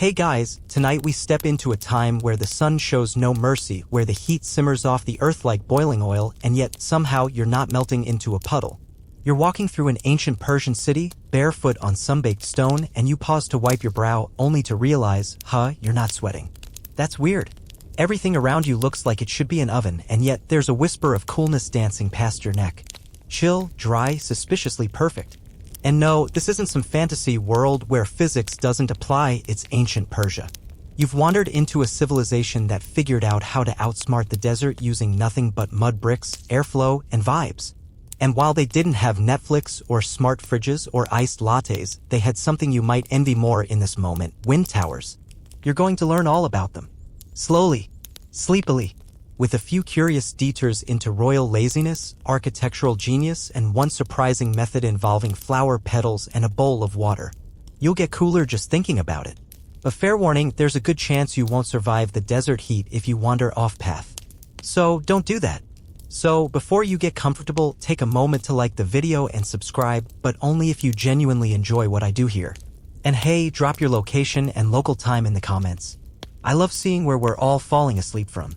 Hey guys, tonight we step into a time where the sun shows no mercy, where the heat simmers off the earth like boiling oil, and yet somehow you're not melting into a puddle. You're walking through an ancient Persian city, barefoot on sun-baked stone, and you pause to wipe your brow, only to realize, you're not sweating. That's weird. Everything around you looks like it should be an oven, and yet there's a whisper of coolness dancing past your neck. Chill, dry, suspiciously perfect. And no, this isn't some fantasy world where physics doesn't apply, it's ancient Persia. You've wandered into a civilization that figured out how to outsmart the desert using nothing but mud bricks, airflow, and vibes. And while they didn't have Netflix or smart fridges or iced lattes, they had something you might envy more in this moment: wind towers. You're going to learn all about them. Slowly, sleepily, with a few curious detours into royal laziness, architectural genius, and one surprising method involving flower petals and a bowl of water. You'll get cooler just thinking about it. But fair warning, there's a good chance you won't survive the desert heat if you wander off path. So don't do that. So before you get comfortable, take a moment to like the video and subscribe, but only if you genuinely enjoy what I do here. And hey, drop your location and local time in the comments. I love seeing where we're all falling asleep from.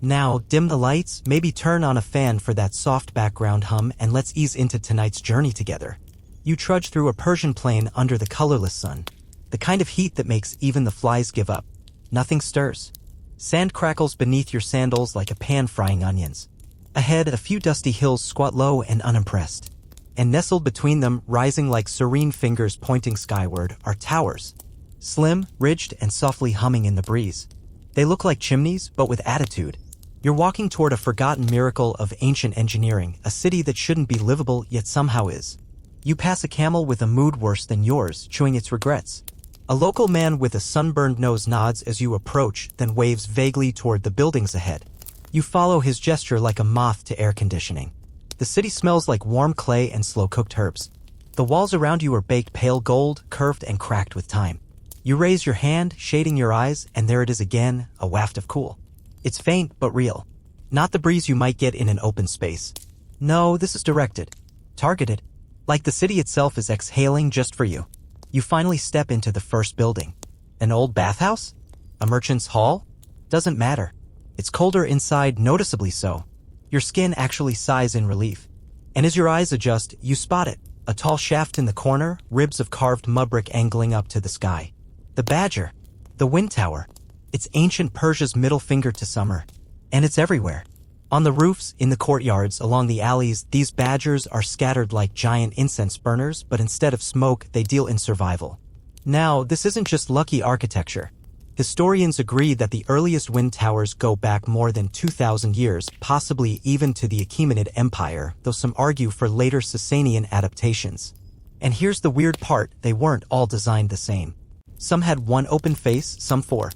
Now, dim the lights, maybe turn on a fan for that soft background hum, and let's ease into tonight's journey together. You trudge through a Persian plain under the colorless sun. The kind of heat that makes even the flies give up. Nothing stirs. Sand crackles beneath your sandals like a pan frying onions. Ahead, a few dusty hills squat low and unimpressed. And nestled between them, rising like serene fingers pointing skyward, are towers. Slim, ridged, and softly humming in the breeze. They look like chimneys, but with attitude. You're walking toward a forgotten miracle of ancient engineering, a city that shouldn't be livable yet somehow is. You pass a camel with a mood worse than yours, chewing its regrets. A local man with a sunburned nose nods as you approach, then waves vaguely toward the buildings ahead. You follow his gesture like a moth to air conditioning. The city smells like warm clay and slow-cooked herbs. The walls around you are baked pale gold, curved and cracked with time. You raise your hand, shading your eyes, and there it is again, a waft of cool. It's faint, but real. Not the breeze you might get in an open space. No, this is directed. Targeted. Like the city itself is exhaling just for you. You finally step into the first building. An old bathhouse? A merchant's hall? Doesn't matter. It's colder inside, noticeably so. Your skin actually sighs in relief. And as your eyes adjust, you spot it. A tall shaft in the corner, ribs of carved mud brick angling up to the sky. The badger. The wind tower. It's ancient Persia's middle finger to summer. And it's everywhere. On the roofs, in the courtyards, along the alleys, these badgers are scattered like giant incense burners, but instead of smoke, they deal in survival. Now, this isn't just lucky architecture. Historians agree that the earliest wind towers go back more than 2,000 years, possibly even to the Achaemenid Empire, though some argue for later Sasanian adaptations. And here's the weird part, they weren't all designed the same. Some had one open face, some four.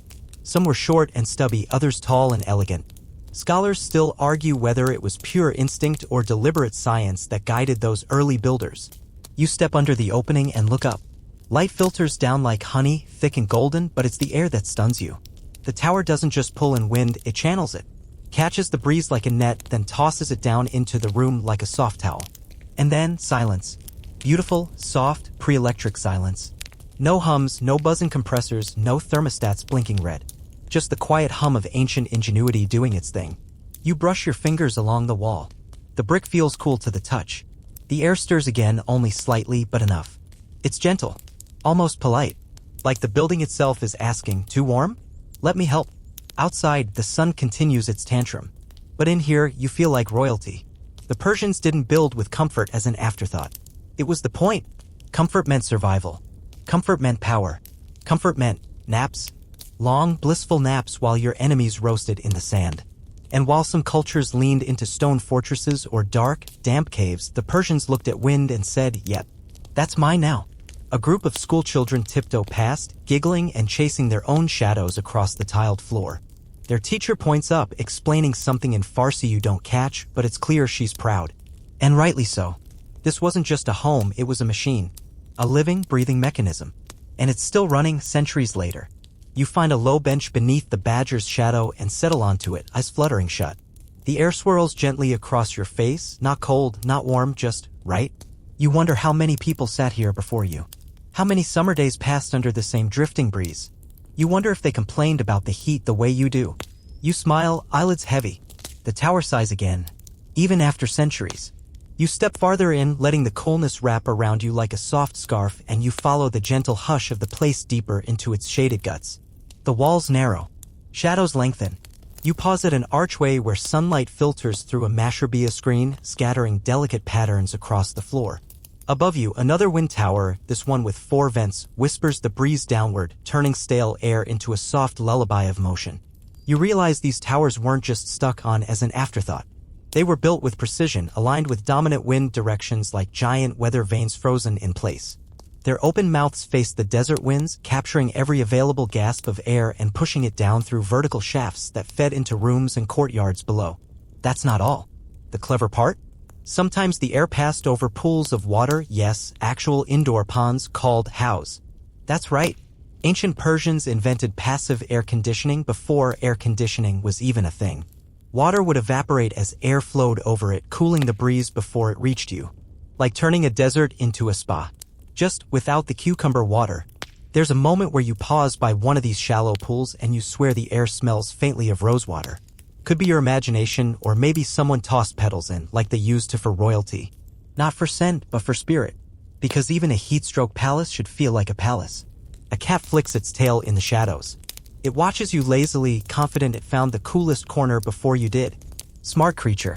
Some were short and stubby, others tall and elegant. Scholars still argue whether it was pure instinct or deliberate science that guided those early builders. You step under the opening and look up. Light filters down like honey, thick and golden, but it's the air that stuns you. The tower doesn't just pull in wind, it channels it. Catches the breeze like a net, then tosses it down into the room like a soft towel. And then, silence. Beautiful, soft, pre-electric silence. No hums, no buzzing compressors, no thermostats blinking red. Just the quiet hum of ancient ingenuity doing its thing. You brush your fingers along the wall. The brick feels cool to the touch. The air stirs again, only slightly, but enough. It's gentle. Almost polite. Like the building itself is asking, too warm? Let me help. Outside, the sun continues its tantrum. But in here, you feel like royalty. The Persians didn't build with comfort as an afterthought. It was the point. Comfort meant survival. Comfort meant power. Comfort meant naps. Long, blissful naps while your enemies roasted in the sand. And while some cultures leaned into stone fortresses or dark, damp caves, the Persians looked at wind and said, yep, that's mine now. A group of schoolchildren tiptoe past, giggling and chasing their own shadows across the tiled floor. Their teacher points up, explaining something in Farsi you don't catch, but it's clear she's proud. And rightly so. This wasn't just a home, it was a machine. A living, breathing mechanism. And it's still running centuries later. You find a low bench beneath the badger's shadow and settle onto it, eyes fluttering shut. The air swirls gently across your face, not cold, not warm, just right. You wonder how many people sat here before you. How many summer days passed under the same drifting breeze. You wonder if they complained about the heat the way you do. You smile, eyelids heavy. The tower sighs again. Even after centuries. You step farther in, letting the coolness wrap around you like a soft scarf, and you follow the gentle hush of the place deeper into its shaded guts. The walls narrow. Shadows lengthen. You pause at an archway where sunlight filters through a masherbia screen, scattering delicate patterns across the floor. Above you, another wind tower, this one with 4 vents, whispers the breeze downward, turning stale air into a soft lullaby of motion. You realize these towers weren't just stuck on as an afterthought. They were built with precision, aligned with dominant wind directions like giant weather vanes frozen in place. Their open mouths faced the desert winds, capturing every available gasp of air and pushing it down through vertical shafts that fed into rooms and courtyards below. That's not all. The clever part? Sometimes the air passed over pools of water, yes, actual indoor ponds called hows. That's right. Ancient Persians invented passive air conditioning before air conditioning was even a thing. Water would evaporate as air flowed over it, cooling the breeze before it reached you. Like turning a desert into a spa. Just without the cucumber water. There's a moment where you pause by one of these shallow pools and you swear the air smells faintly of rosewater. Could be your imagination, or maybe someone tossed petals in, like they used to for royalty. Not for scent, but for spirit. Because even a heat-stroke palace should feel like a palace. A cat flicks its tail in the shadows. It watches you lazily, confident it found the coolest corner before you did. Smart creature.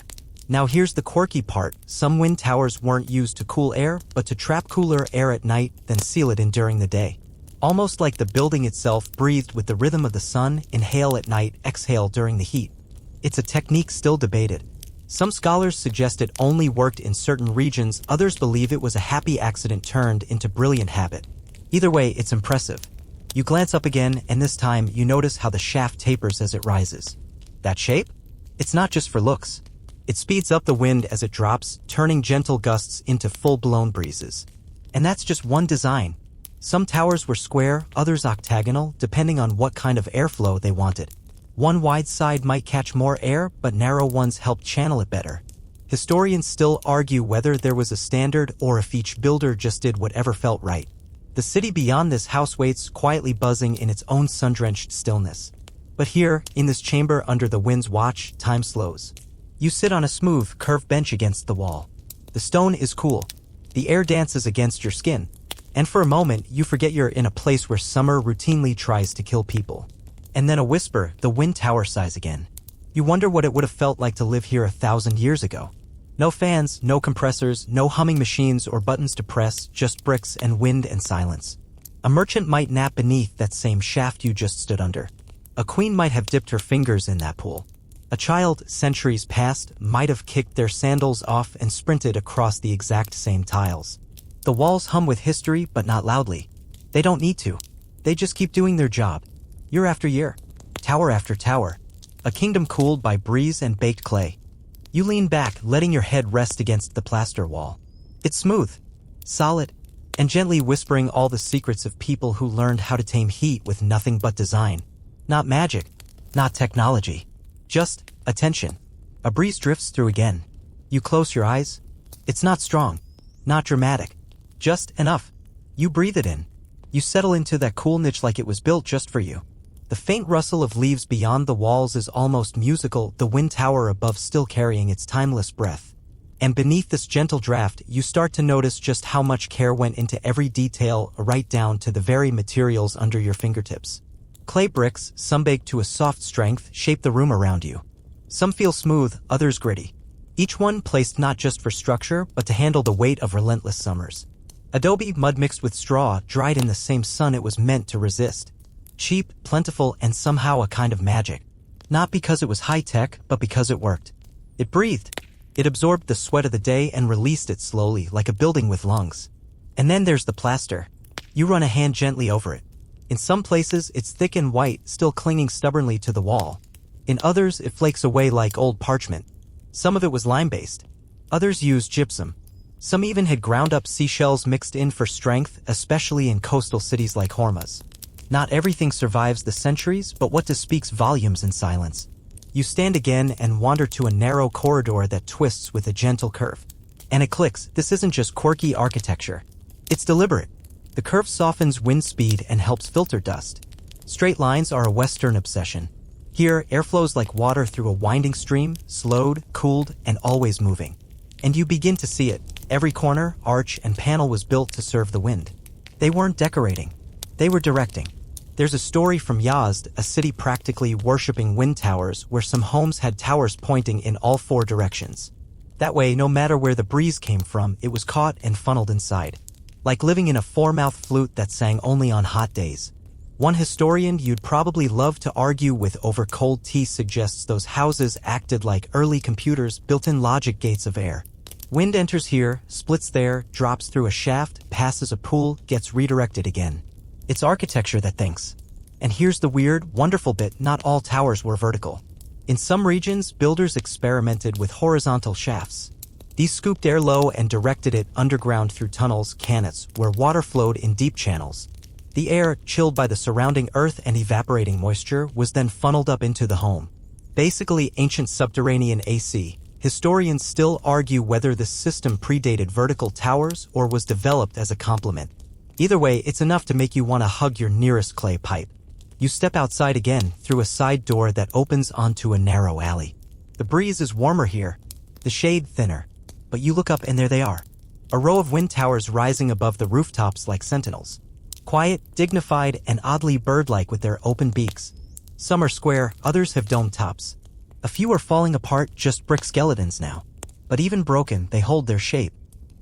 Now here's the quirky part. Some wind towers weren't used to cool air, but to trap cooler air at night, then seal it in during the day. Almost like the building itself breathed with the rhythm of the sun, inhale at night, exhale during the heat. It's a technique still debated. Some scholars suggest it only worked in certain regions, others believe it was a happy accident turned into brilliant habit. Either way, it's impressive. You glance up again, and this time you notice how the shaft tapers as it rises. That shape? It's not just for looks. It speeds up the wind as it drops, turning gentle gusts into full-blown breezes. And that's just one design. Some towers were square, others octagonal, depending on what kind of airflow they wanted. One wide side might catch more air, but narrow ones helped channel it better. Historians still argue whether there was a standard or if each builder just did whatever felt right. The city beyond this house waits, quietly buzzing in its own sun-drenched stillness. But here, in this chamber under the wind's watch, time slows. You sit on a smooth, curved bench against the wall. The stone is cool. The air dances against your skin. And for a moment, you forget you're in a place where summer routinely tries to kill people. And then a whisper, the wind tower sighs again. You wonder what it would have felt like to live here 1,000 years ago. No fans, no compressors, no humming machines or buttons to press, just bricks and wind and silence. A merchant might nap beneath that same shaft you just stood under. A queen might have dipped her fingers in that pool. A child, centuries past, might have kicked their sandals off and sprinted across the exact same tiles. The walls hum with history, but not loudly. They don't need to. They just keep doing their job. Year after year. Tower after tower. A kingdom cooled by breeze and baked clay. You lean back, letting your head rest against the plaster wall. It's smooth, solid, and gently whispering all the secrets of people who learned how to tame heat with nothing but design. Not magic, not technology. Just attention. A breeze drifts through again. You close your eyes. It's not strong, not dramatic. Just enough. You breathe it in. You settle into that cool niche like it was built just for you. The faint rustle of leaves beyond the walls is almost musical, the wind tower above still carrying its timeless breath. And beneath this gentle draft, you start to notice just how much care went into every detail, right down to the very materials under your fingertips. Clay bricks, some baked to a soft strength, shape the room around you. Some feel smooth, others gritty. Each one placed not just for structure, but to handle the weight of relentless summers. Adobe, mud mixed with straw, dried in the same sun it was meant to resist. Cheap, plentiful, and somehow a kind of magic. Not because it was high-tech, but because it worked. It breathed. It absorbed the sweat of the day and released it slowly, like a building with lungs. And then there's the plaster. You run a hand gently over it. In some places, it's thick and white, still clinging stubbornly to the wall. In others, it flakes away like old parchment. Some of it was lime-based. Others used gypsum. Some even had ground-up seashells mixed in for strength, especially in coastal cities like Hormuz. Not everything survives the centuries, but what does speaks volumes in silence. You stand again and wander to a narrow corridor that twists with a gentle curve. And it clicks. This isn't just quirky architecture. It's deliberate. The curve softens wind speed and helps filter dust. Straight lines are a Western obsession. Here, air flows like water through a winding stream, slowed, cooled, and always moving. And you begin to see it. Every corner, arch, and panel was built to serve the wind. They weren't decorating. They were directing. There's a story from Yazd, a city practically worshipping wind towers, where some homes had towers pointing in all 4 directions. That way, no matter where the breeze came from, it was caught and funneled inside. Like living in a 4-mouthed flute that sang only on hot days. One historian you'd probably love to argue with over cold tea suggests those houses acted like early computers, built-in logic gates of air. Wind enters here, splits there, drops through a shaft, passes a pool, gets redirected again. It's architecture that thinks. And here's the weird, wonderful bit: not all towers were vertical. In some regions, builders experimented with horizontal shafts. These scooped air low and directed it underground through tunnels, canons, where water flowed in deep channels. The air, chilled by the surrounding earth and evaporating moisture, was then funneled up into the home. Basically ancient subterranean AC. Historians still argue whether this system predated vertical towers or was developed as a complement. Either way, it's enough to make you want to hug your nearest clay pipe. You step outside again, through a side door that opens onto a narrow alley. The breeze is warmer here, the shade thinner. But you look up and there they are. A row of wind towers rising above the rooftops like sentinels. Quiet, dignified, and oddly bird-like with their open beaks. Some are square, others have domed tops. A few are falling apart, just brick skeletons now. But even broken, they hold their shape.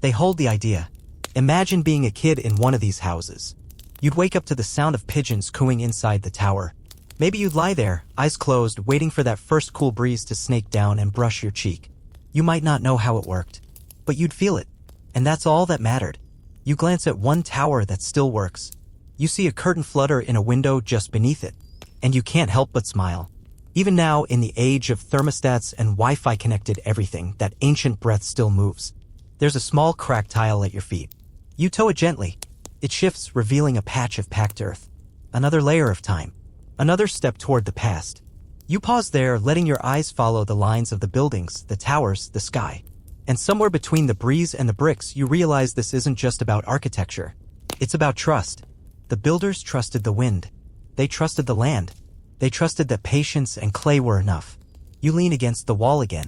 They hold the idea. Imagine being a kid in one of these houses. You'd wake up to the sound of pigeons cooing inside the tower. Maybe you'd lie there, eyes closed, waiting for that first cool breeze to snake down and brush your cheek. You might not know how it worked, but you'd feel it. And that's all that mattered. You glance at one tower that still works. You see a curtain flutter in a window just beneath it. And you can't help but smile. Even now, in the age of thermostats and Wi-Fi connected everything, that ancient breath still moves. There's a small cracked tile at your feet. You toe it gently. It shifts, revealing a patch of packed earth. Another layer of time. Another step toward the past. You pause there, letting your eyes follow the lines of the buildings, the towers, the sky. And somewhere between the breeze and the bricks, you realize this isn't just about architecture. It's about trust. The builders trusted the wind. They trusted the land. They trusted that patience and clay were enough. You lean against the wall again,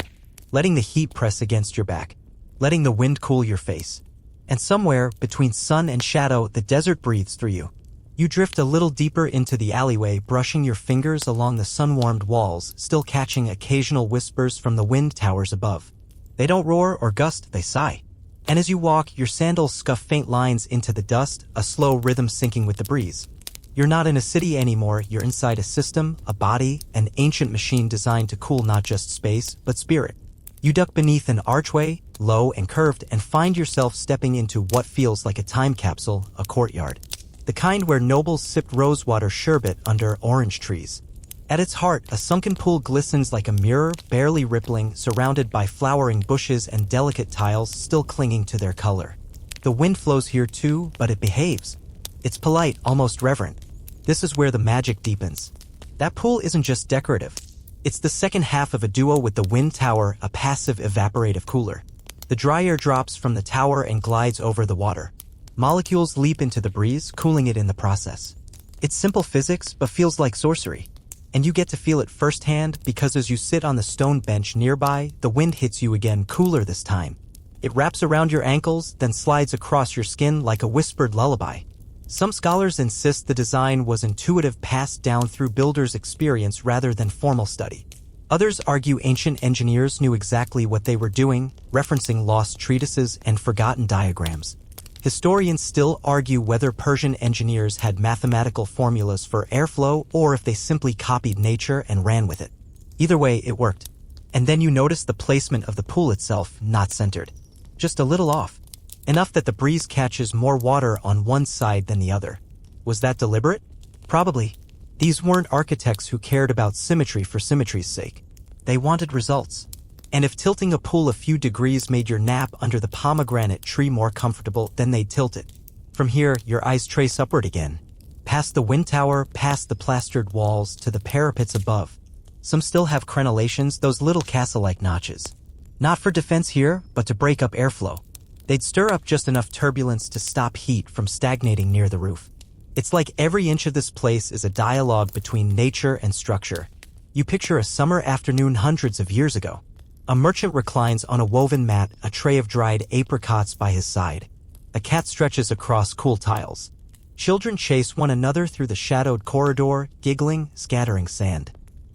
letting the heat press against your back, letting the wind cool your face. And somewhere, between sun and shadow, the desert breathes through you. You drift a little deeper into the alleyway, brushing your fingers along the sun-warmed walls, still catching occasional whispers from the wind towers above. They don't roar or gust, they sigh. And as you walk, your sandals scuff faint lines into the dust, a slow rhythm syncing with the breeze. You're not in a city anymore, you're inside a system, a body, an ancient machine designed to cool not just space, but spirit. You duck beneath an archway, low and curved, and find yourself stepping into what feels like a time capsule, a courtyard. The kind where nobles sipped rosewater sherbet under orange trees. At its heart, a sunken pool glistens like a mirror, barely rippling, surrounded by flowering bushes and delicate tiles still clinging to their color. The wind flows here too, but it behaves. It's polite, almost reverent. This is where the magic deepens. That pool isn't just decorative. It's the second half of a duo with the wind tower, a passive evaporative cooler. The dry air drops from the tower and glides over the water. Molecules leap into the breeze, cooling it in the process. It's simple physics, but feels like sorcery. And you get to feel it firsthand because as you sit on the stone bench nearby, the wind hits you again, cooler this time. It wraps around your ankles, then slides across your skin like a whispered lullaby. Some scholars insist the design was intuitive, passed down through builders' experience rather than formal study. Others argue ancient engineers knew exactly what they were doing, referencing lost treatises and forgotten diagrams. Historians still argue whether Persian engineers had mathematical formulas for airflow or if they simply copied nature and ran with it. Either way, it worked. And then you notice the placement of the pool itself, not centered. Just a little off. Enough that the breeze catches more water on one side than the other. Was that deliberate? Probably. These weren't architects who cared about symmetry for symmetry's sake. They wanted results. And if tilting a pool a few degrees made your nap under the pomegranate tree more comfortable, then they'd tilt it. From here, your eyes trace upward again. Past the wind tower, past the plastered walls, to the parapets above. Some still have crenellations, those little castle-like notches. Not for defense here, but to break up airflow. They'd stir up just enough turbulence to stop heat from stagnating near the roof. It's like every inch of this place is a dialogue between nature and structure. You picture a summer afternoon hundreds of years ago. A merchant reclines on a woven mat, a tray of dried apricots by his side. A cat stretches across cool tiles. Children chase one another through the shadowed corridor, giggling, scattering sand.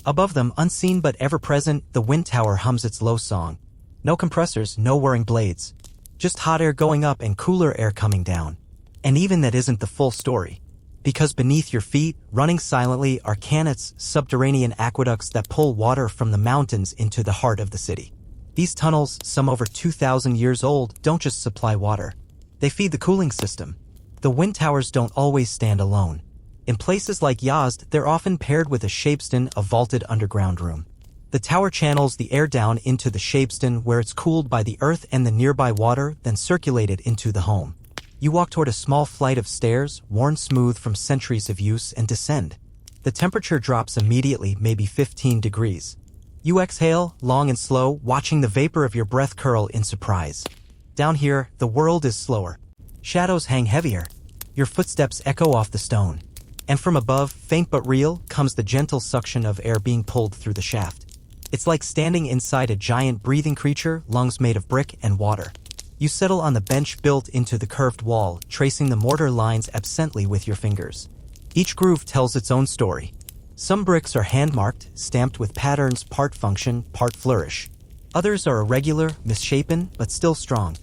Above them, unseen but ever-present, the wind tower hums its low song. No compressors, no whirring blades. Just hot air going up and cooler air coming down. And even that isn't the full story. Because beneath your feet, running silently, are canets, subterranean aqueducts that pull water from the mountains into the heart of the city. These tunnels, some over 2,000 years old, don't just supply water. They feed the cooling system. The wind towers don't always stand alone. In places like Yazd, they're often paired with a shapeston, a vaulted underground room. The tower channels the air down into the shapeston where it's cooled by the earth and the nearby water, then circulated into the home. You walk toward a small flight of stairs, worn smooth from centuries of use, and descend. The temperature drops immediately, maybe 15 degrees. You exhale, long and slow, watching the vapor of your breath curl in surprise. Down here, the world is slower. Shadows hang heavier. Your footsteps echo off the stone. And from above, faint but real, comes the gentle suction of air being pulled through the shaft. It's like standing inside a giant breathing creature, lungs made of brick and water. You settle on the bench built into the curved wall, tracing the mortar lines absently with your fingers. Each groove tells its own story. Some bricks are hand-marked, stamped with patterns part function, part flourish. Others are irregular, misshapen, but still strong.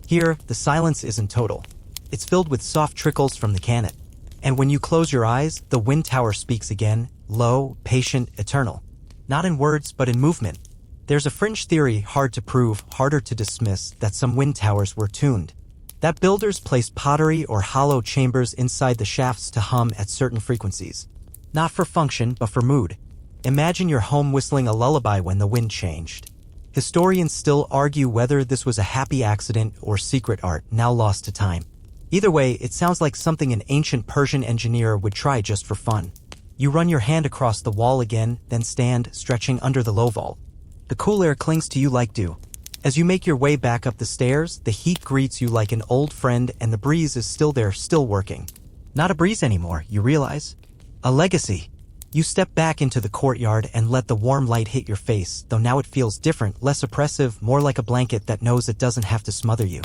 Here, the silence isn't total. It's filled with soft trickles from the canet. And when you close your eyes, the wind tower speaks again, low, patient, eternal. Not in words, but in movement. There's a fringe theory, hard to prove, harder to dismiss, that some wind towers were tuned. That builders placed pottery or hollow chambers inside the shafts to hum at certain frequencies. Not for function, but for mood. Imagine your home whistling a lullaby when the wind changed. Historians still argue whether this was a happy accident or secret art, now lost to time. Either way, it sounds like something an ancient Persian engineer would try just for fun. You run your hand across the wall again, then stand, stretching under the low vault. The cool air clings to you like dew. As you make your way back up the stairs, the heat greets you like an old friend and the breeze is still there, still working. Not a breeze anymore, you realize. A legacy. You step back into the courtyard and let the warm light hit your face, though now it feels different, less oppressive, more like a blanket that knows it doesn't have to smother you.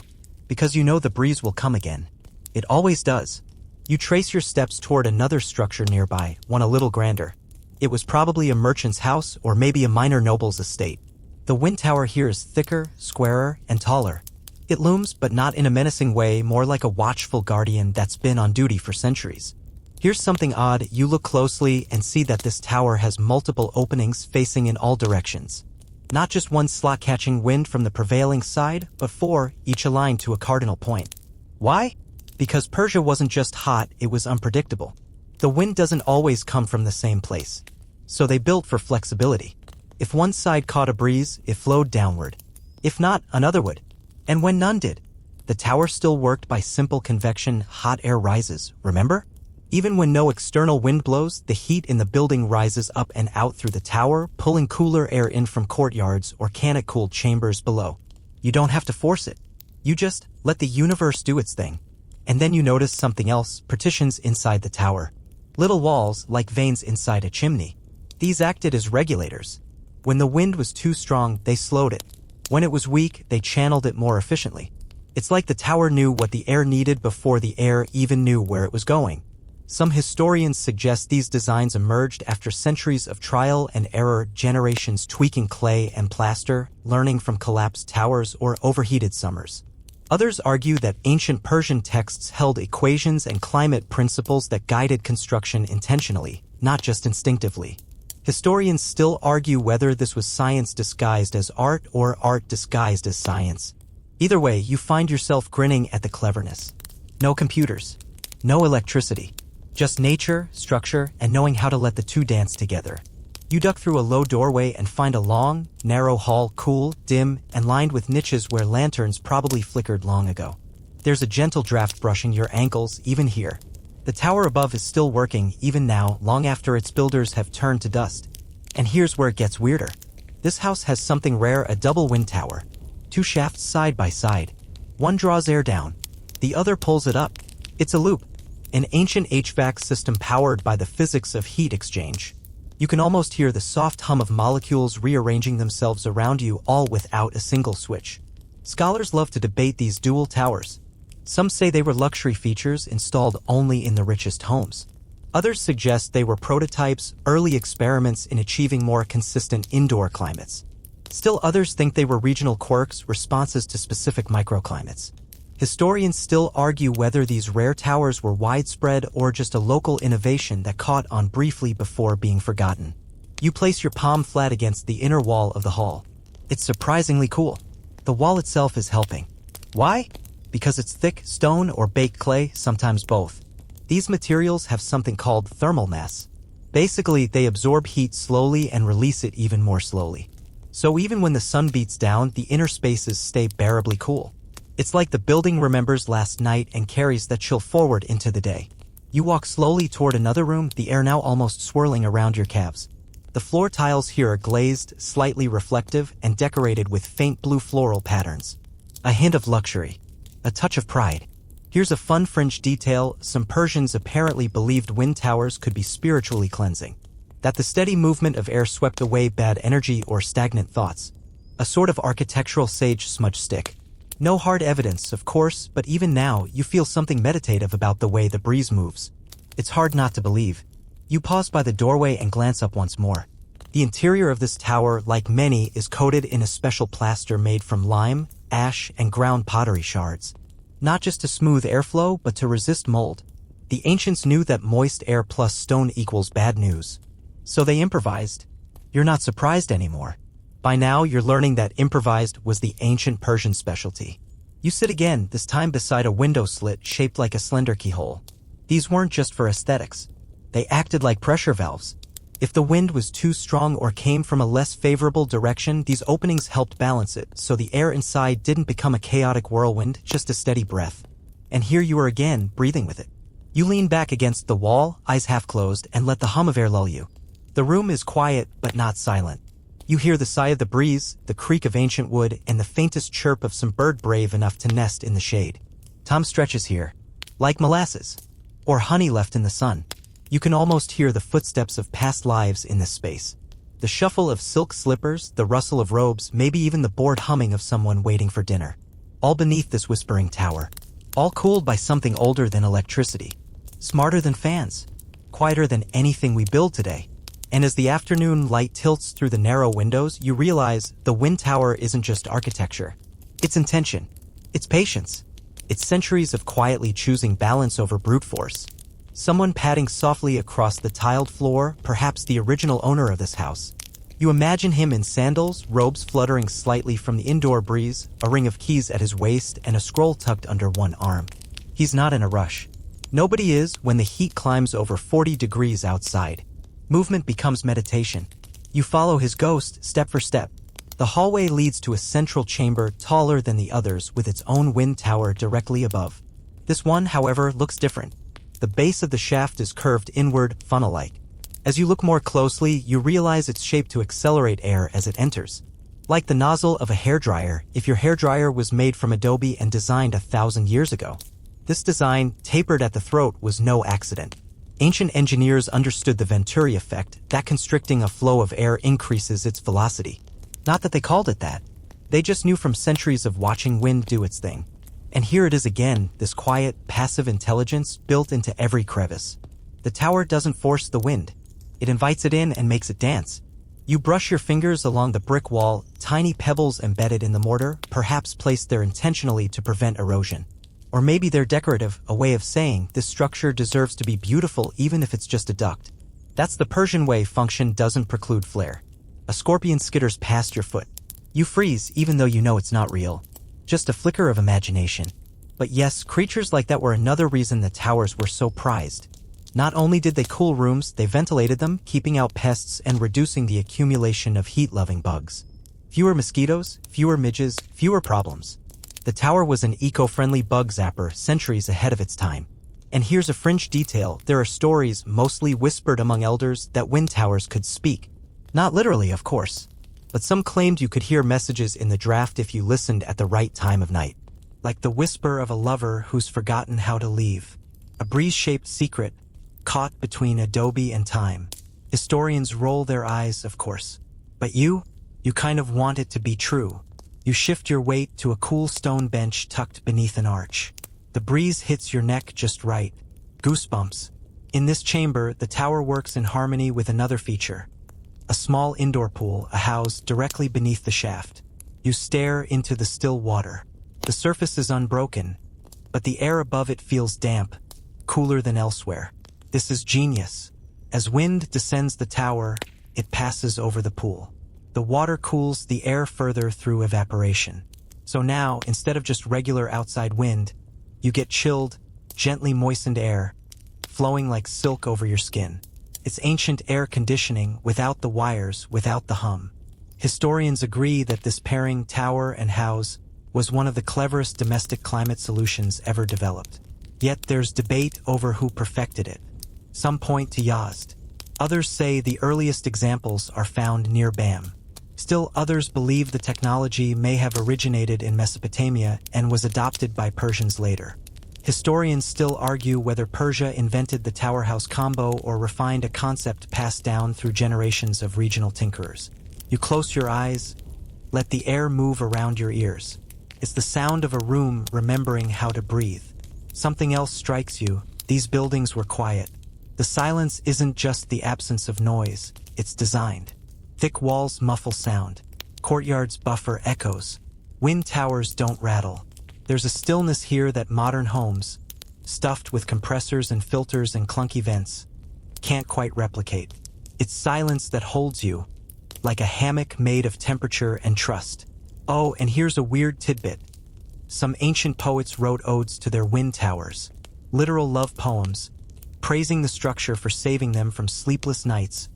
Because you know the breeze will come again. It always does. You trace your steps toward another structure nearby, one a little grander. It was probably a merchant's house or maybe a minor noble's estate. The wind tower here is thicker, squarer, and taller. It looms, but not in a menacing way, more like a watchful guardian that's been on duty for centuries. Here's something odd. You look closely and see that this tower has multiple openings facing in all directions. Not just one slot catching wind from the prevailing side, but four, each aligned to a cardinal point. Why? Because Persia wasn't just hot, it was unpredictable. The wind doesn't always come from the same place. So they built for flexibility. If one side caught a breeze, it flowed downward. If not, another would. And when none did, the tower still worked by simple convection. Hot air rises, remember? Even when no external wind blows, the heat in the building rises up and out through the tower, pulling cooler air in from courtyards or canet-cooled chambers below. You don't have to force it. You just let the universe do its thing. And then you notice something else, partitions inside the tower. Little walls, like veins inside a chimney. These acted as regulators. When the wind was too strong, they slowed it. When it was weak, they channeled it more efficiently. It's like the tower knew what the air needed before the air even knew where it was going. Some historians suggest these designs emerged after centuries of trial and error, generations tweaking clay and plaster, learning from collapsed towers or overheated summers. Others argue that ancient Persian texts held equations and climate principles that guided construction intentionally, not just instinctively. Historians still argue whether this was science disguised as art or art disguised as science. Either way, you find yourself grinning at the cleverness. No computers. No electricity. Just nature, structure, and knowing how to let the two dance together. You duck through a low doorway and find a long, narrow hall, cool, dim, and lined with niches where lanterns probably flickered long ago. There's a gentle draft brushing your ankles, even here. The tower above is still working, even now, long after its builders have turned to dust. And here's where it gets weirder. This house has something rare, a double wind tower. Two shafts side by side. One draws air down. The other pulls it up. It's a loop. an ancient HVAC system powered by the physics of heat exchange. You can almost hear the soft hum of molecules rearranging themselves around you, all without a single switch. Scholars love to debate these dual towers. Some say they were luxury features installed only in the richest homes. Others suggest they were prototypes, early experiments in achieving more consistent indoor climates. Still others think they were regional quirks, responses to specific microclimates. Historians still argue whether these rare towers were widespread or just a local innovation that caught on briefly before being forgotten. You place your palm flat against the inner wall of the hall. It's surprisingly cool. The wall itself is helping. Why? Because it's thick stone or baked clay, sometimes both. These materials have something called thermal mass. Basically, they absorb heat slowly and release it even more slowly. So even when the sun beats down, the inner spaces stay bearably cool. It's like the building remembers last night and carries that chill forward into the day. You walk slowly toward another room, the air now almost swirling around your calves. The floor tiles here are glazed, slightly reflective, and decorated with faint blue floral patterns. A hint of luxury. A touch of pride. Here's a fun fringe detail: some Persians apparently believed wind towers could be spiritually cleansing. That the steady movement of air swept away bad energy or stagnant thoughts. A sort of architectural sage smudge stick. No hard evidence, of course, but even now, you feel something meditative about the way the breeze moves. It's hard not to believe. You pause by the doorway and glance up once more. The interior of this tower, like many, is coated in a special plaster made from lime, ash, and ground pottery shards. Not just to smooth airflow, but to resist mold. The ancients knew that moist air plus stone equals bad news. So they improvised. You're not surprised anymore. By now, you're learning that improvised was the ancient Persian specialty. You sit again, this time beside a window slit shaped like a slender keyhole. These weren't just for aesthetics. They acted like pressure valves. If the wind was too strong or came from a less favorable direction, these openings helped balance it, so the air inside didn't become a chaotic whirlwind, just a steady breath. And here you are again, breathing with it. You lean back against the wall, eyes half closed, and let the hum of air lull you. The room is quiet, but not silent. You hear the sigh of the breeze, the creak of ancient wood, and the faintest chirp of some bird brave enough to nest in the shade. Time stretches here. Like molasses. Or honey left in the sun. You can almost hear the footsteps of past lives in this space. The shuffle of silk slippers, the rustle of robes, maybe even the bored humming of someone waiting for dinner. All beneath this whispering tower. All cooled by something older than electricity. Smarter than fans. Quieter than anything we build today. And as the afternoon light tilts through the narrow windows, you realize the wind tower isn't just architecture. It's intention. It's patience. It's centuries of quietly choosing balance over brute force. Someone padding softly across the tiled floor, perhaps the original owner of this house. You imagine him in sandals, robes fluttering slightly from the indoor breeze, a ring of keys at his waist, and a scroll tucked under one arm. He's not in a rush. Nobody is when the heat climbs over 40 degrees outside. Movement becomes meditation. You follow his ghost step for step. The hallway leads to a central chamber taller than the others with its own wind tower directly above. This one, however, looks different. The base of the shaft is curved inward, funnel-like. As you look more closely, you realize it's shaped to accelerate air as it enters. Like the nozzle of a hairdryer, if your hairdryer was made from adobe and designed 1,000 years ago. This design, tapered at the throat, was no accident. Ancient engineers understood the Venturi effect, that constricting a flow of air increases its velocity. Not that they called it that. They just knew from centuries of watching wind do its thing. And here it is again, this quiet, passive intelligence built into every crevice. The tower doesn't force the wind. It invites it in and makes it dance. You brush your fingers along the brick wall, tiny pebbles embedded in the mortar, perhaps placed there intentionally to prevent erosion. Or maybe they're decorative, a way of saying this structure deserves to be beautiful even if it's just a duct. That's the Persian way. Function doesn't preclude flair. A scorpion skitters past your foot. You freeze even though you know it's not real. Just a flicker of imagination. But yes, creatures like that were another reason the towers were so prized. Not only did they cool rooms, they ventilated them, keeping out pests and reducing the accumulation of heat-loving bugs. Fewer mosquitoes, fewer midges, fewer problems. The tower was an eco-friendly bug zapper centuries ahead of its time. And here's a fringe detail: there are stories, mostly whispered among elders, that wind towers could speak. Not literally, of course. But some claimed you could hear messages in the draft if you listened at the right time of night. Like the whisper of a lover who's forgotten how to leave. A breeze-shaped secret, caught between adobe and time. Historians roll their eyes, of course. But you kind of want it to be true. You shift your weight to a cool stone bench tucked beneath an arch. The breeze hits your neck just right. Goosebumps. In this chamber, the tower works in harmony with another feature. A small indoor pool, a house directly beneath the shaft. You stare into the still water. The surface is unbroken, but the air above it feels damp, cooler than elsewhere. This is genius. As wind descends the tower, it passes over the pool. The water cools the air further through evaporation. So now, instead of just regular outside wind, you get chilled, gently moistened air, flowing like silk over your skin. It's ancient air conditioning without the wires, without the hum. Historians agree that this pairing tower and house was one of the cleverest domestic climate solutions ever developed. Yet there's debate over who perfected it. Some point to Yazd. Others say the earliest examples are found near Bam. Still others believe the technology may have originated in Mesopotamia and was adopted by Persians later. Historians still argue whether Persia invented the tower house combo or refined a concept passed down through generations of regional tinkerers. You close your eyes, let the air move around your ears. It's the sound of a room remembering how to breathe. Something else strikes you. These buildings were quiet. The silence isn't just the absence of noise, it's designed. Thick walls muffle sound. Courtyards buffer echoes. Wind towers don't rattle. There's a stillness here that modern homes, stuffed with compressors and filters and clunky vents, can't quite replicate. It's silence that holds you, like a hammock made of temperature and trust. Oh, and here's a weird tidbit. Some ancient poets wrote odes to their wind towers, literal love poems, praising the structure for saving them from sleepless nights,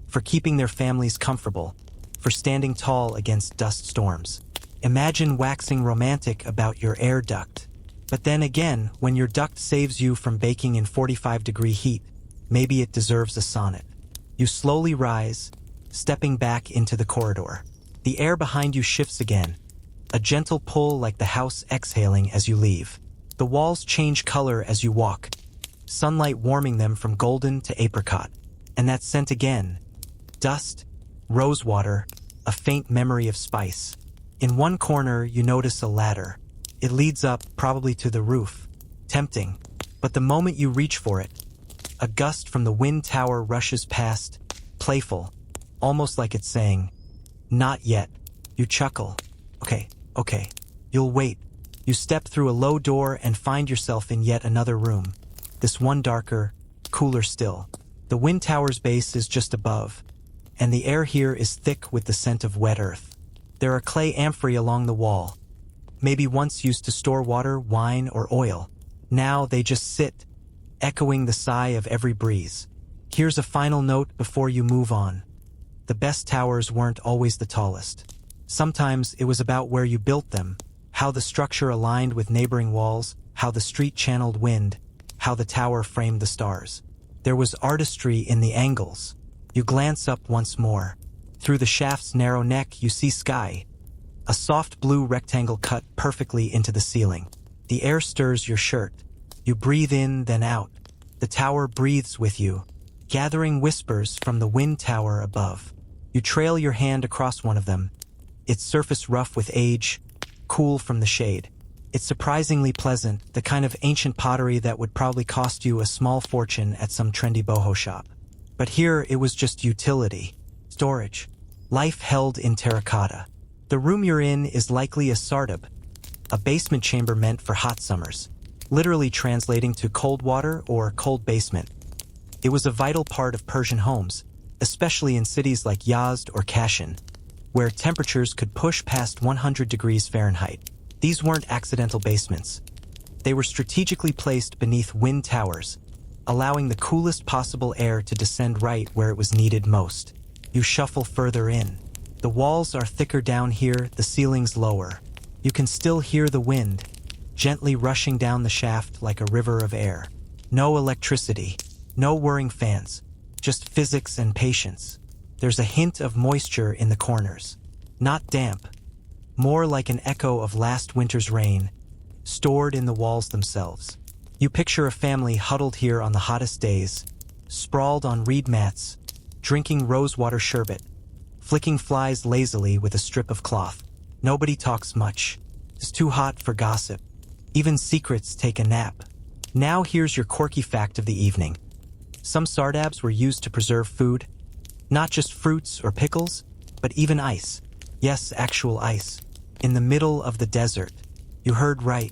for keeping their families comfortable, for standing tall against dust storms. Imagine waxing romantic about your air duct. But then again, when your duct saves you from baking in 45-degree heat, maybe it deserves a sonnet. You slowly rise, stepping back into the corridor. The air behind you shifts again, a gentle pull like the house exhaling as you leave. The walls change color as you walk, sunlight warming them from golden to apricot. And that scent again. Dust, rosewater, a faint memory of spice. In one corner, you notice a ladder. It leads up, probably to the roof. Tempting. But the moment you reach for it, a gust from the wind tower rushes past, playful, almost like it's saying, "Not yet." You chuckle. Okay. You'll wait. You step through a low door and find yourself in yet another room. This one darker, cooler still. The wind tower's base is just above, and the air here is thick with the scent of wet earth. There are clay amphorae along the wall, maybe once used to store water, wine, or oil. Now they just sit, echoing the sigh of every breeze. Here's a final note before you move on. The best towers weren't always the tallest. Sometimes it was about where you built them, how the structure aligned with neighboring walls, how the street channeled wind, how the tower framed the stars. There was artistry in the angles. You glance up once more. Through the shaft's narrow neck, you see sky. A soft blue rectangle cut perfectly into the ceiling. The air stirs your shirt. You breathe in, then out. The tower breathes with you, gathering whispers from the wind tower above. You trail your hand across one of them, its surface rough with age, cool from the shade. It's surprisingly pleasant, the kind of ancient pottery that would probably cost you a small fortune at some trendy boho shop. But here it was just utility. Storage. Life held in terracotta. The room you're in is likely a sardab, a basement chamber meant for hot summers, literally translating to cold water or cold basement. It was a vital part of Persian homes, especially in cities like Yazd or Kashan, where temperatures could push past 100 degrees Fahrenheit. These weren't accidental basements. They were strategically placed beneath wind towers, allowing the coolest possible air to descend right where it was needed most. You shuffle further in. The walls are thicker down here, the ceilings lower. You can still hear the wind, gently rushing down the shaft like a river of air. No electricity, no whirring fans, just physics and patience. There's a hint of moisture in the corners. Not damp, more like an echo of last winter's rain, stored in the walls themselves. You picture a family huddled here on the hottest days, sprawled on reed mats, drinking rosewater sherbet, flicking flies lazily with a strip of cloth. Nobody talks much. It's too hot for gossip. Even secrets take a nap. Now here's your quirky fact of the evening. Some sardabs were used to preserve food, not just fruits or pickles, but even ice. Yes, actual ice. In the middle of the desert. You heard right.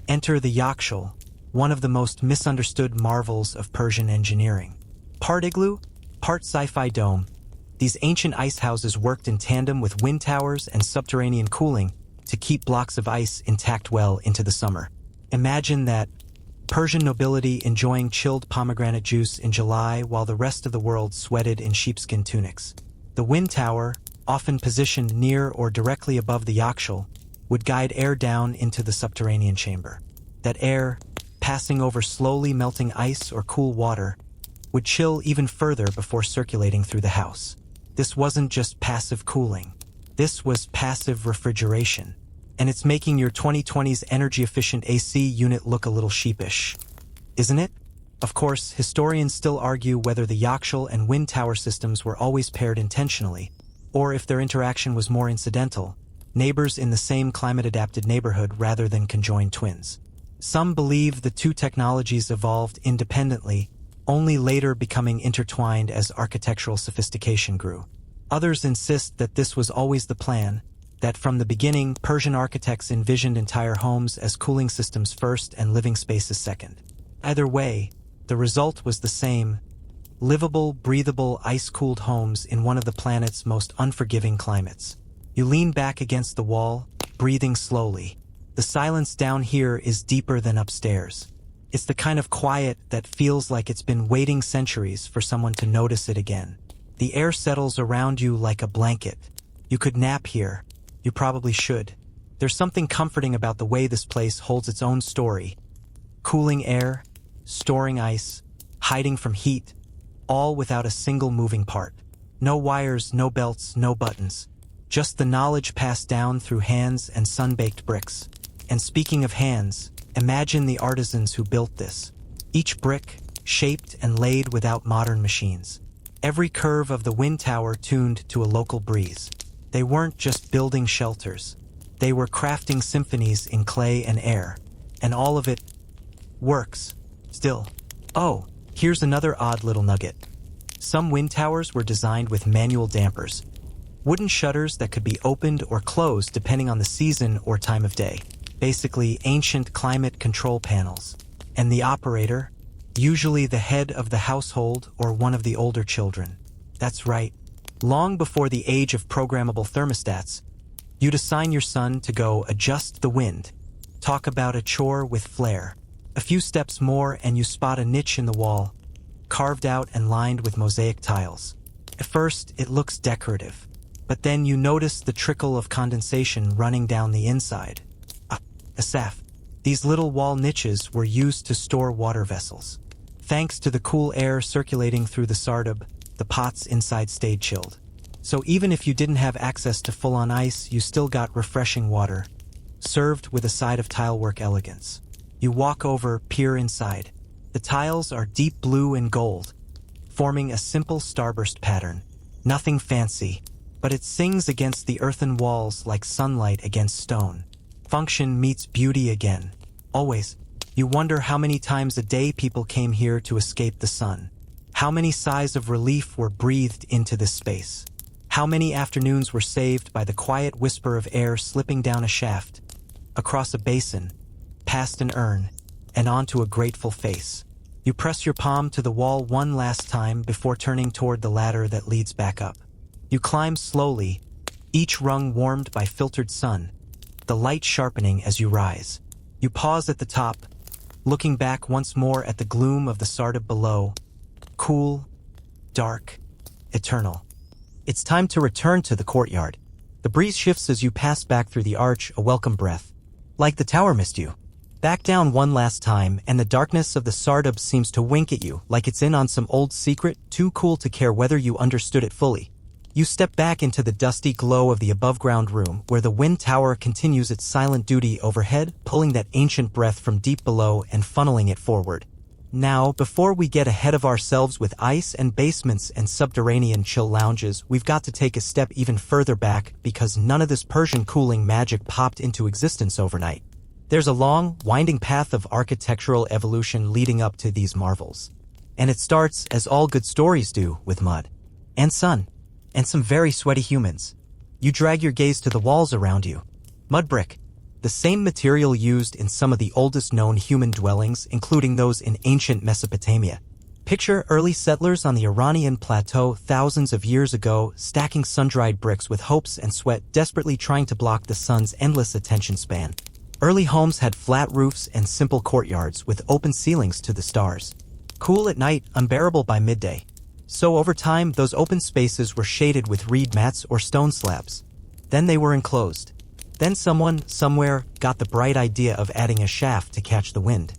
Enter the yakshal, one of the most misunderstood marvels of Persian engineering. Part igloo, part sci-fi dome, these ancient ice houses worked in tandem with wind towers and subterranean cooling to keep blocks of ice intact well into the summer. Imagine that. Persian nobility enjoying chilled pomegranate juice in July while the rest of the world sweated in sheepskin tunics. The wind tower, often positioned near or directly above the yakshal, would guide air down into the subterranean chamber. That air, passing over slowly melting ice or cool water, would chill even further before circulating through the house. This wasn't just passive cooling. This was passive refrigeration. And it's making your 2020's energy-efficient AC unit look a little sheepish. Isn't it? Of course, historians still argue whether the yakshal and wind tower systems were always paired intentionally, or if their interaction was more incidental, neighbors in the same climate-adapted neighborhood rather than conjoined twins. Some believe the two technologies evolved independently, only later becoming intertwined as architectural sophistication grew. Others insist that this was always the plan, that from the beginning, Persian architects envisioned entire homes as cooling systems first and living spaces second. Either way, the result was the same: livable, breathable, ice-cooled homes in one of the planet's most unforgiving climates. You lean back against the wall, breathing slowly. The silence down here is deeper than upstairs. It's the kind of quiet that feels like it's been waiting centuries for someone to notice it again. The air settles around you like a blanket. You could nap here. You probably should. There's something comforting about the way this place holds its own story. Cooling air, storing ice, hiding from heat, all without a single moving part. No wires, no belts, no buttons. Just the knowledge passed down through hands and sun-baked bricks. And speaking of hands, imagine the artisans who built this. Each brick, shaped and laid without modern machines. Every curve of the wind tower tuned to a local breeze. They weren't just building shelters. They were crafting symphonies in clay and air. And all of it works. Still. Oh, here's another odd little nugget. Some wind towers were designed with manual dampers. Wooden shutters that could be opened or closed depending on the season or time of day. Basically, ancient climate control panels. And the operator, usually the head of the household or one of the older children. That's right. Long before the age of programmable thermostats, you'd assign your son to go adjust the wind. Talk about a chore with flair. A few steps more and you spot a niche in the wall, carved out and lined with mosaic tiles. At first, it looks decorative, but then you notice the trickle of condensation running down the inside. Asaf, these little wall niches were used to store water vessels. Thanks to the cool air circulating through the sardab, the pots inside stayed chilled. So even if you didn't have access to full-on ice, you still got refreshing water, served with a side of tilework elegance. You walk over, peer inside. The tiles are deep blue and gold, forming a simple starburst pattern. Nothing fancy, but it sings against the earthen walls like sunlight against stone. Function meets beauty again. Always. You wonder how many times a day people came here to escape the sun. How many sighs of relief were breathed into this space? How many afternoons were saved by the quiet whisper of air slipping down a shaft, across a basin, past an urn, and onto a grateful face? You press your palm to the wall one last time before turning toward the ladder that leads back up. You climb slowly, each rung warmed by filtered sun, the light sharpening as you rise. You pause at the top, looking back once more at the gloom of the sardab below. Cool, dark, eternal. It's time to return to the courtyard. The breeze shifts as you pass back through the arch, a welcome breath. Like the tower missed you. Back down one last time, and the darkness of the sardab seems to wink at you, like it's in on some old secret, too cool to care whether you understood it fully. You step back into the dusty glow of the above-ground room where the wind tower continues its silent duty overhead, pulling that ancient breath from deep below and funneling it forward. Now, before we get ahead of ourselves with ice and basements and subterranean chill lounges, we've got to take a step even further back because none of this Persian cooling magic popped into existence overnight. There's a long, winding path of architectural evolution leading up to these marvels. And it starts, as all good stories do, with mud. And sun. And some very sweaty humans. You drag your gaze to the walls around you. Mud brick. The same material used in some of the oldest known human dwellings, including those in ancient Mesopotamia. Picture early settlers on the Iranian plateau thousands of years ago, stacking sun-dried bricks with hopes and sweat, desperately trying to block the sun's endless attention span. Early homes had flat roofs and simple courtyards with open ceilings to the stars. Cool at night, unbearable by midday. So over time, those open spaces were shaded with reed mats or stone slabs. Then they were enclosed. Then someone, somewhere, got the bright idea of adding a shaft to catch the wind.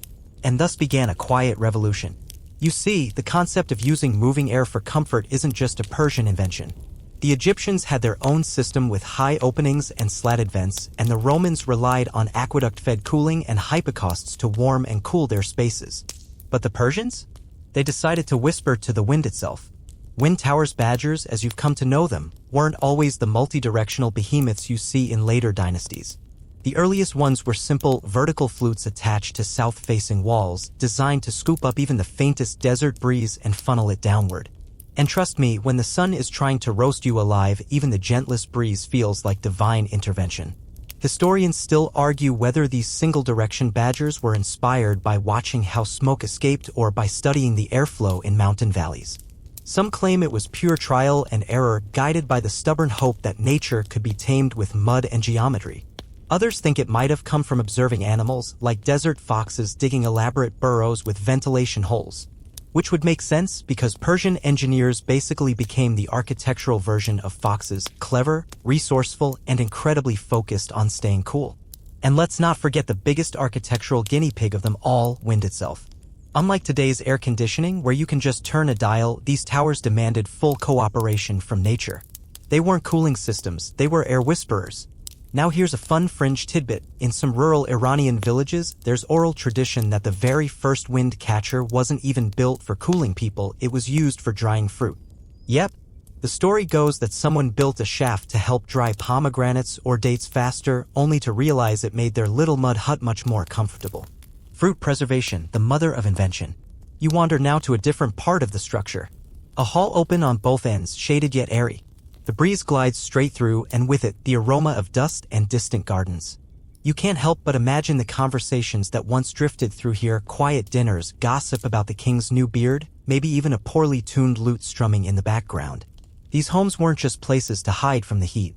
And thus began a quiet revolution. You see, the concept of using moving air for comfort isn't just a Persian invention. The Egyptians had their own system with high openings and slatted vents, and the Romans relied on aqueduct-fed cooling and hypocausts to warm and cool their spaces. But the Persians? They decided to whisper to the wind itself. Wind towers badgers, as you've come to know them, weren't always the multi-directional behemoths you see in later dynasties. The earliest ones were simple, vertical flutes attached to south-facing walls, designed to scoop up even the faintest desert breeze and funnel it downward. And trust me, when the sun is trying to roast you alive, even the gentlest breeze feels like divine intervention. Historians still argue whether these single-direction badgers were inspired by watching how smoke escaped or by studying the airflow in mountain valleys. Some claim it was pure trial and error, guided by the stubborn hope that nature could be tamed with mud and geometry. Others think it might have come from observing animals, like desert foxes digging elaborate burrows with ventilation holes. Which would make sense because Persian engineers basically became the architectural version of foxes, clever, resourceful, and incredibly focused on staying cool. And let's not forget the biggest architectural guinea pig of them all, wind itself. Unlike today's air conditioning, where you can just turn a dial, these towers demanded full cooperation from nature. They weren't cooling systems, they were air whisperers. Now here's a fun fringe tidbit. In some rural Iranian villages, there's oral tradition that the very first wind catcher wasn't even built for cooling people, it was used for drying fruit. Yep, the story goes that someone built a shaft to help dry pomegranates or dates faster, only to realize it made their little mud hut much more comfortable. Fruit preservation, the mother of invention. You wander now to a different part of the structure. A hall open on both ends, shaded yet airy. The breeze glides straight through, and with it, the aroma of dust and distant gardens. You can't help but imagine the conversations that once drifted through here, quiet dinners, gossip about the king's new beard, maybe even a poorly tuned lute strumming in the background. These homes weren't just places to hide from the heat.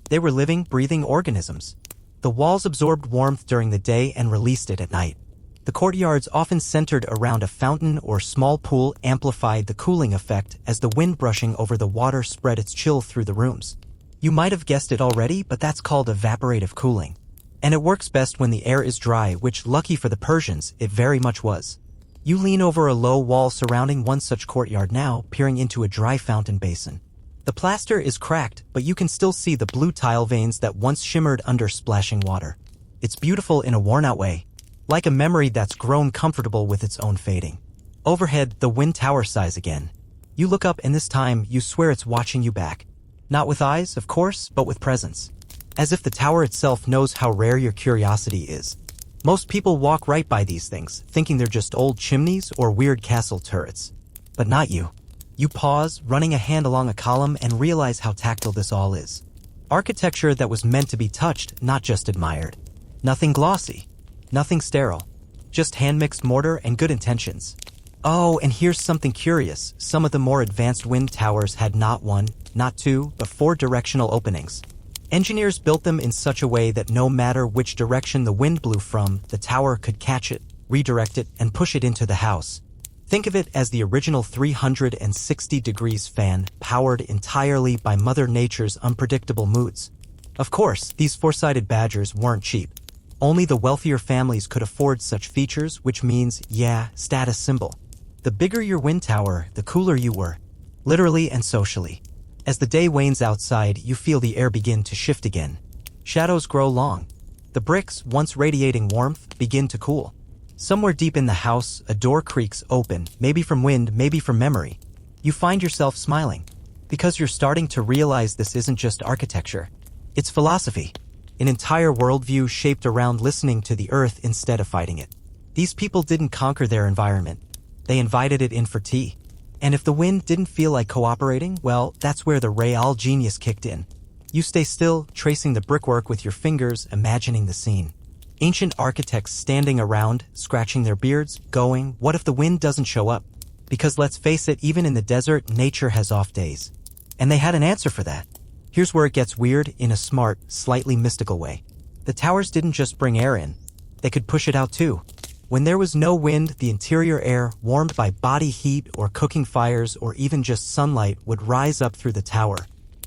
They were living, breathing organisms. The walls absorbed warmth during the day and released it at night. The courtyards, often centered around a fountain or small pool, amplified the cooling effect as the wind brushing over the water spread its chill through the rooms. You might have guessed it already, but that's called evaporative cooling. And it works best when the air is dry, which, lucky for the Persians, it very much was. You lean over a low wall surrounding one such courtyard now, peering into a dry fountain basin. The plaster is cracked, but you can still see the blue tile veins that once shimmered under splashing water. It's beautiful in a worn-out way. Like a memory that's grown comfortable with its own fading. Overhead, the wind tower sighs again. You look up and this time, you swear it's watching you back. Not with eyes, of course, but with presence. As if the tower itself knows how rare your curiosity is. Most people walk right by these things, thinking they're just old chimneys or weird castle turrets. But not you. You pause, running a hand along a column, and realize how tactile this all is. Architecture that was meant to be touched, not just admired. Nothing glossy. Nothing sterile. Just hand-mixed mortar and good intentions. Oh, and here's something curious. Some of the more advanced wind towers had not one, not two, but 4 directional openings. Engineers built them in such a way that no matter which direction the wind blew from, the tower could catch it, redirect it, and push it into the house. Think of it as the original 360 degrees fan, powered entirely by Mother Nature's unpredictable moods. Of course, these four-sided badgers weren't cheap. Only the wealthier families could afford such features, which means, yeah, status symbol. The bigger your wind tower, the cooler you were. Literally and socially. As the day wanes outside, you feel the air begin to shift again. Shadows grow long. The bricks, once radiating warmth, begin to cool. Somewhere deep in the house, a door creaks open, maybe from wind, maybe from memory. You find yourself smiling, because you're starting to realize this isn't just architecture. It's philosophy. An entire worldview shaped around listening to the earth instead of fighting it. These people didn't conquer their environment. They invited it in for tea. And if the wind didn't feel like cooperating, well, that's where the real genius kicked in. You stay still, tracing the brickwork with your fingers, imagining the scene. Ancient architects standing around, scratching their beards, going, what if the wind doesn't show up? Because let's face it, even in the desert, nature has off days. And they had an answer for that. Here's where it gets weird, in a smart, slightly mystical way. The towers didn't just bring air in. They could push it out too. When there was no wind, the interior air, warmed by body heat or cooking fires or even just sunlight, would rise up through the tower.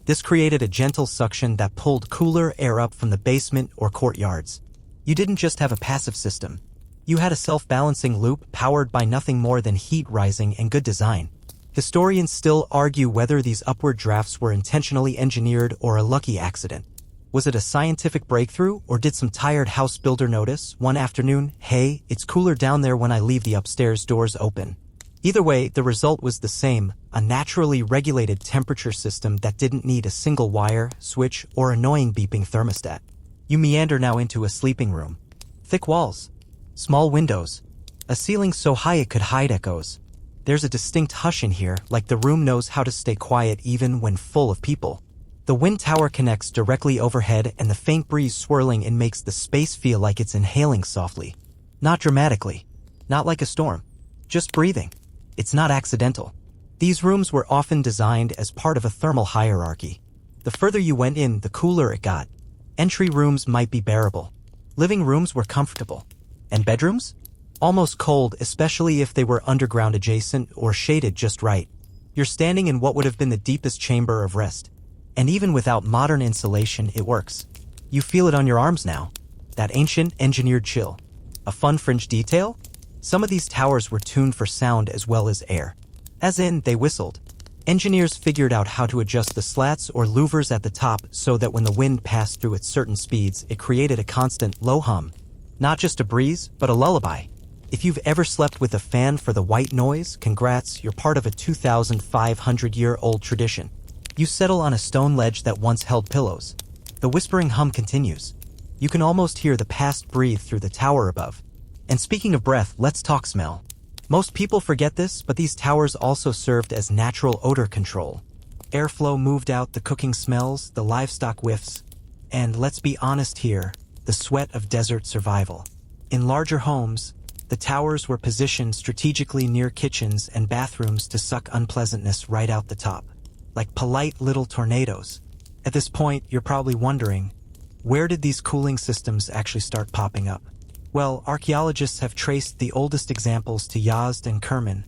This created a gentle suction that pulled cooler air up from the basement or courtyards. You didn't just have a passive system. You had a self-balancing loop powered by nothing more than heat rising and good design. Historians still argue whether these upward drafts were intentionally engineered or a lucky accident. Was it a scientific breakthrough, or did some tired house builder notice one afternoon, hey, it's cooler down there when I leave the upstairs doors open? Either way, the result was the same, a naturally regulated temperature system that didn't need a single wire, switch, or annoying beeping thermostat. You meander now into a sleeping room. Thick walls. Small windows. A ceiling so high it could hide echoes. There's a distinct hush in here, like the room knows how to stay quiet even when full of people. The wind tower connects directly overhead, and the faint breeze swirling in makes the space feel like it's inhaling softly. Not dramatically. Not like a storm. Just breathing. It's not accidental. These rooms were often designed as part of a thermal hierarchy. The further you went in, the cooler it got. Entry rooms might be bearable. Living rooms were comfortable. And bedrooms? Almost cold, especially if they were underground adjacent or shaded just right. You're standing in what would have been the deepest chamber of rest. And even without modern insulation, it works. You feel it on your arms now. That ancient, engineered chill. A fun fringe detail? Some of these towers were tuned for sound as well as air. As in, they whistled. Engineers figured out how to adjust the slats or louvers at the top so that when the wind passed through at certain speeds, it created a constant, low hum. Not just a breeze, but a lullaby. If you've ever slept with a fan for the white noise, congrats, you're part of a 2,500-year-old tradition. You settle on a stone ledge that once held pillows. The whispering hum continues. You can almost hear the past breathe through the tower above. And speaking of breath, let's talk smell. Most people forget this, but these towers also served as natural odor control. Airflow moved out the cooking smells, the livestock whiffs, and let's be honest here, the sweat of desert survival. In larger homes, the towers were positioned strategically near kitchens and bathrooms to suck unpleasantness right out the top. Like polite little tornadoes. At this point, you're probably wondering, where did these cooling systems actually start popping up? Well, archaeologists have traced the oldest examples to Yazd and Kerman,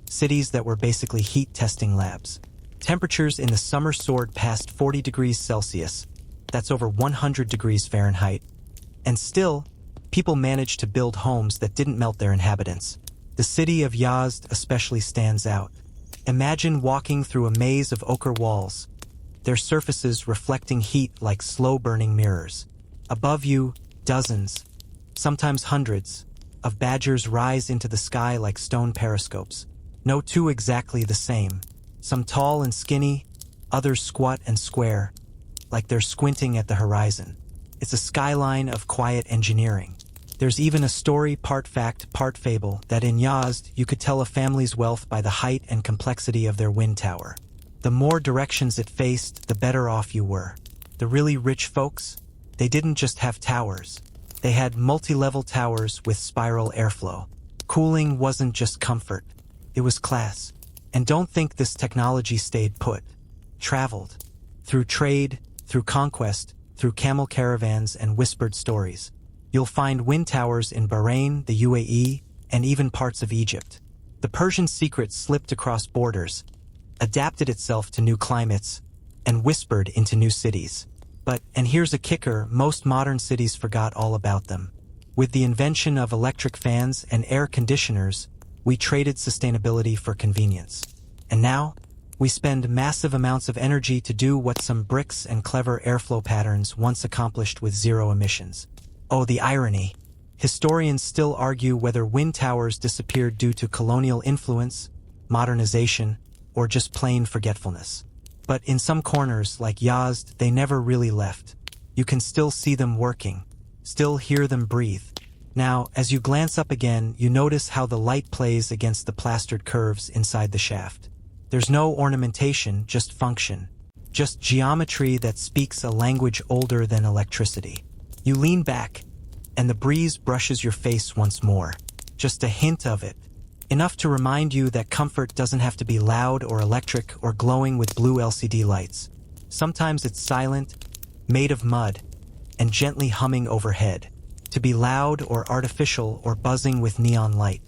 cities that were basically heat testing labs. Temperatures in the summer soared past 40 degrees Celsius. That's over 100 degrees Fahrenheit. And still, people managed to build homes that didn't melt their inhabitants. The city of Yazd especially stands out. Imagine walking through a maze of ochre walls, their surfaces reflecting heat like slow-burning mirrors. Above you, dozens, sometimes hundreds, of badgers rise into the sky like stone periscopes. No two exactly the same. Some tall and skinny, others squat and square, like they're squinting at the horizon. It's a skyline of quiet engineering. There's even a story, part fact, part fable, that in Yazd you could tell a family's wealth by the height and complexity of their wind tower. The more directions it faced, the better off you were. The really rich folks, they didn't just have towers. They had multi-level towers with spiral airflow. Cooling wasn't just comfort, it was class. And don't think this technology stayed put. Traveled. Through trade, through conquest, through camel caravans and whispered stories. You'll find wind towers in Bahrain, the UAE, and even parts of Egypt. The Persian secret slipped across borders, adapted itself to new climates, and whispered into new cities. But, and here's a kicker, most modern cities forgot all about them. With the invention of electric fans and air conditioners, we traded sustainability for convenience. And now, We spend massive amounts of energy to do what some bricks and clever airflow patterns once accomplished with zero emissions. Oh, the irony. Historians still argue whether wind towers disappeared due to colonial influence, modernization, or just plain forgetfulness. But in some corners, like Yazd, they never really left. You can still see them working, still hear them breathe. Now, as you glance up again, you notice how the light plays against the plastered curves inside the shaft. There's no ornamentation, just function. Just geometry that speaks a language older than electricity. You lean back, and the breeze brushes your face once more. Just a hint of it. Enough to remind you that comfort doesn't have to be loud or electric or glowing with blue LCD lights. Sometimes it's silent, made of mud, and gently humming overhead. To be loud or artificial or buzzing with neon light.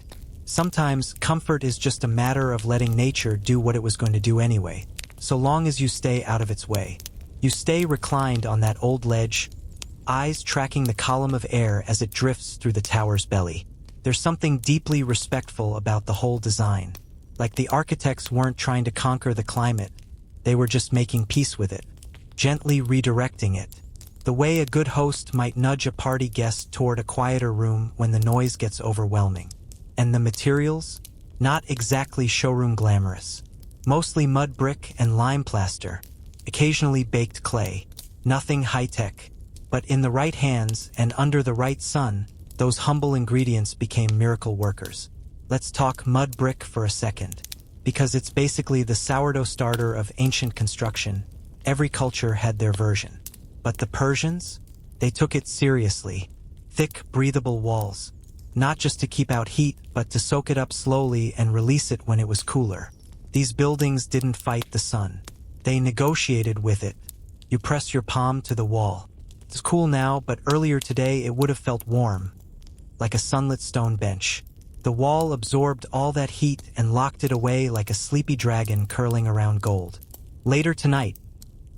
Sometimes comfort is just a matter of letting nature do what it was going to do anyway, so long as you stay out of its way. You stay reclined on that old ledge, eyes tracking the column of air as it drifts through the tower's belly. There's something deeply respectful about the whole design. Like the architects weren't trying to conquer the climate, they were just making peace with it, gently redirecting it. The way a good host might nudge a party guest toward a quieter room when the noise gets overwhelming. And the materials? Not exactly showroom glamorous. Mostly mud brick and lime plaster, occasionally baked clay. Nothing high-tech. But in the right hands and under the right sun, those humble ingredients became miracle workers. Let's talk mud brick for a second. Because it's basically the sourdough starter of ancient construction. Every culture had their version. But the Persians? They took it seriously. Thick, breathable walls. Not just to keep out heat, but to soak it up slowly and release it when it was cooler. These buildings didn't fight the sun. They negotiated with it. You press your palm to the wall. It's cool now, but earlier today it would have felt warm. Like a sunlit stone bench. The wall absorbed all that heat and locked it away like a sleepy dragon curling around gold. Later tonight,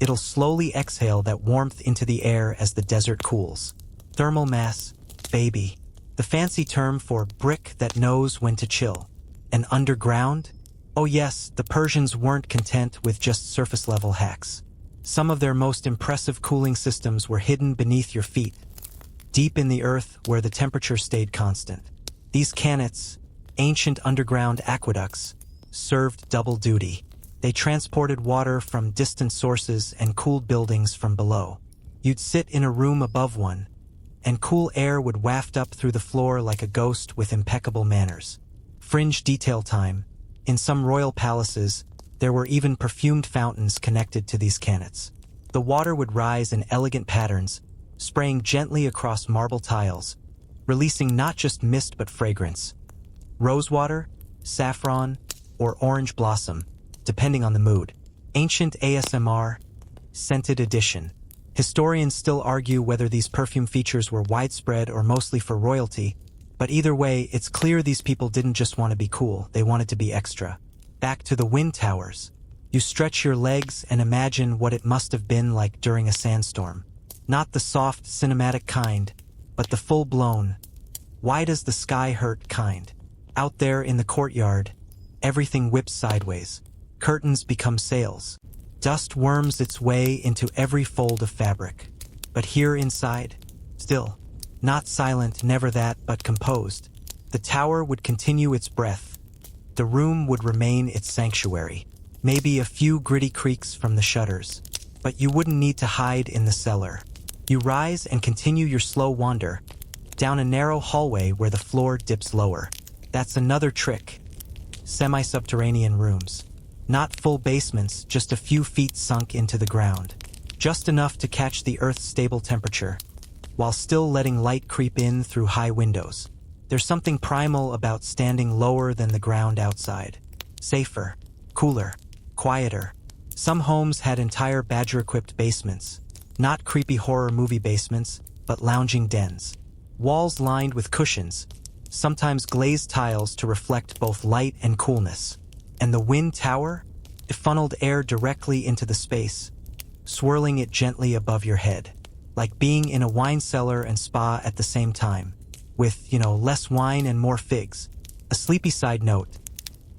it'll slowly exhale that warmth into the air as the desert cools. Thermal mass, baby. The fancy term for brick that knows when to chill. And underground? Oh yes, the Persians weren't content with just surface-level hacks. Some of their most impressive cooling systems were hidden beneath your feet, deep in the earth where the temperature stayed constant. These kannats, ancient underground aqueducts, served double duty. They transported water from distant sources and cooled buildings from below. You'd sit in a room above one, and cool air would waft up through the floor like a ghost with impeccable manners. Fringe detail time. In some royal palaces, there were even perfumed fountains connected to these kannats. The water would rise in elegant patterns, spraying gently across marble tiles, releasing not just mist but fragrance. Rosewater, saffron, or orange blossom, depending on the mood. Ancient ASMR, scented edition. Historians still argue whether these perfume features were widespread or mostly for royalty, but either way, it's clear these people didn't just want to be cool, they wanted to be extra. Back to the wind towers. You stretch your legs and imagine what it must have been like during a sandstorm. Not the soft, cinematic kind, but the full-blown, why does the sky hurt kind. Out there in the courtyard, everything whips sideways. Curtains become sails. Dust worms its way into every fold of fabric. But here inside, still, not silent, never that, but composed. The tower would continue its breath. The room would remain its sanctuary. Maybe a few gritty creaks from the shutters. But you wouldn't need to hide in the cellar. You rise and continue your slow wander, down a narrow hallway where the floor dips lower. That's another trick. Semi-subterranean rooms. Not full basements, just a few feet sunk into the ground. Just enough to catch the Earth's stable temperature, while still letting light creep in through high windows. There's something primal about standing lower than the ground outside. Safer, cooler, quieter. Some homes had entire badger-equipped basements. Not creepy horror movie basements, but lounging dens. Walls lined with cushions, sometimes glazed tiles to reflect both light and coolness. And the wind tower? It funneled air directly into the space, swirling it gently above your head, like being in a wine cellar and spa at the same time, with, less wine and more figs. A sleepy side note.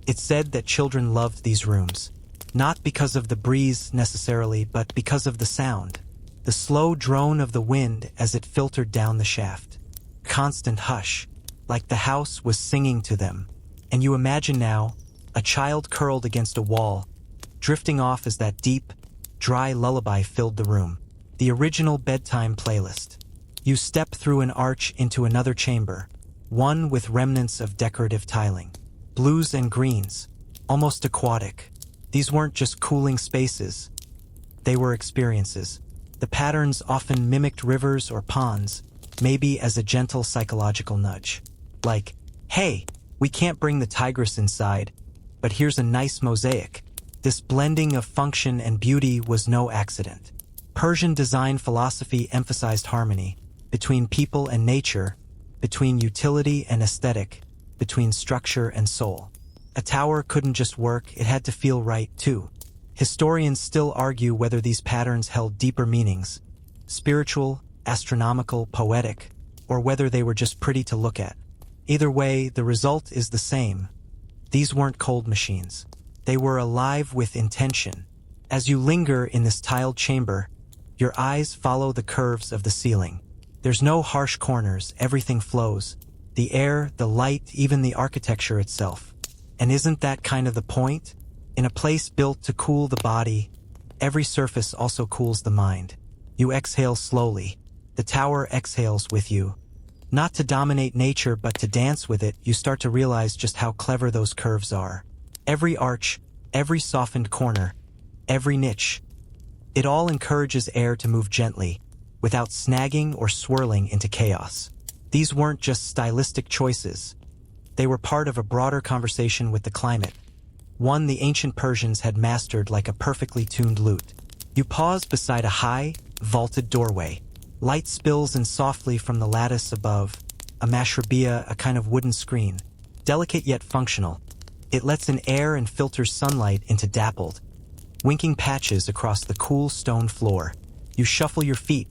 It's said that children loved these rooms. Not because of the breeze necessarily, but because of the sound. The slow drone of the wind as it filtered down the shaft. Constant hush, like the house was singing to them. And you imagine now, a child curled against a wall, drifting off as that deep, dry lullaby filled the room. The original bedtime playlist. You step through an arch into another chamber, one with remnants of decorative tiling. Blues and greens, almost aquatic. These weren't just cooling spaces. They were experiences. The patterns often mimicked rivers or ponds, maybe as a gentle psychological nudge. Like, hey, we can't bring the tigress inside, but here's a nice mosaic. This blending of function and beauty was no accident. Persian design philosophy emphasized harmony between people and nature, between utility and aesthetic, between structure and soul. A tower couldn't just work, it had to feel right too. Historians still argue whether these patterns held deeper meanings, spiritual, astronomical, poetic, or whether they were just pretty to look at. Either way, the result is the same. These weren't cold machines. They were alive with intention. As you linger in this tiled chamber, your eyes follow the curves of the ceiling. There's no harsh corners, everything flows. The air, the light, even the architecture itself. And isn't that kind of the point? In a place built to cool the body, every surface also cools the mind. You exhale slowly. The tower exhales with you. Not to dominate nature, but to dance with it, you start to realize just how clever those curves are. Every arch, every softened corner, every niche. It all encourages air to move gently, without snagging or swirling into chaos. These weren't just stylistic choices. They were part of a broader conversation with the climate, one the ancient Persians had mastered like a perfectly tuned lute. You pause beside a high, vaulted doorway. Light spills in softly from the lattice above, a mashrabiyah, a kind of wooden screen, delicate yet functional. It lets in air and filters sunlight into dappled, winking patches across the cool stone floor. You shuffle your feet,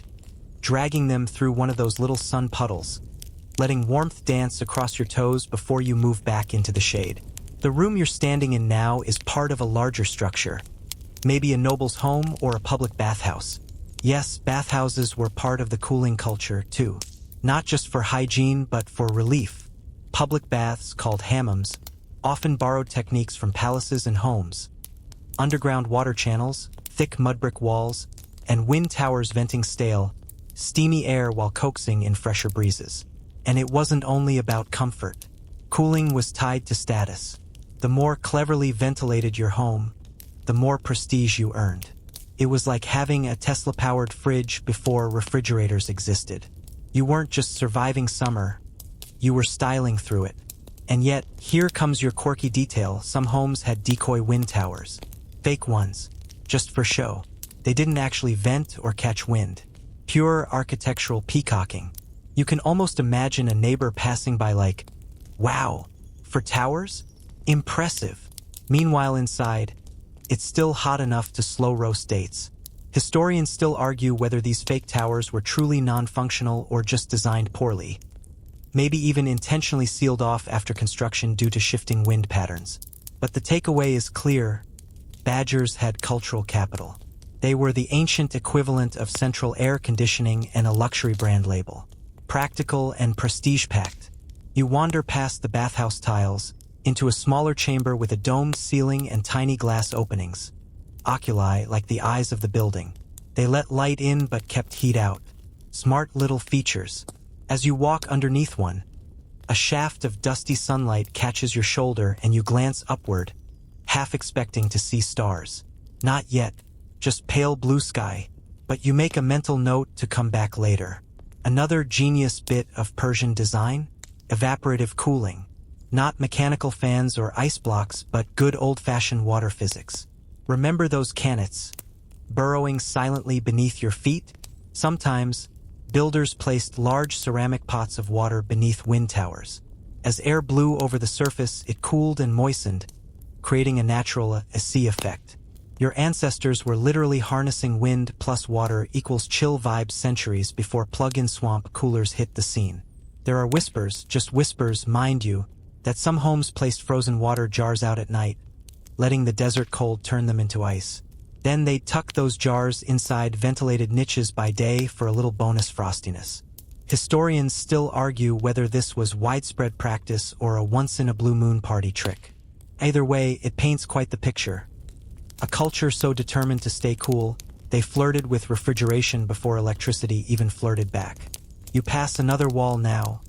dragging them through one of those little sun puddles, letting warmth dance across your toes before you move back into the shade. The room you're standing in now is part of a larger structure, maybe a noble's home or a public bathhouse. Yes, bathhouses were part of the cooling culture, too. Not just for hygiene, but for relief. Public baths, called hammams, often borrowed techniques from palaces and homes. Underground water channels, thick mud-brick walls, and wind towers venting stale, steamy air while coaxing in fresher breezes. And it wasn't only about comfort. Cooling was tied to status. The more cleverly ventilated your home, the more prestige you earned. It was like having a Tesla-powered fridge before refrigerators existed. You weren't just surviving summer, you were styling through it. And yet, here comes your quirky detail. Some homes had decoy wind towers. Fake ones, just for show. They didn't actually vent or catch wind. Pure architectural peacocking. You can almost imagine a neighbor passing by like, wow, for towers? Impressive. Meanwhile inside, it's still hot enough to slow roast dates. Historians still argue whether these fake towers were truly non-functional or just designed poorly. Maybe even intentionally sealed off after construction due to shifting wind patterns. But the takeaway is clear. Badgers had cultural capital. They were the ancient equivalent of central air conditioning and a luxury brand label. Practical and prestige-packed. You wander past the bathhouse tiles, into a smaller chamber with a domed ceiling and tiny glass openings. Oculi like the eyes of the building. They let light in but kept heat out. Smart little features. As you walk underneath one, a shaft of dusty sunlight catches your shoulder and you glance upward, half expecting to see stars. Not yet, just pale blue sky, but you make a mental note to come back later. Another genius bit of Persian design? Evaporative cooling. Not mechanical fans or ice blocks, but good old-fashioned water physics. Remember those cannets, burrowing silently beneath your feet? Sometimes, builders placed large ceramic pots of water beneath wind towers. As air blew over the surface, it cooled and moistened, creating a natural AC effect. Your ancestors were literally harnessing wind plus water equals chill vibes centuries before plug-in swamp coolers hit the scene. There are whispers, just whispers, mind you, that some homes placed frozen water jars out at night, letting the desert cold turn them into ice. Then they'd tuck those jars inside ventilated niches by day for a little bonus frostiness. Historians still argue whether this was widespread practice or a once-in-a-blue-moon party trick. Either way, it paints quite the picture. A culture so determined to stay cool, they flirted with refrigeration before electricity even flirted back. You pass another wall now,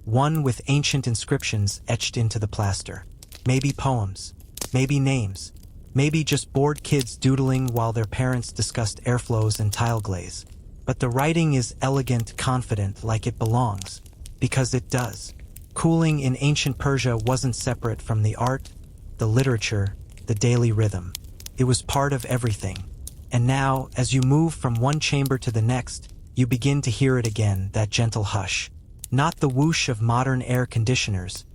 one with ancient inscriptions etched into the plaster. Maybe poems, maybe names, maybe just bored kids doodling while their parents discussed airflows and tile glaze. But the writing is elegant, confident, like it belongs. Because it does. Cooling in ancient Persia wasn't separate from the art, the literature, the daily rhythm. It was part of everything. And now, as you move from one chamber to the next, you begin to hear it again, that gentle hush. Not the whoosh of modern air conditioners,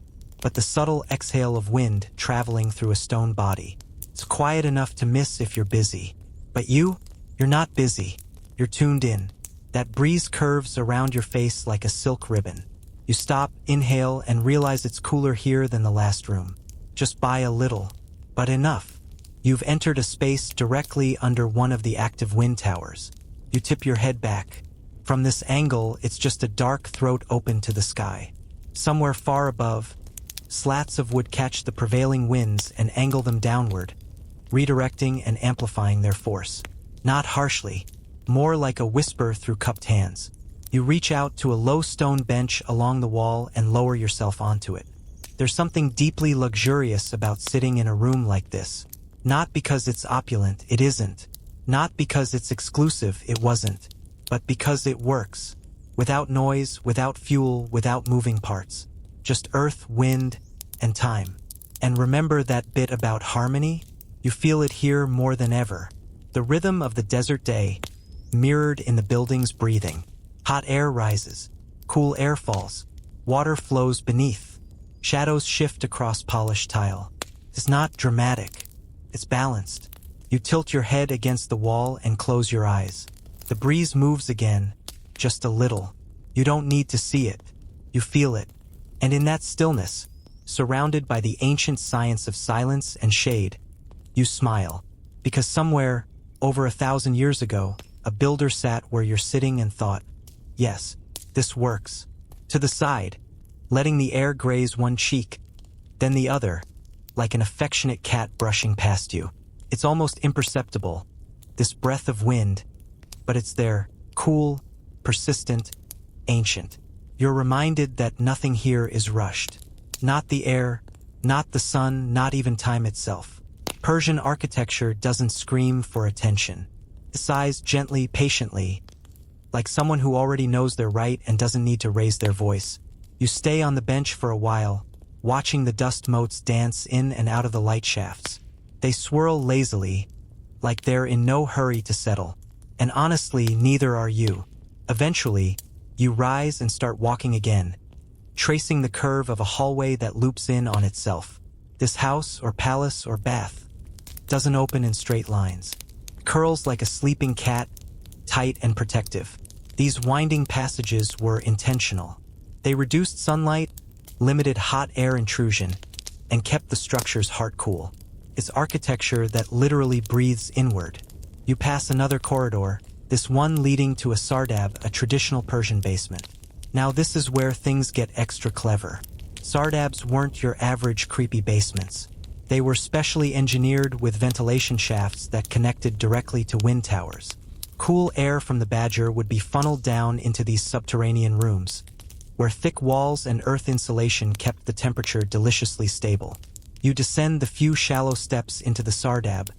but the subtle exhale of wind traveling through a stone body. It's quiet enough to miss if you're busy. But you're not busy. You're tuned in. That breeze curves around your face like a silk ribbon. You stop, inhale, and realize it's cooler here than the last room. Just by a little, but enough. You've entered a space directly under one of the active wind towers. You tip your head back. From this angle, it's just a dark throat open to the sky. Somewhere far above, slats of wood catch the prevailing winds and angle them downward, redirecting and amplifying their force. Not harshly, more like a whisper through cupped hands. You reach out to a low stone bench along the wall and lower yourself onto it. There's something deeply luxurious about sitting in a room like this. Not because it's opulent, it isn't. Not because it's exclusive, it wasn't. But because it works. Without noise, without fuel, without moving parts. Just earth, wind, and time. And remember that bit about harmony? You feel it here more than ever. The rhythm of the desert day, mirrored in the building's breathing. Hot air rises, cool air falls, water flows beneath, shadows shift across polished tile. It's not dramatic, it's balanced. You tilt your head against the wall and close your eyes. The breeze moves again, just a little. You don't need to see it, you feel it. And in that stillness, surrounded by the ancient science of silence and shade, you smile. Because somewhere, over 1,000 years ago, a builder sat where you're sitting and thought, yes, this works. To the side, letting the air graze one cheek, then the other, like an affectionate cat brushing past you. It's almost imperceptible, this breath of wind, but it's there, cool, persistent, ancient. You're reminded that nothing here is rushed. Not the air, not the sun, not even time itself. Persian architecture doesn't scream for attention. It sighs gently, patiently, like someone who already knows they're right and doesn't need to raise their voice. You stay on the bench for a while, watching the dust motes dance in and out of the light shafts. They swirl lazily, like they're in no hurry to settle. And honestly, neither are you. Eventually, you rise and start walking again, tracing the curve of a hallway that loops in on itself. This house or palace or bath doesn't open in straight lines. It curls like a sleeping cat, tight and protective. These winding passages were intentional. They reduced sunlight, limited hot air intrusion, and kept the structure's heart cool. It's architecture that literally breathes inward. You pass another corridor, this one leading to a sardab, a traditional Persian basement. Now this is where things get extra clever. Sardabs weren't your average creepy basements. They were specially engineered with ventilation shafts that connected directly to wind towers. Cool air from the Badger would be funneled down into these subterranean rooms, where thick walls and earth insulation kept the temperature deliciously stable. You descend the few shallow steps into the sardab,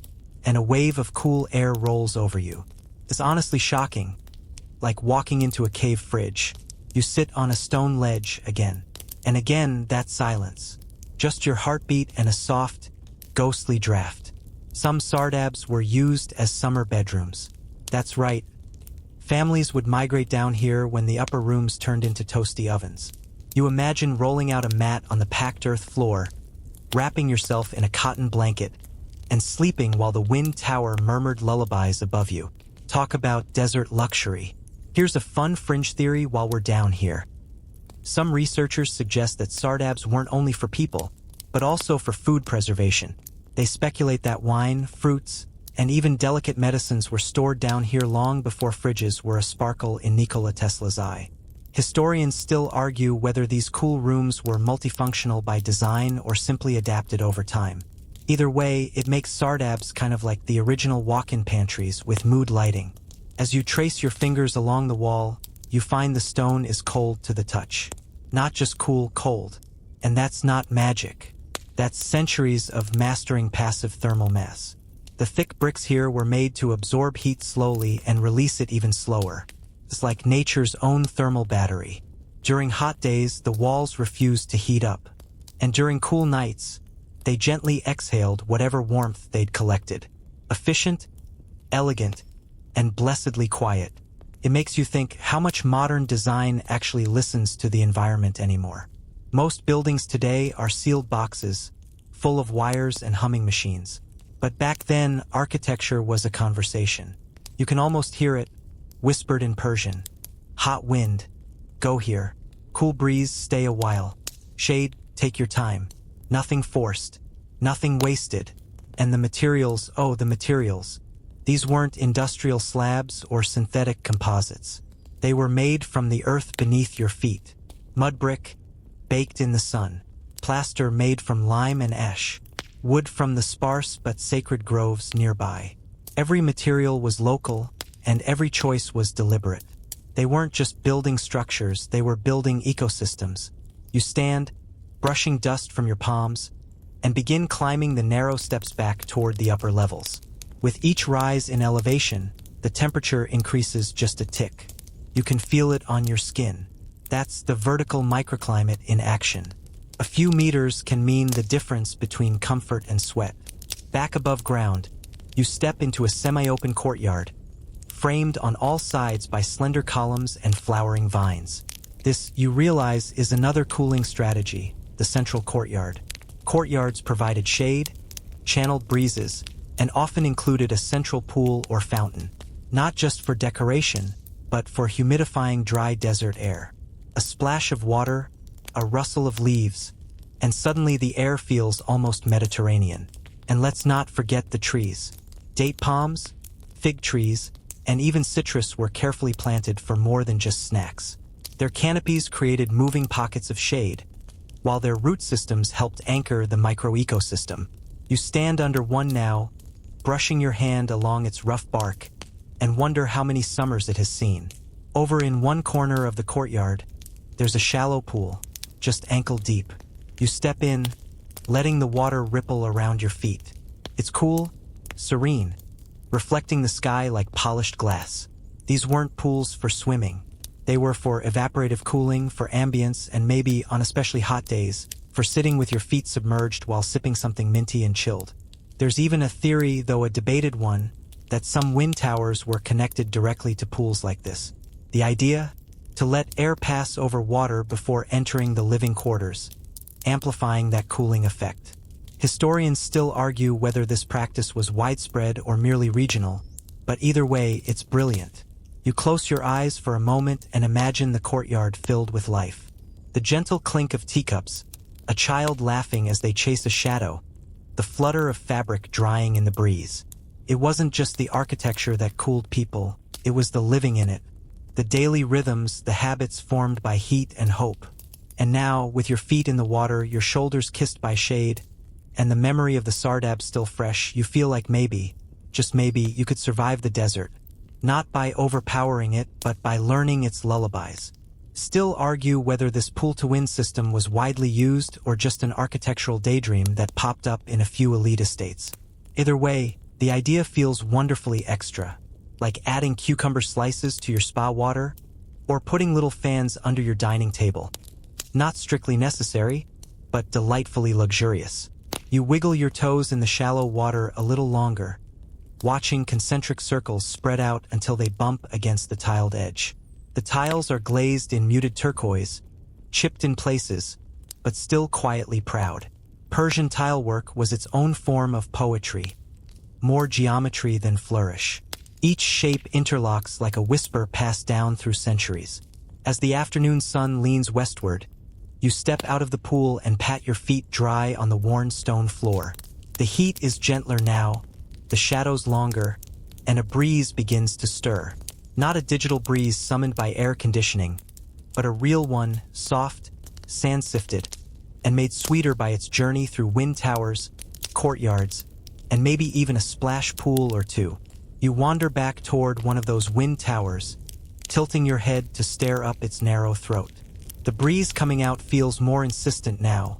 and a wave of cool air rolls over you. It's honestly shocking, like walking into a cave fridge. You sit on a stone ledge again, and again that silence. Just your heartbeat and a soft, ghostly draft. Some sardabs were used as summer bedrooms. That's right. Families would migrate down here when the upper rooms turned into toasty ovens. You imagine rolling out a mat on the packed earth floor, wrapping yourself in a cotton blanket, and sleeping while the wind tower murmured lullabies above you. Talk about desert luxury. Here's a fun fringe theory while we're down here. Some researchers suggest that sardabs weren't only for people, but also for food preservation. They speculate that wine, fruits, and even delicate medicines were stored down here long before fridges were a sparkle in Nikola Tesla's eye. Historians still argue whether these cool rooms were multifunctional by design or simply adapted over time. Either way, it makes Sardabs kind of like the original walk-in pantries with mood lighting. As you trace your fingers along the wall, you find the stone is cold to the touch. Not just cool, cold. And that's not magic. That's centuries of mastering passive thermal mass. The thick bricks here were made to absorb heat slowly and release it even slower. It's like nature's own thermal battery. During hot days, the walls refused to heat up. And during cool nights, they gently exhaled whatever warmth they'd collected. Efficient, elegant, and blessedly quiet. It makes you think how much modern design actually listens to the environment anymore. Most buildings today are sealed boxes, full of wires and humming machines. But back then, architecture was a conversation. You can almost hear it, whispered in Persian. Hot wind, go here. Cool breeze, stay a while. Shade, take your time. Nothing forced, nothing wasted. And the materials, oh, the materials. These weren't industrial slabs or synthetic composites. They were made from the earth beneath your feet. Mud brick, baked in the sun. Plaster made from lime and ash. Wood from the sparse but sacred groves nearby. Every material was local, and every choice was deliberate. They weren't just building structures, they were building ecosystems. You stand, brushing dust from your palms, and begin climbing the narrow steps back toward the upper levels. With each rise in elevation, the temperature increases just a tick. You can feel it on your skin. That's the vertical microclimate in action. A few meters can mean the difference between comfort and sweat. Back above ground, you step into a semi-open courtyard, framed on all sides by slender columns and flowering vines. This, you realize, is another cooling strategy, the central courtyard. Courtyards provided shade, channeled breezes, and often included a central pool or fountain, not just for decoration, but for humidifying dry desert air. A splash of water, a rustle of leaves, and suddenly the air feels almost Mediterranean. And let's not forget the trees. Date palms, fig trees, and even citrus were carefully planted for more than just snacks. Their canopies created moving pockets of shade, while their root systems helped anchor the microecosystem. You stand under one now, brushing your hand along its rough bark, and wonder how many summers it has seen. Over in one corner of the courtyard, there's a shallow pool, just ankle deep. You step in, letting the water ripple around your feet. It's cool, serene, reflecting the sky like polished glass. These weren't pools for swimming. They were for evaporative cooling, for ambience, and maybe, on especially hot days, for sitting with your feet submerged while sipping something minty and chilled. There's even a theory, though a debated one, that some wind towers were connected directly to pools like this. The idea? To let air pass over water before entering the living quarters, amplifying that cooling effect. Historians still argue whether this practice was widespread or merely regional, but either way, it's brilliant. You close your eyes for a moment and imagine the courtyard filled with life. The gentle clink of teacups, a child laughing as they chase a shadow, the flutter of fabric drying in the breeze. It wasn't just the architecture that cooled people, it was the living in it. The daily rhythms, the habits formed by heat and hope. And now, with your feet in the water, your shoulders kissed by shade, and the memory of the Sardab still fresh, you feel like maybe, just maybe, you could survive the desert. Not by overpowering it, but by learning its lullabies. Still argue whether this pool-to-win system was widely used or just an architectural daydream that popped up in a few elite estates. Either way, the idea feels wonderfully extra, like adding cucumber slices to your spa water, or putting little fans under your dining table. Not strictly necessary, but delightfully luxurious. You wiggle your toes in the shallow water a little longer, watching concentric circles spread out until they bump against the tiled edge. The tiles are glazed in muted turquoise, chipped in places, but still quietly proud. Persian tilework was its own form of poetry, more geometry than flourish. Each shape interlocks like a whisper passed down through centuries. As the afternoon sun leans westward, you step out of the pool and pat your feet dry on the worn stone floor. The heat is gentler now, the shadows longer, and a breeze begins to stir. Not a digital breeze summoned by air conditioning, but a real one, soft, sand-sifted, and made sweeter by its journey through wind towers, courtyards, and maybe even a splash pool or two. You wander back toward one of those wind towers, tilting your head to stare up its narrow throat. The breeze coming out feels more insistent now,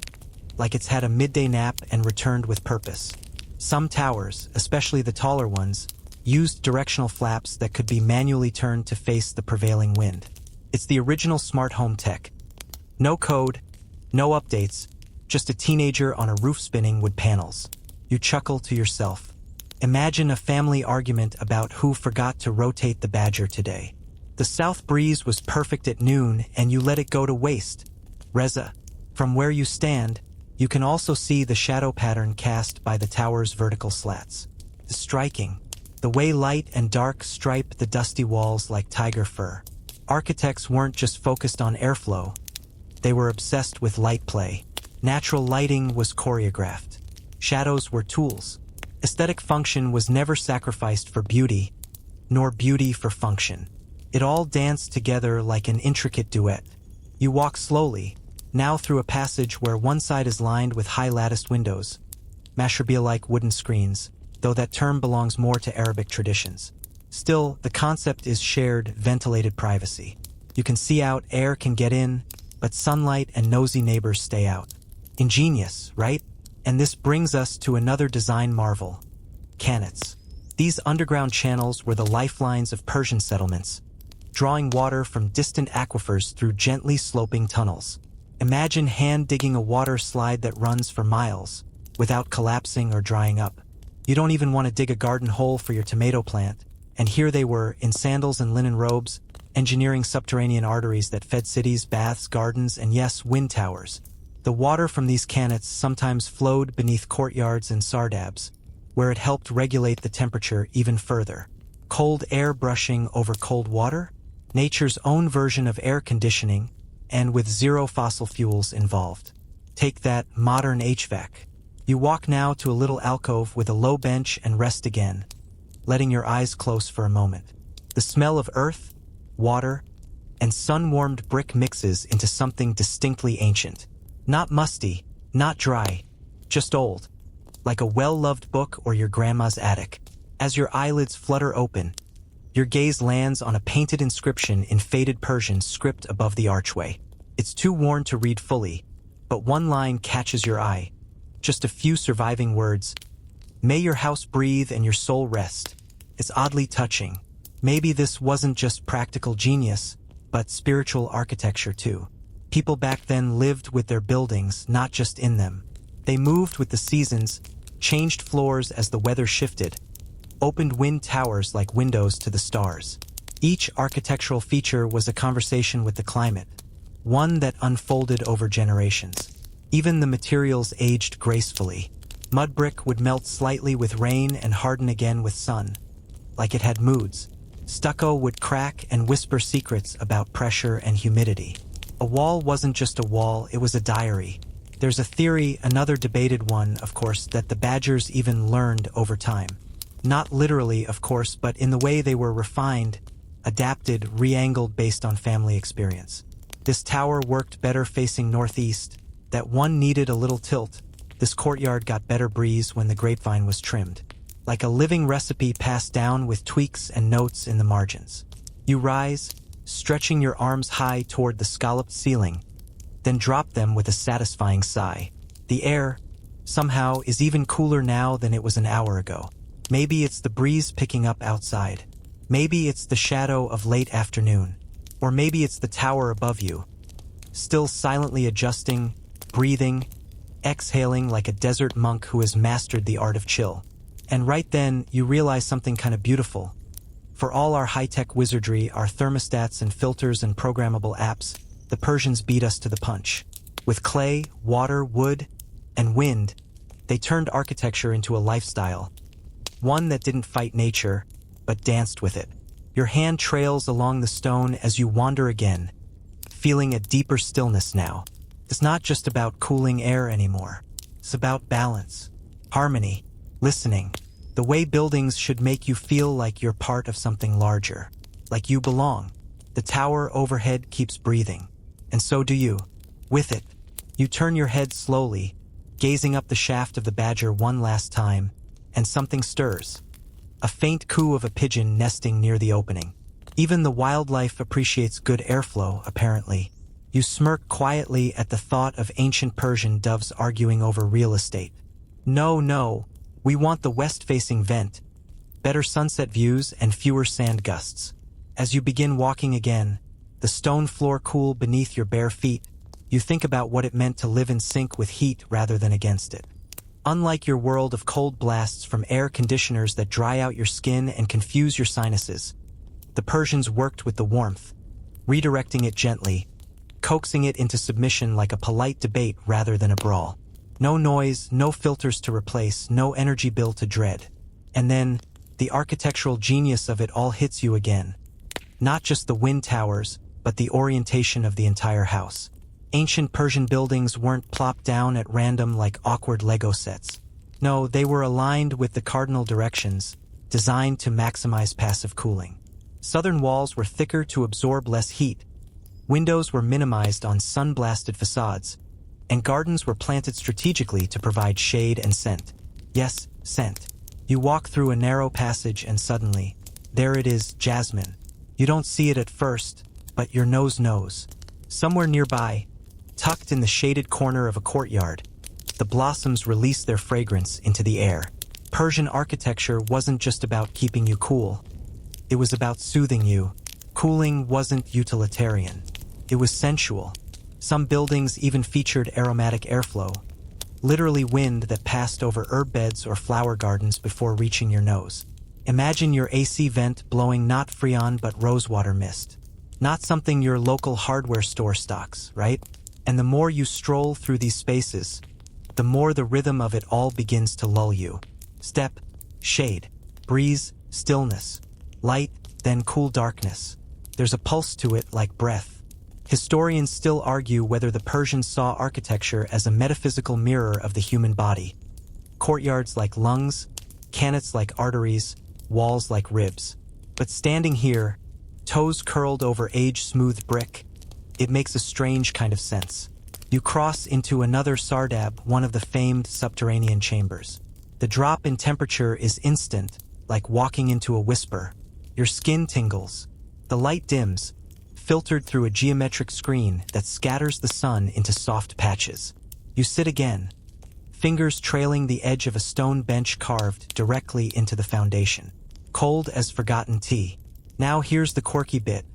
like it's had a midday nap and returned with purpose. Some towers, especially the taller ones, used directional flaps that could be manually turned to face the prevailing wind. It's the original smart home tech. No code, no updates, just a teenager on a roof spinning wood panels. You chuckle to yourself. Imagine a family argument about who forgot to rotate the badger today. The south breeze was perfect at noon and you let it go to waste. Reza, from where you stand, you can also see the shadow pattern cast by the tower's vertical slats. It's striking. The way light and dark stripe the dusty walls like tiger fur. Architects weren't just focused on airflow. They were obsessed with light play. Natural lighting was choreographed. Shadows were tools. Aesthetic function was never sacrificed for beauty, nor beauty for function. It all danced together like an intricate duet. You walk slowly, now through a passage where one side is lined with high latticed windows, mashrabiyah-like wooden screens, though that term belongs more to Arabic traditions. Still, the concept is shared, ventilated privacy. You can see out, air can get in, but sunlight and nosy neighbors stay out. Ingenious, right? And this brings us to another design marvel: qanats. These underground channels were the lifelines of Persian settlements, drawing water from distant aquifers through gently sloping tunnels. Imagine hand-digging a water slide that runs for miles, without collapsing or drying up. You don't even want to dig a garden hole for your tomato plant, and here they were, in sandals and linen robes, engineering subterranean arteries that fed cities, baths, gardens, and yes, wind towers. The water from these qanats sometimes flowed beneath courtyards and sardabs, where it helped regulate the temperature even further. Cold air brushing over cold water? Nature's own version of air conditioning, and with zero fossil fuels involved. Take that, modern HVAC. You walk now to a little alcove with a low bench and rest again, letting your eyes close for a moment. The smell of earth, water, and sun-warmed brick mixes into something distinctly ancient. Not musty, not dry, just old, like a well-loved book or your grandma's attic. As your eyelids flutter open, your gaze lands on a painted inscription in faded Persian script above the archway. It's too worn to read fully, but one line catches your eye. Just a few surviving words. May your house breathe and your soul rest. It's oddly touching. Maybe this wasn't just practical genius, but spiritual architecture too. People back then lived with their buildings, not just in them. They moved with the seasons, changed floors as the weather shifted, opened wind towers like windows to the stars. Each architectural feature was a conversation with the climate, one that unfolded over generations. Even the materials aged gracefully. Mud brick would melt slightly with rain and harden again with sun, like it had moods. Stucco would crack and whisper secrets about pressure and humidity. A wall wasn't just a wall, it was a diary. There's a theory, another debated one, of course, that the badgers even learned over time. Not literally, of course, but in the way they were refined, adapted, re-angled based on family experience. This tower worked better facing northeast. That one needed a little tilt. This courtyard got better breeze when the grapevine was trimmed. Like a living recipe passed down with tweaks and notes in the margins. You rise, stretching your arms high toward the scalloped ceiling, then drop them with a satisfying sigh. The air, somehow, is even cooler now than it was an hour ago. Maybe it's the breeze picking up outside. Maybe it's the shadow of late afternoon. Or maybe it's the tower above you, still silently adjusting, breathing, exhaling like a desert monk who has mastered the art of chill. And right then, you realize something kind of beautiful. For all our high-tech wizardry, our thermostats and filters and programmable apps, the Persians beat us to the punch. With clay, water, wood, and wind, they turned architecture into a lifestyle. One that didn't fight nature, but danced with it. Your hand trails along the stone as you wander again, feeling a deeper stillness now. It's not just about cooling air anymore. It's about balance. Harmony. Listening. The way buildings should make you feel like you're part of something larger. Like you belong. The tower overhead keeps breathing. And so do you. With it. You turn your head slowly, gazing up the shaft of the badger one last time, and something stirs. A faint coo of a pigeon nesting near the opening. Even the wildlife appreciates good airflow, apparently. You smirk quietly at the thought of ancient Persian doves arguing over real estate. No, we want the west-facing vent. Better sunset views and fewer sand gusts. As you begin walking again, the stone floor cool beneath your bare feet, you think about what it meant to live in sync with heat rather than against it. Unlike your world of cold blasts from air conditioners that dry out your skin and confuse your sinuses, the Persians worked with the warmth, redirecting it gently, coaxing it into submission like a polite debate rather than a brawl. No noise, no filters to replace, no energy bill to dread. And then, the architectural genius of it all hits you again. Not just the wind towers, but the orientation of the entire house. Ancient Persian buildings weren't plopped down at random like awkward Lego sets. No, they were aligned with the cardinal directions, designed to maximize passive cooling. Southern walls were thicker to absorb less heat, windows were minimized on sun-blasted facades, and gardens were planted strategically to provide shade and scent. Yes, scent. You walk through a narrow passage and suddenly, there it is, jasmine. You don't see it at first, but your nose knows. Somewhere nearby, tucked in the shaded corner of a courtyard, the blossoms release their fragrance into the air. Persian architecture wasn't just about keeping you cool. It was about soothing you. Cooling wasn't utilitarian. It was sensual. Some buildings even featured aromatic airflow, literally wind that passed over herb beds or flower gardens before reaching your nose. Imagine your AC vent blowing not Freon but rosewater mist. Not something your local hardware store stocks, right? And the more you stroll through these spaces, the more the rhythm of it all begins to lull you. Step, shade, breeze, stillness, light, then cool darkness. There's a pulse to it like breath. Historians still argue whether the Persians saw architecture as a metaphysical mirror of the human body. Courtyards like lungs, canets like arteries, walls like ribs. But standing here, toes curled over age-smoothed brick, it makes a strange kind of sense. You cross into another sardab, one of the famed subterranean chambers. The drop in temperature is instant, like walking into a whisper. Your skin tingles. The light dims, filtered through a geometric screen that scatters the sun into soft patches. You sit again, fingers trailing the edge of a stone bench carved directly into the foundation. Cold as forgotten tea. Now here's the quirky bit.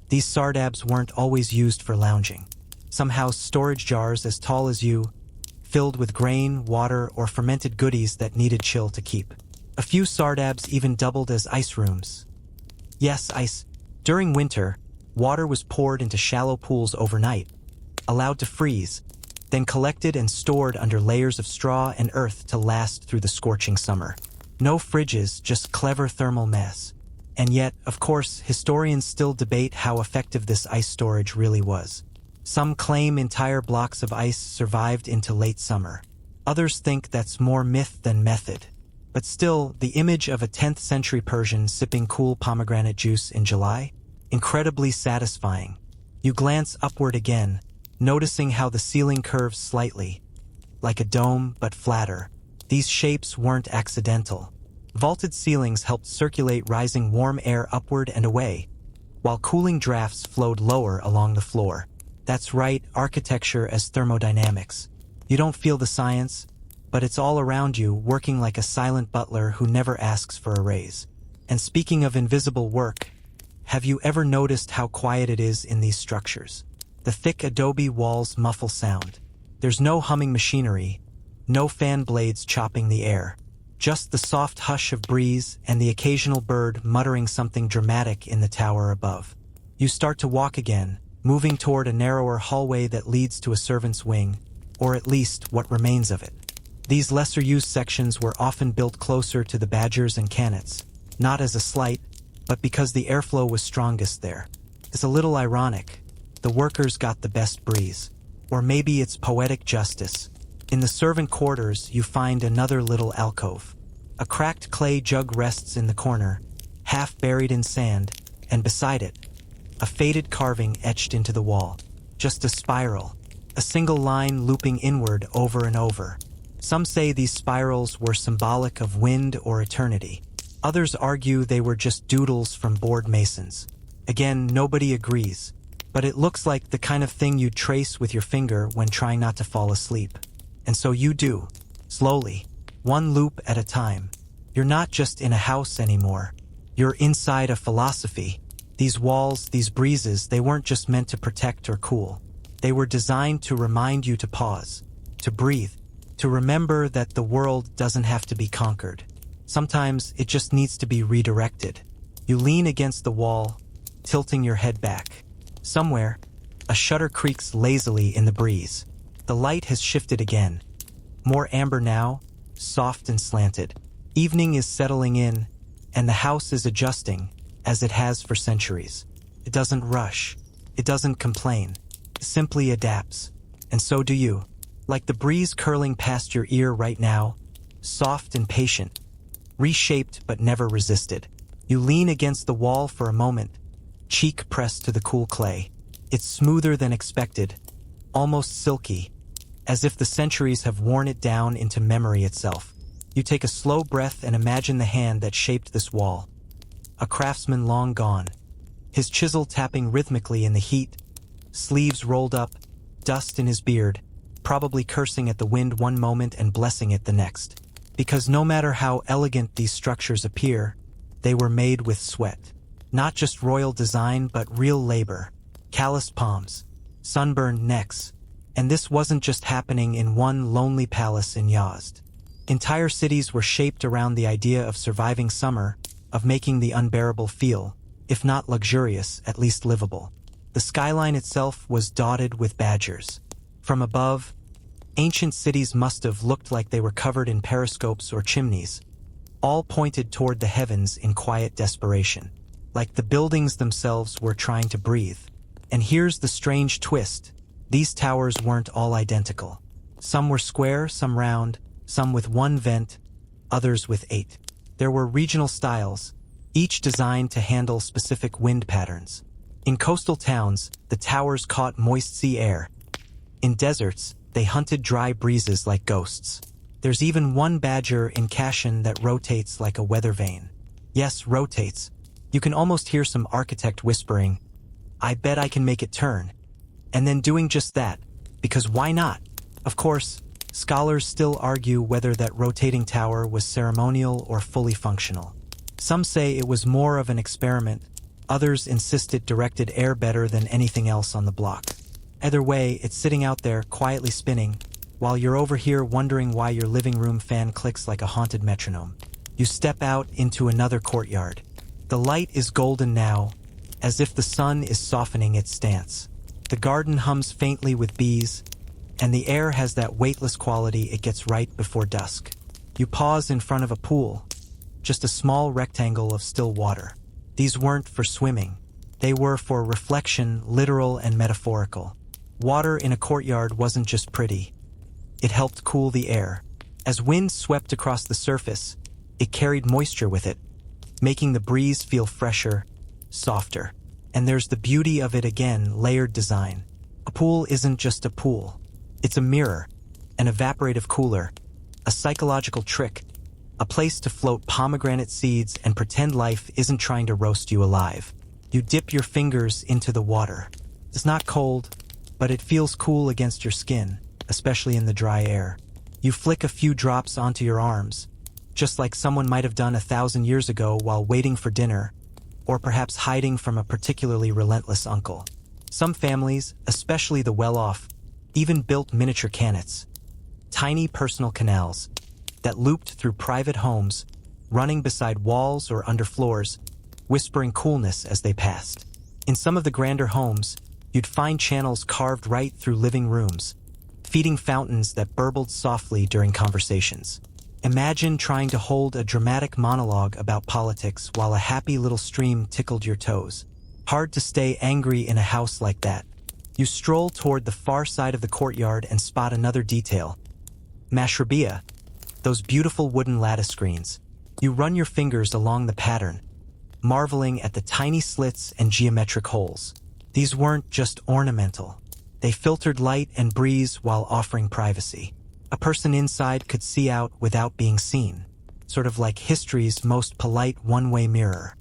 These sardabs weren't always used for lounging. Some housed storage jars as tall as you, filled with grain, water, or fermented goodies that needed chill to keep. A few sardabs even doubled as ice rooms. Yes, ice. During winter, water was poured into shallow pools overnight, allowed to freeze, then collected and stored under layers of straw and earth to last through the scorching summer. No fridges, just clever thermal mess. And yet, of course, historians still debate how effective this ice storage really was. Some claim entire blocks of ice survived into late summer. Others think that's more myth than method. But still, the image of a 10th century Persian sipping cool pomegranate juice in July? Incredibly satisfying. You glance upward again, noticing how the ceiling curves slightly, like a dome but flatter. These shapes weren't accidental. Vaulted ceilings helped circulate rising warm air upward and away, while cooling drafts flowed lower along the floor. That's right, architecture as thermodynamics. You don't feel the science, but it's all around you, working like a silent butler who never asks for a raise. And speaking of invisible work, have you ever noticed how quiet it is in these structures? The thick adobe walls muffle sound. There's no humming machinery, no fan blades chopping the air. Just the soft hush of breeze and the occasional bird muttering something dramatic in the tower above. You start to walk again, moving toward a narrower hallway that leads to a servant's wing, or at least what remains of it. These lesser-used sections were often built closer to the badgers and canets, not as a slight, but because the airflow was strongest there. It's a little ironic. The workers got the best breeze. Or maybe it's poetic justice. In the servant quarters, you find another little alcove. A cracked clay jug rests in the corner, half buried in sand, and beside it, a faded carving etched into the wall. Just a spiral, a single line looping inward over and over. Some say these spirals were symbolic of wind or eternity. Others argue they were just doodles from bored masons. Again, nobody agrees, but it looks like the kind of thing you'd trace with your finger when trying not to fall asleep. And so you do, slowly, one loop at a time. You're not just in a house anymore. You're inside a philosophy. These walls, these breezes, they weren't just meant to protect or cool. They were designed to remind you to pause, to breathe, to remember that the world doesn't have to be conquered. Sometimes it just needs to be redirected. You lean against the wall, tilting your head back. Somewhere, a shutter creaks lazily in the breeze. The light has shifted again. More amber now, soft and slanted. Evening is settling in, and the house is adjusting, as it has for centuries. It doesn't rush. It doesn't complain. It simply adapts. And so do you. Like the breeze curling past your ear right now, soft and patient, reshaped but never resisted. You lean against the wall for a moment, cheek pressed to the cool clay. It's smoother than expected, almost silky, as if the centuries have worn it down into memory itself. You take a slow breath and imagine the hand that shaped this wall. A craftsman long gone, his chisel tapping rhythmically in the heat, sleeves rolled up, dust in his beard, probably cursing at the wind one moment and blessing it the next. Because no matter how elegant these structures appear, they were made with sweat. Not just royal design, but real labor. Calloused palms, sunburned necks. And this wasn't just happening in one lonely palace in Yazd. Entire cities were shaped around the idea of surviving summer, of making the unbearable feel, if not luxurious, at least livable. The skyline itself was dotted with badgers. From above, ancient cities must have looked like they were covered in periscopes or chimneys, all pointed toward the heavens in quiet desperation, like the buildings themselves were trying to breathe. And here's the strange twist. These towers weren't all identical. Some were square, some round, some with one vent, others with 8. There were regional styles, each designed to handle specific wind patterns. In coastal towns, the towers caught moist sea air. In deserts, they hunted dry breezes like ghosts. There's even one badger in Kashan that rotates like a weather vane. Yes, rotates. You can almost hear some architect whispering, "I bet I can make it turn." And then doing just that, because why not? Of course, scholars still argue whether that rotating tower was ceremonial or fully functional. Some say it was more of an experiment, others insist it directed air better than anything else on the block. Either way, it's sitting out there quietly spinning, while you're over here wondering why your living room fan clicks like a haunted metronome. You step out into another courtyard. The light is golden now, as if the sun is softening its stance. The garden hums faintly with bees, and the air has that weightless quality it gets right before dusk. You pause in front of a pool, just a small rectangle of still water. These weren't for swimming. They were for reflection, literal and metaphorical. Water in a courtyard wasn't just pretty. It helped cool the air. As wind swept across the surface, it carried moisture with it, making the breeze feel fresher, softer. And there's the beauty of it again, layered design. A pool isn't just a pool. It's a mirror, an evaporative cooler, a psychological trick, a place to float pomegranate seeds and pretend life isn't trying to roast you alive. You dip your fingers into the water. It's not cold, but it feels cool against your skin, especially in the dry air. You flick a few drops onto your arms, just like someone might have done 1,000 years ago while waiting for dinner, or perhaps hiding from a particularly relentless uncle. Some families, especially the well-off, even built miniature canets, tiny personal canals, that looped through private homes, running beside walls or under floors, whispering coolness as they passed. In some of the grander homes, you'd find channels carved right through living rooms, feeding fountains that burbled softly during conversations. Imagine trying to hold a dramatic monologue about politics while a happy little stream tickled your toes. Hard to stay angry in a house like that. You stroll toward the far side of the courtyard and spot another detail. mashrabia, those beautiful wooden lattice screens. You run your fingers along the pattern, marveling at the tiny slits and geometric holes. These weren't just ornamental. They filtered light and breeze while offering privacy. A person inside could see out without being seen, sort of like history's most polite one-way mirror.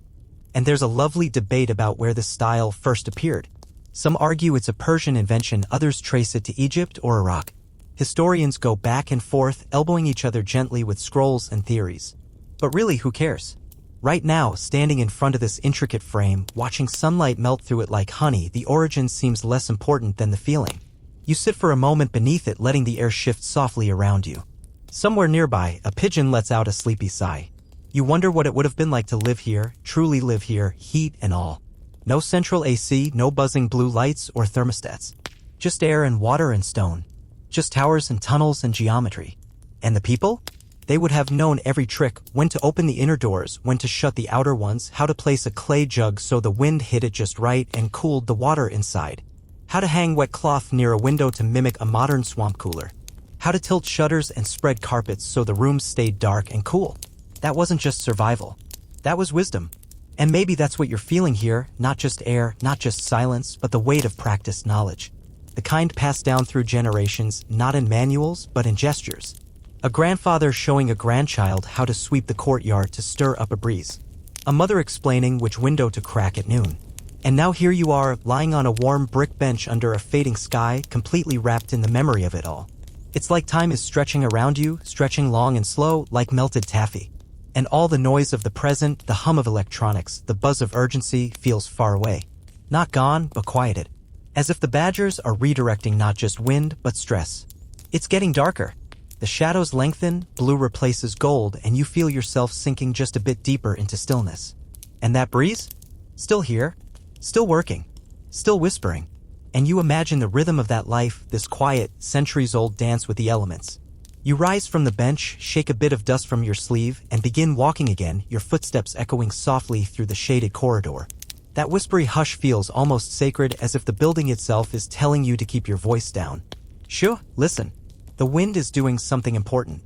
And there's a lovely debate about where this style first appeared. Some argue it's a Persian invention, others trace it to Egypt or Iraq. Historians go back and forth, elbowing each other gently with scrolls and theories. But really, who cares? Right now, standing in front of this intricate frame, watching sunlight melt through it like honey, the origin seems less important than the feeling. You sit for a moment beneath it, letting the air shift softly around you. Somewhere nearby, a pigeon lets out a sleepy sigh. You wonder what it would have been like to live here, truly live here, heat and all. No central AC, no buzzing blue lights or thermostats. Just air and water and stone. Just towers and tunnels and geometry. And the people? They would have known every trick, when to open the inner doors, when to shut the outer ones, how to place a clay jug so the wind hit it just right and cooled the water inside. How to hang wet cloth near a window to mimic a modern swamp cooler. How to tilt shutters and spread carpets so the rooms stayed dark and cool. That wasn't just survival. That was wisdom. And maybe that's what you're feeling here, not just air, not just silence, but the weight of practiced knowledge. The kind passed down through generations, not in manuals, but in gestures. A grandfather showing a grandchild how to sweep the courtyard to stir up a breeze. A mother explaining which window to crack at noon. And now here you are, lying on a warm brick bench under a fading sky, completely wrapped in the memory of it all. It's like time is stretching around you, stretching long and slow, like melted taffy. And all the noise of the present, the hum of electronics, the buzz of urgency feels far away. Not gone, but quieted. As if the badgers are redirecting not just wind, but stress. It's getting darker. The shadows lengthen, blue replaces gold, and you feel yourself sinking just a bit deeper into stillness. And that breeze? Still here, still working, still whispering. And you imagine the rhythm of that life, this quiet, centuries-old dance with the elements. You rise from the bench, shake a bit of dust from your sleeve, and begin walking again, your footsteps echoing softly through the shaded corridor. That whispery hush feels almost sacred, as if the building itself is telling you to keep your voice down. Shoo, listen. The wind is doing something important.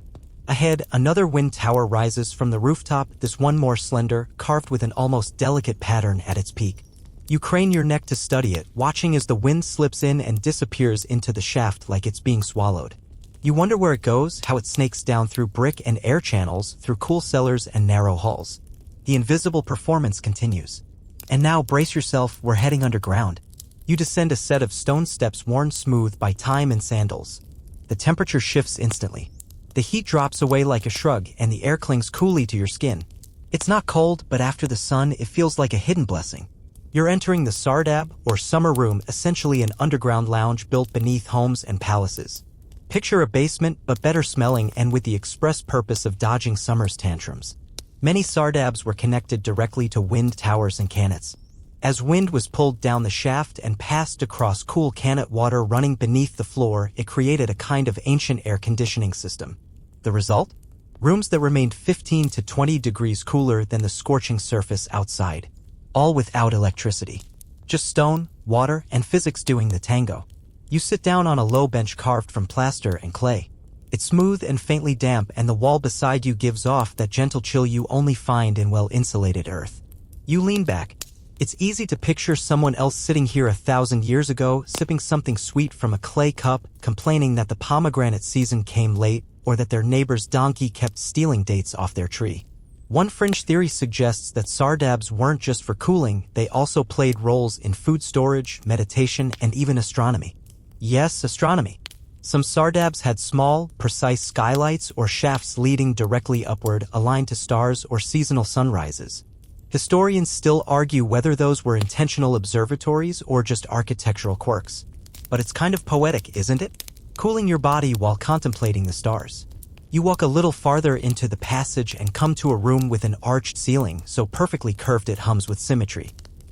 Ahead, another wind tower rises from the rooftop, this one more slender, carved with an almost delicate pattern at its peak. You crane your neck to study it, watching as the wind slips in and disappears into the shaft like it's being swallowed. You wonder where it goes, how it snakes down through brick and air channels, through cool cellars and narrow halls. The invisible performance continues. And now brace yourself, we're heading underground. You descend a set of stone steps worn smooth by time and sandals. The temperature shifts instantly. The heat drops away like a shrug, and the air clings coolly to your skin. It's not cold, but after the sun, it feels like a hidden blessing. You're entering the sardab, or summer room, essentially an underground lounge built beneath homes and palaces. Picture a basement, but better smelling and with the express purpose of dodging summer's tantrums. Many sardabs were connected directly to wind towers and cannons. As wind was pulled down the shaft and passed across cool cannet water running beneath the floor, it created a kind of ancient air conditioning system. The result? Rooms that remained 15 to 20 degrees cooler than the scorching surface outside. All without electricity. Just stone, water, and physics doing the tango. You sit down on a low bench carved from plaster and clay. It's smooth and faintly damp, and the wall beside you gives off that gentle chill you only find in well-insulated earth. You lean back. It's easy to picture someone else sitting here 1,000 years ago, sipping something sweet from a clay cup, complaining that the pomegranate season came late, or that their neighbor's donkey kept stealing dates off their tree. One fringe theory suggests that sardabs weren't just for cooling, they also played roles in food storage, meditation, and even astronomy. Yes, astronomy. Some sardabs had small, precise skylights or shafts leading directly upward, aligned to stars or seasonal sunrises. Historians still argue whether those were intentional observatories or just architectural quirks. But it's kind of poetic, isn't it? Cooling your body while contemplating the stars. You walk a little farther into the passage and come to a room with an arched ceiling, so perfectly curved it hums with symmetry.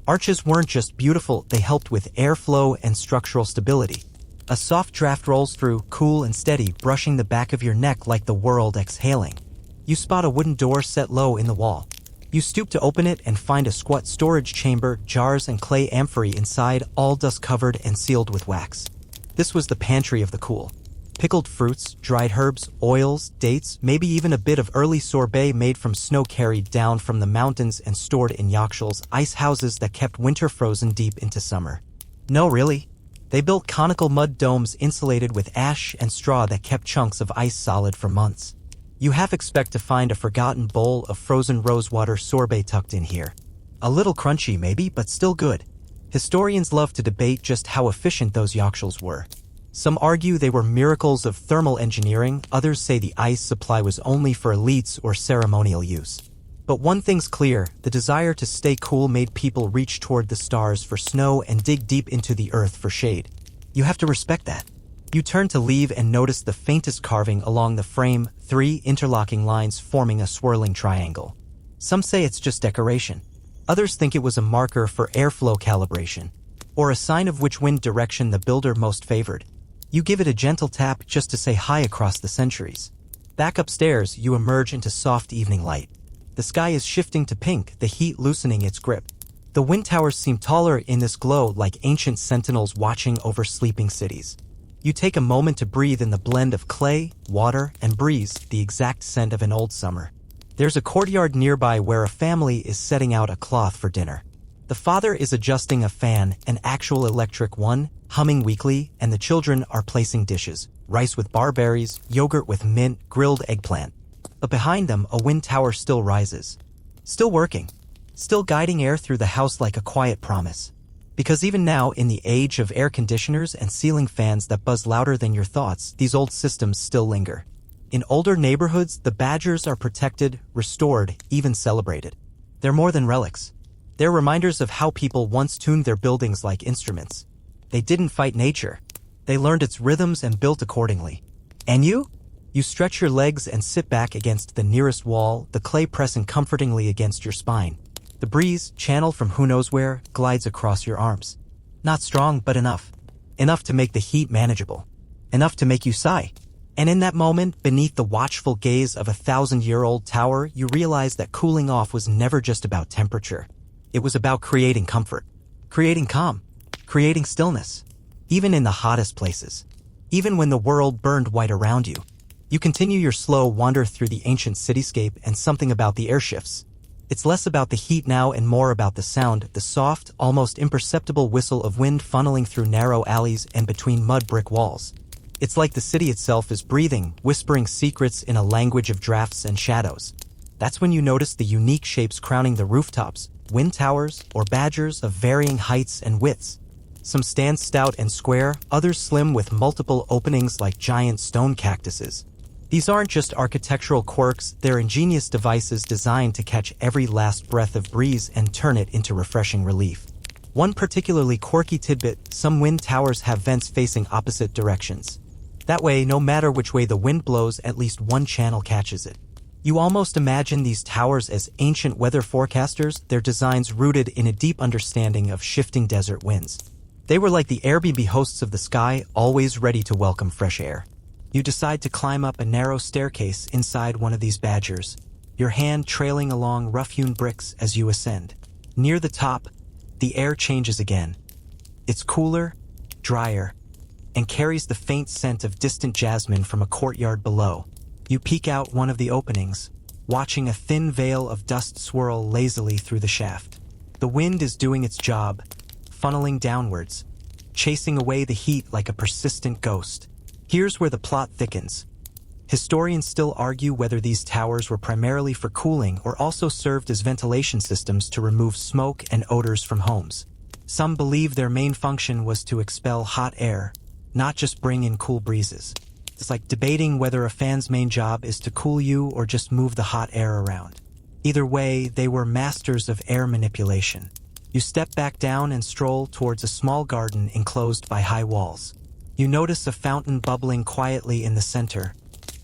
Arches weren't just beautiful, they helped with airflow and structural stability. A soft draft rolls through, cool and steady, brushing the back of your neck like the world exhaling. You spot a wooden door set low in the wall. You stoop to open it and find a squat storage chamber, jars and clay amphorae inside, all dust-covered and sealed with wax. This was the pantry of the cool. Pickled fruits, dried herbs, oils, dates, maybe even a bit of early sorbet made from snow carried down from the mountains and stored in yakshils, ice houses that kept winter frozen deep into summer. No, really. They built conical mud domes insulated with ash and straw that kept chunks of ice solid for months. You half expect to find a forgotten bowl of frozen rosewater sorbet tucked in here. A little crunchy maybe, but still good. Historians love to debate just how efficient those yakshils were. Some argue they were miracles of thermal engineering, others say the ice supply was only for elites or ceremonial use. But one thing's clear, the desire to stay cool made people reach toward the stars for snow and dig deep into the earth for shade. You have to respect that. You turn to leave and notice the faintest carving along the frame, 3 interlocking lines forming a swirling triangle. Some say it's just decoration. Others think it was a marker for airflow calibration, or a sign of which wind direction the builder most favored. You give it a gentle tap just to say hi across the centuries. Back upstairs, you emerge into soft evening light. The sky is shifting to pink, the heat loosening its grip. The wind towers seem taller in this glow, like ancient sentinels watching over sleeping cities. You take a moment to breathe in the blend of clay, water, and breeze, the exact scent of an old summer. There's a courtyard nearby where a family is setting out a cloth for dinner. The father is adjusting a fan, an actual electric one, humming weakly, and the children are placing dishes, rice with barberries, yogurt with mint, grilled eggplant. But behind them, a wind tower still rises. Still working. Still guiding air through the house like a quiet promise. Because even now, in the age of air conditioners and ceiling fans that buzz louder than your thoughts, these old systems still linger. In older neighborhoods, the badgers are protected, restored, even celebrated. They're more than relics. They're reminders of how people once tuned their buildings like instruments. They didn't fight nature. They learned its rhythms and built accordingly. And you? You stretch your legs and sit back against the nearest wall, the clay pressing comfortingly against your spine. The breeze, channeled from who knows where, glides across your arms. Not strong, but enough. Enough to make the heat manageable. Enough to make you sigh. And in that moment, beneath the watchful gaze of a 1,000-year-old tower, you realize that cooling off was never just about temperature. It was about creating comfort, creating calm, creating stillness. Even in the hottest places. Even when the world burned white around you. You continue your slow wander through the ancient cityscape, and something about the air shifts. It's less about the heat now and more about the sound, the soft, almost imperceptible whistle of wind funneling through narrow alleys and between mud brick walls. It's like the city itself is breathing, whispering secrets in a language of drafts and shadows. That's when you notice the unique shapes crowning the rooftops, wind towers, or badgers of varying heights and widths. Some stand stout and square, others slim with multiple openings like giant stone cactuses. These aren't just architectural quirks, they're ingenious devices designed to catch every last breath of breeze and turn it into refreshing relief. One particularly quirky tidbit, some wind towers have vents facing opposite directions. That way, no matter which way the wind blows, at least one channel catches it. You almost imagine these towers as ancient weather forecasters, their designs rooted in a deep understanding of shifting desert winds. They were like the Airbnb hosts of the sky, always ready to welcome fresh air. You decide to climb up a narrow staircase inside one of these badgers, your hand trailing along rough-hewn bricks as you ascend. Near the top, the air changes again. It's cooler, drier, and carries the faint scent of distant jasmine from a courtyard below. You peek out one of the openings, watching a thin veil of dust swirl lazily through the shaft. The wind is doing its job, funneling downwards, chasing away the heat like a persistent ghost. Here's where the plot thickens. Historians still argue whether these towers were primarily for cooling or also served as ventilation systems to remove smoke and odors from homes. Some believe their main function was to expel hot air, not just bring in cool breezes. It's like debating whether a fan's main job is to cool you or just move the hot air around. Either way, they were masters of air manipulation. You step back down and stroll towards a small garden enclosed by high walls. You notice a fountain bubbling quietly in the center,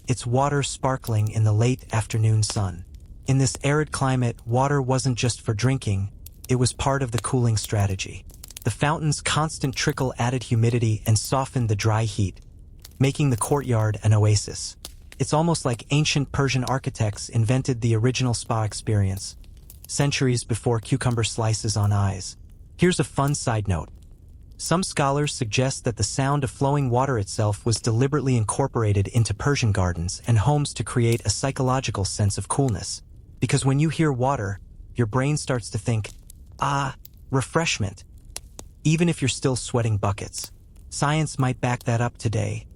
its water sparkling in the late afternoon sun. In this arid climate, water wasn't just for drinking, it was part of the cooling strategy. The fountain's constant trickle added humidity and softened the dry heat, making the courtyard an oasis. It's almost like ancient Persian architects invented the original spa experience, centuries before cucumber slices on eyes. Here's a fun side note. Some scholars suggest that the sound of flowing water itself was deliberately incorporated into Persian gardens and homes to create a psychological sense of coolness. Because when you hear water, your brain starts to think, ah, refreshment. Even if you're still sweating buckets. Science might back that up today,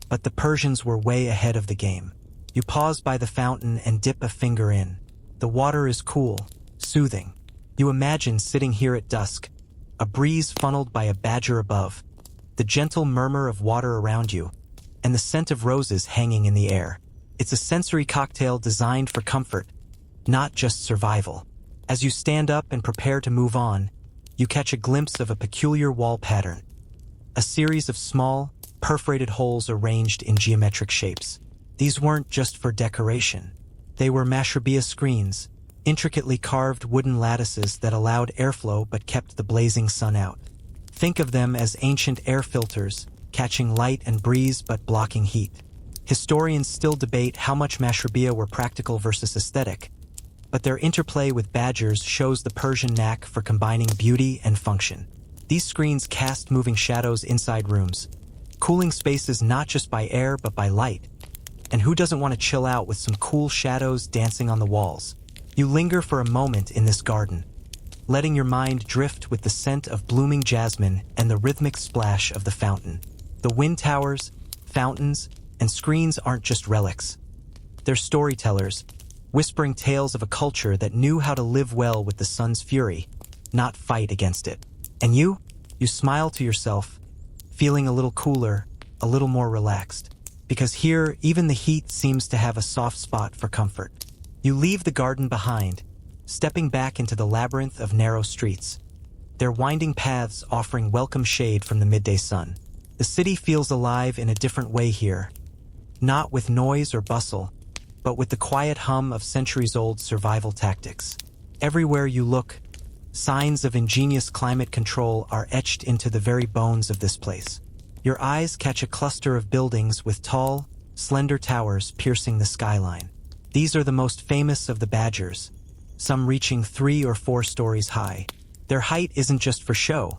but the Persians were way ahead of the game. You pause by the fountain and dip a finger in. The water is cool, soothing. You imagine sitting here at dusk, a breeze funneled by a badger above, the gentle murmur of water around you, and the scent of roses hanging in the air. It's a sensory cocktail designed for comfort, not just survival. As you stand up and prepare to move on, you catch a glimpse of a peculiar wall pattern. A series of small, perforated holes arranged in geometric shapes. These weren't just for decoration. They were mashrabiyah screens, intricately carved wooden lattices that allowed airflow but kept the blazing sun out. Think of them as ancient air filters, catching light and breeze but blocking heat. Historians still debate how much mashrabiyah were practical versus aesthetic, but their interplay with badgers shows the Persian knack for combining beauty and function. These screens cast moving shadows inside rooms, cooling spaces not just by air but by light. And who doesn't want to chill out with some cool shadows dancing on the walls? You linger for a moment in this garden, letting your mind drift with the scent of blooming jasmine and the rhythmic splash of the fountain. The wind towers, fountains, and screens aren't just relics. They're storytellers, whispering tales of a culture that knew how to live well with the sun's fury, not fight against it. And you smile to yourself, feeling a little cooler, a little more relaxed. Because here, even the heat seems to have a soft spot for comfort. You leave the garden behind, stepping back into the labyrinth of narrow streets, their winding paths offering welcome shade from the midday sun. The city feels alive in a different way here, not with noise or bustle, but with the quiet hum of centuries-old survival tactics. Everywhere you look, signs of ingenious climate control are etched into the very bones of this place. Your eyes catch a cluster of buildings with tall, slender towers piercing the skyline. These are the most famous of the badgers, some reaching 3 or 4 stories high. Their height isn't just for show.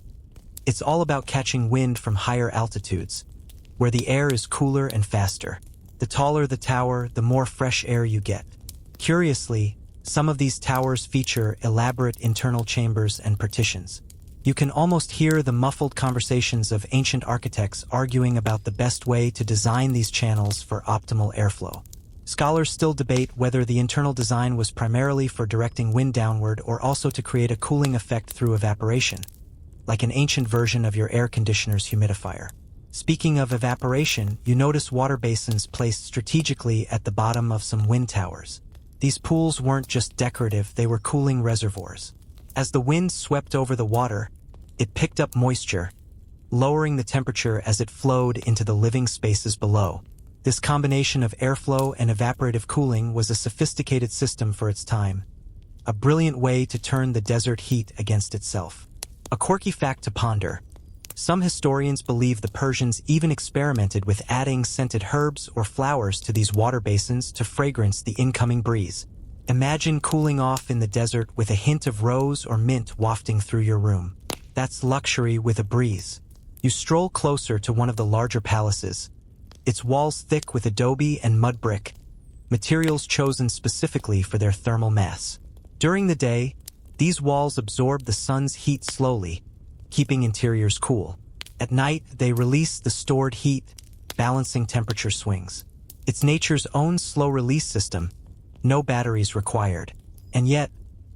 It's all about catching wind from higher altitudes, where the air is cooler and faster. The taller the tower, the more fresh air you get. Curiously, some of these towers feature elaborate internal chambers and partitions. You can almost hear the muffled conversations of ancient architects arguing about the best way to design these channels for optimal airflow. Scholars still debate whether the internal design was primarily for directing wind downward or also to create a cooling effect through evaporation, like an ancient version of your air conditioner's humidifier. Speaking of evaporation, you notice water basins placed strategically at the bottom of some wind towers. These pools weren't just decorative, they were cooling reservoirs. As the wind swept over the water, it picked up moisture, lowering the temperature as it flowed into the living spaces below. This combination of airflow and evaporative cooling was a sophisticated system for its time, a brilliant way to turn the desert heat against itself. A quirky fact to ponder: some historians believe the Persians even experimented with adding scented herbs or flowers to these water basins to fragrance the incoming breeze. Imagine cooling off in the desert with a hint of rose or mint wafting through your room. That's luxury with a breeze. You stroll closer to one of the larger palaces, its walls thick with adobe and mud brick, materials chosen specifically for their thermal mass. During the day, these walls absorb the sun's heat slowly, keeping interiors cool. At night, they release the stored heat, balancing temperature swings. It's nature's own slow-release system, no batteries required. And yet,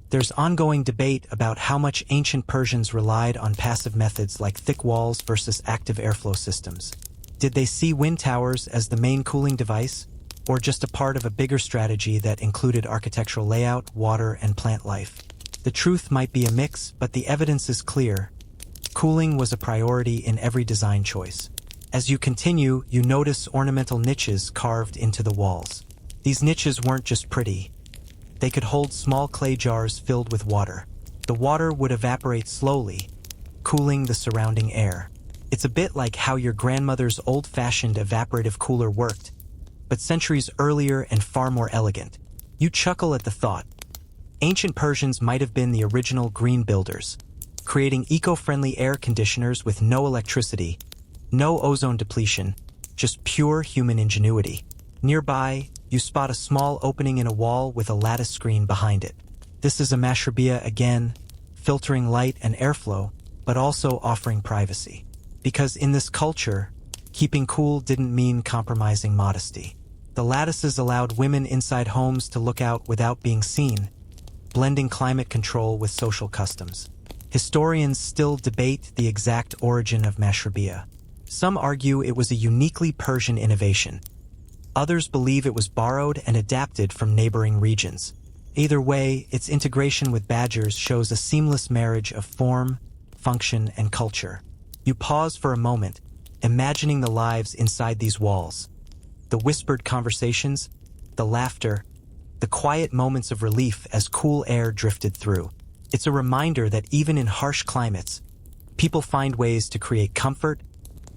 there's ongoing debate about how much ancient Persians relied on passive methods like thick walls versus active airflow systems. Did they see wind towers as the main cooling device, or just a part of a bigger strategy that included architectural layout, water, and plant life? The truth might be a mix, but the evidence is clear. Cooling was a priority in every design choice. As you continue, you notice ornamental niches carved into the walls. These niches weren't just pretty. They could hold small clay jars filled with water. The water would evaporate slowly, cooling the surrounding air. It's a bit like how your grandmother's old-fashioned evaporative cooler worked, but centuries earlier and far more elegant. You chuckle at the thought. Ancient Persians might have been the original green builders, creating eco-friendly air conditioners with no electricity, no ozone depletion, just pure human ingenuity. Nearby, you spot a small opening in a wall with a lattice screen behind it. This is a mashrabiyah again, filtering light and airflow, but also offering privacy. Because in this culture, keeping cool didn't mean compromising modesty. The lattices allowed women inside homes to look out without being seen, blending climate control with social customs. Historians still debate the exact origin of mashrabiyah. Some argue it was a uniquely Persian innovation. Others believe it was borrowed and adapted from neighboring regions. Either way, its integration with badgers shows a seamless marriage of form, function, and culture. You pause for a moment, imagining the lives inside these walls. The whispered conversations, the laughter, the quiet moments of relief as cool air drifted through. It's a reminder that even in harsh climates, people find ways to create comfort,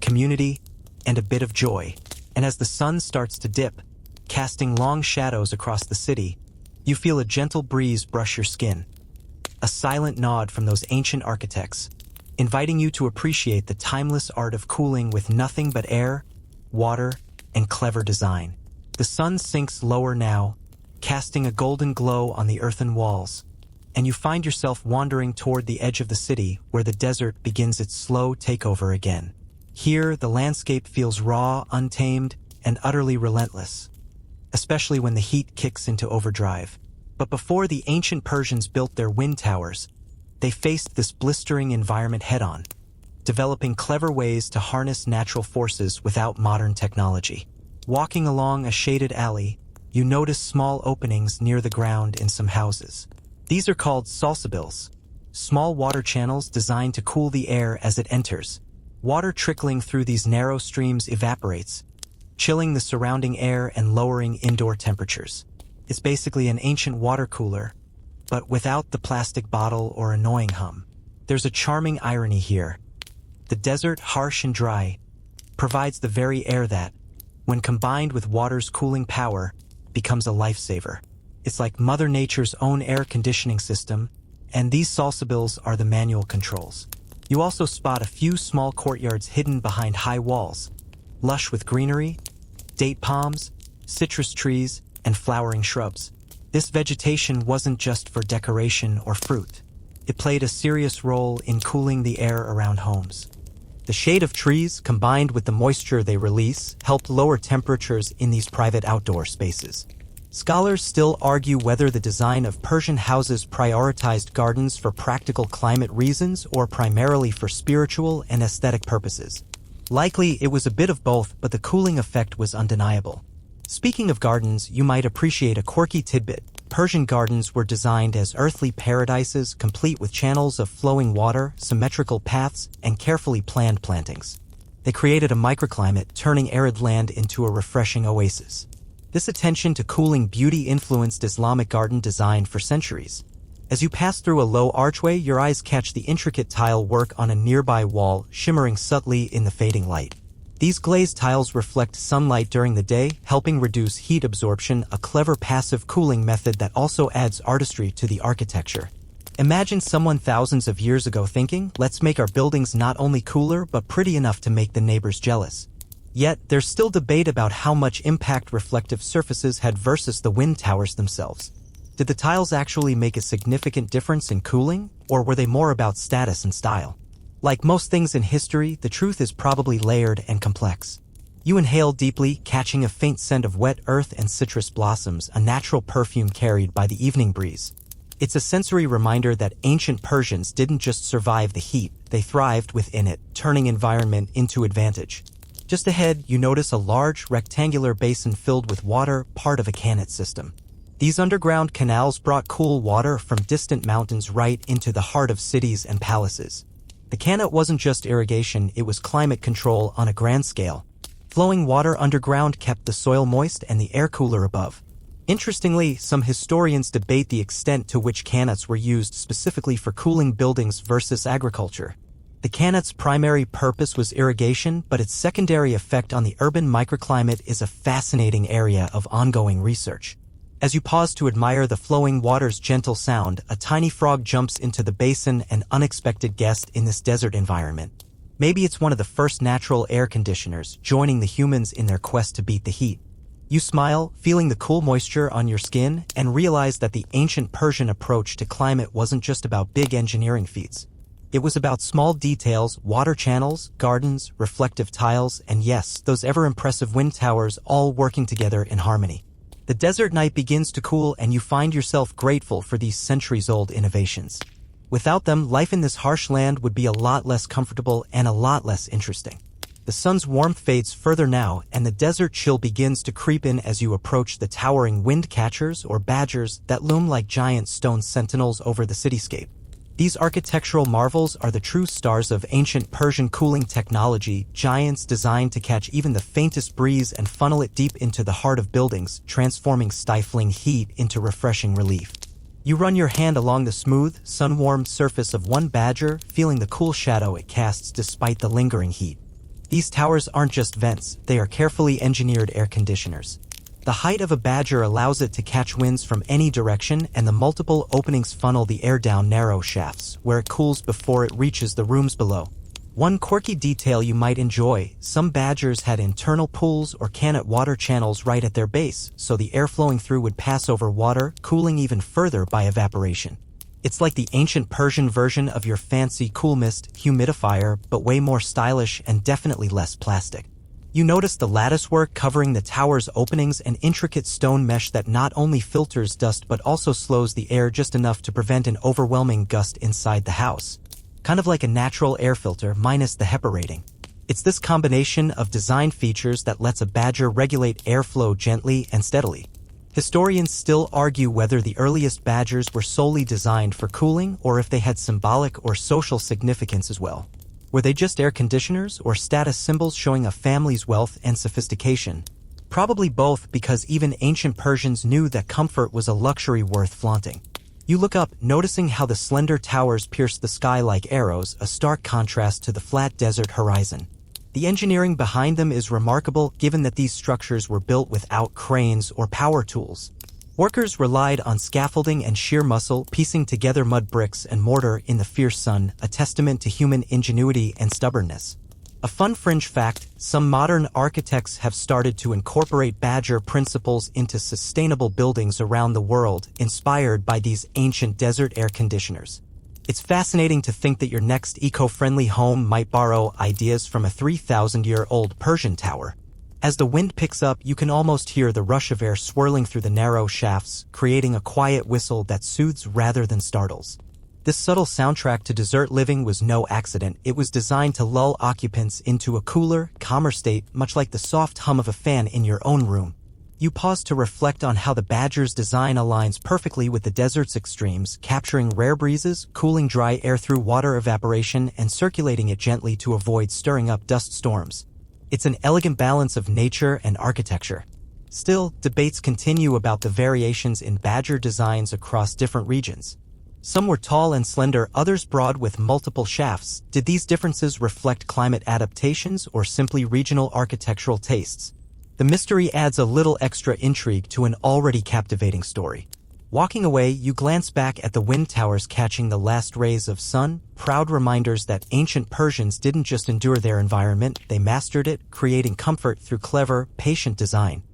community, and a bit of joy. And as the sun starts to dip, casting long shadows across the city, you feel a gentle breeze brush your skin. A silent nod from those ancient architects, inviting you to appreciate the timeless art of cooling with nothing but air, water, and clever design. The sun sinks lower now, casting a golden glow on the earthen walls, and you find yourself wandering toward the edge of the city where the desert begins its slow takeover again. Here, the landscape feels raw, untamed, and utterly relentless, especially when the heat kicks into overdrive. But before the ancient Persians built their wind towers, they faced this blistering environment head-on, developing clever ways to harness natural forces without modern technology. Walking along a shaded alley, you notice small openings near the ground in some houses. These are called salsabils, small water channels designed to cool the air as it enters. Water trickling through these narrow streams evaporates, chilling the surrounding air and lowering indoor temperatures. It's basically an ancient water cooler, but without the plastic bottle or annoying hum. There's a charming irony here. The desert, harsh and dry, provides the very air that, when combined with water's cooling power, becomes a lifesaver. It's like Mother Nature's own air conditioning system, and these salsabils are the manual controls. You also spot a few small courtyards hidden behind high walls, lush with greenery, date palms, citrus trees, and flowering shrubs. This vegetation wasn't just for decoration or fruit. It played a serious role in cooling the air around homes. The shade of trees, combined with the moisture they release, helped lower temperatures in these private outdoor spaces. Scholars still argue whether the design of Persian houses prioritized gardens for practical climate reasons or primarily for spiritual and aesthetic purposes. Likely, it was a bit of both, but the cooling effect was undeniable. Speaking of gardens, you might appreciate a quirky tidbit. Persian gardens were designed as earthly paradises, complete with channels of flowing water, symmetrical paths, and carefully planned plantings. They created a microclimate, turning arid land into a refreshing oasis. This attention to cooling beauty influenced Islamic garden design for centuries. As you pass through a low archway, your eyes catch the intricate tile work on a nearby wall, shimmering subtly in the fading light. These glazed tiles reflect sunlight during the day, helping reduce heat absorption, a clever passive cooling method that also adds artistry to the architecture. Imagine someone thousands of years ago thinking, let's make our buildings not only cooler but pretty enough to make the neighbors jealous. Yet, there's still debate about how much impact reflective surfaces had versus the wind towers themselves. Did the tiles actually make a significant difference in cooling, or were they more about status and style? Like most things in history, the truth is probably layered and complex. You inhale deeply, catching a faint scent of wet earth and citrus blossoms, a natural perfume carried by the evening breeze. It's a sensory reminder that ancient Persians didn't just survive the heat, they thrived within it, turning environment into advantage. Just ahead, you notice a large, rectangular basin filled with water, part of a canal system. These underground canals brought cool water from distant mountains right into the heart of cities and palaces. The canal wasn't just irrigation, it was climate control on a grand scale. Flowing water underground kept the soil moist and the air cooler above. Interestingly, some historians debate the extent to which canals were used specifically for cooling buildings versus agriculture. The canal's primary purpose was irrigation, but its secondary effect on the urban microclimate is a fascinating area of ongoing research. As you pause to admire the flowing water's gentle sound, a tiny frog jumps into the basin, an unexpected guest in this desert environment. Maybe it's one of the first natural air conditioners, joining the humans in their quest to beat the heat. You smile, feeling the cool moisture on your skin, and realize that the ancient Persian approach to climate wasn't just about big engineering feats. It was about small details, water channels, gardens, reflective tiles, and yes, those ever-impressive wind towers all working together in harmony. The desert night begins to cool and you find yourself grateful for these centuries-old innovations. Without them, life in this harsh land would be a lot less comfortable and a lot less interesting. The sun's warmth fades further now, and the desert chill begins to creep in as you approach the towering wind catchers or badgers that loom like giant stone sentinels over the cityscape. These architectural marvels are the true stars of ancient Persian cooling technology, giants designed to catch even the faintest breeze and funnel it deep into the heart of buildings, transforming stifling heat into refreshing relief. You run your hand along the smooth, sun-warmed surface of one badger, feeling the cool shadow it casts despite the lingering heat. These towers aren't just vents, they are carefully engineered air conditioners. The height of a badger allows it to catch winds from any direction, and the multiple openings funnel the air down narrow shafts, where it cools before it reaches the rooms below. One quirky detail you might enjoy: some badgers had internal pools or cannet water channels right at their base, so the air flowing through would pass over water, cooling even further by evaporation. It's like the ancient Persian version of your fancy cool mist humidifier, but way more stylish and definitely less plastic. You notice the latticework covering the tower's openings, an intricate stone mesh that not only filters dust but also slows the air just enough to prevent an overwhelming gust inside the house. Kind of like a natural air filter minus the HEPA rating. It's this combination of design features that lets a badger regulate airflow gently and steadily. Historians still argue whether the earliest badgers were solely designed for cooling or if they had symbolic or social significance as well. Were they just air conditioners or status symbols showing a family's wealth and sophistication? Probably both, because even ancient Persians knew that comfort was a luxury worth flaunting. You look up, noticing how the slender towers pierce the sky like arrows, a stark contrast to the flat desert horizon. The engineering behind them is remarkable, given that these structures were built without cranes or power tools. Workers relied on scaffolding and sheer muscle, piecing together mud bricks and mortar in the fierce sun, a testament to human ingenuity and stubbornness. A fun fringe fact: some modern architects have started to incorporate badger principles into sustainable buildings around the world, inspired by these ancient desert air conditioners. It's fascinating to think that your next eco-friendly home might borrow ideas from a 3,000-year-old Persian tower. As the wind picks up, you can almost hear the rush of air swirling through the narrow shafts, creating a quiet whistle that soothes rather than startles. This subtle soundtrack to desert living was no accident. It was designed to lull occupants into a cooler, calmer state, much like the soft hum of a fan in your own room. You pause to reflect on how the badger's design aligns perfectly with the desert's extremes, capturing rare breezes, cooling dry air through water evaporation, and circulating it gently to avoid stirring up dust storms. It's an elegant balance of nature and architecture. Still, debates continue about the variations in badger designs across different regions. Some were tall and slender, others broad with multiple shafts. Did these differences reflect climate adaptations or simply regional architectural tastes? The mystery adds a little extra intrigue to an already captivating story. Walking away, you glance back at the wind towers catching the last rays of sun, proud reminders that ancient Persians didn't just endure their environment, they mastered it, creating comfort through clever, patient design.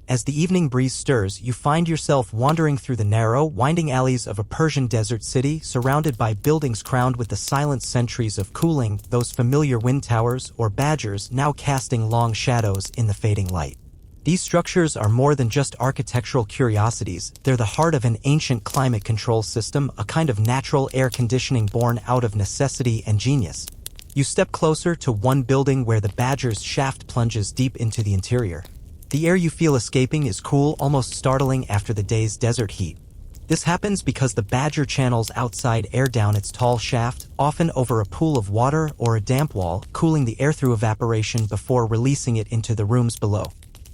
As the evening breeze stirs, you find yourself wandering through the narrow, winding alleys of a Persian desert city, surrounded by buildings crowned with the silent centuries of cooling, those familiar wind towers, or badgers, now casting long shadows in the fading light. These structures are more than just architectural curiosities, they're the heart of an ancient climate control system, a kind of natural air conditioning born out of necessity and genius. You step closer to one building where the badger's shaft plunges deep into the interior. The air you feel escaping is cool, almost startling after the day's desert heat. This happens because the badger channels outside air down its tall shaft, often over a pool of water or a damp wall, cooling the air through evaporation before releasing it into the rooms below.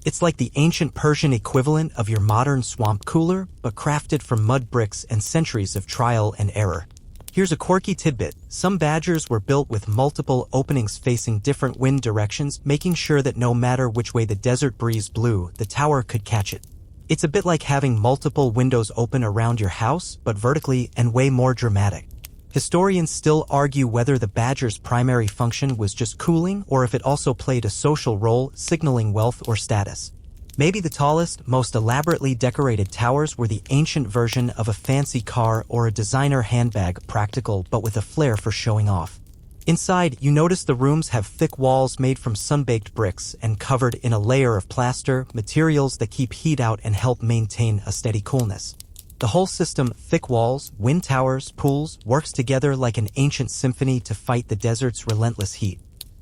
It's like the ancient Persian equivalent of your modern swamp cooler, but crafted from mud bricks and centuries of trial and error. Here's a quirky tidbit: some badgers were built with multiple openings facing different wind directions, making sure that no matter which way the desert breeze blew, the tower could catch it. It's a bit like having multiple windows open around your house, but vertically and way more dramatic. Historians still argue whether the badger's primary function was just cooling or if it also played a social role, signaling wealth or status. Maybe the tallest, most elaborately decorated towers were the ancient version of a fancy car or a designer handbag, practical but with a flair for showing off. Inside, you notice the rooms have thick walls made from sun-baked bricks and covered in a layer of plaster, materials that keep heat out and help maintain a steady coolness. The whole system, thick walls, wind towers, pools, works together like an ancient symphony to fight the desert's relentless heat.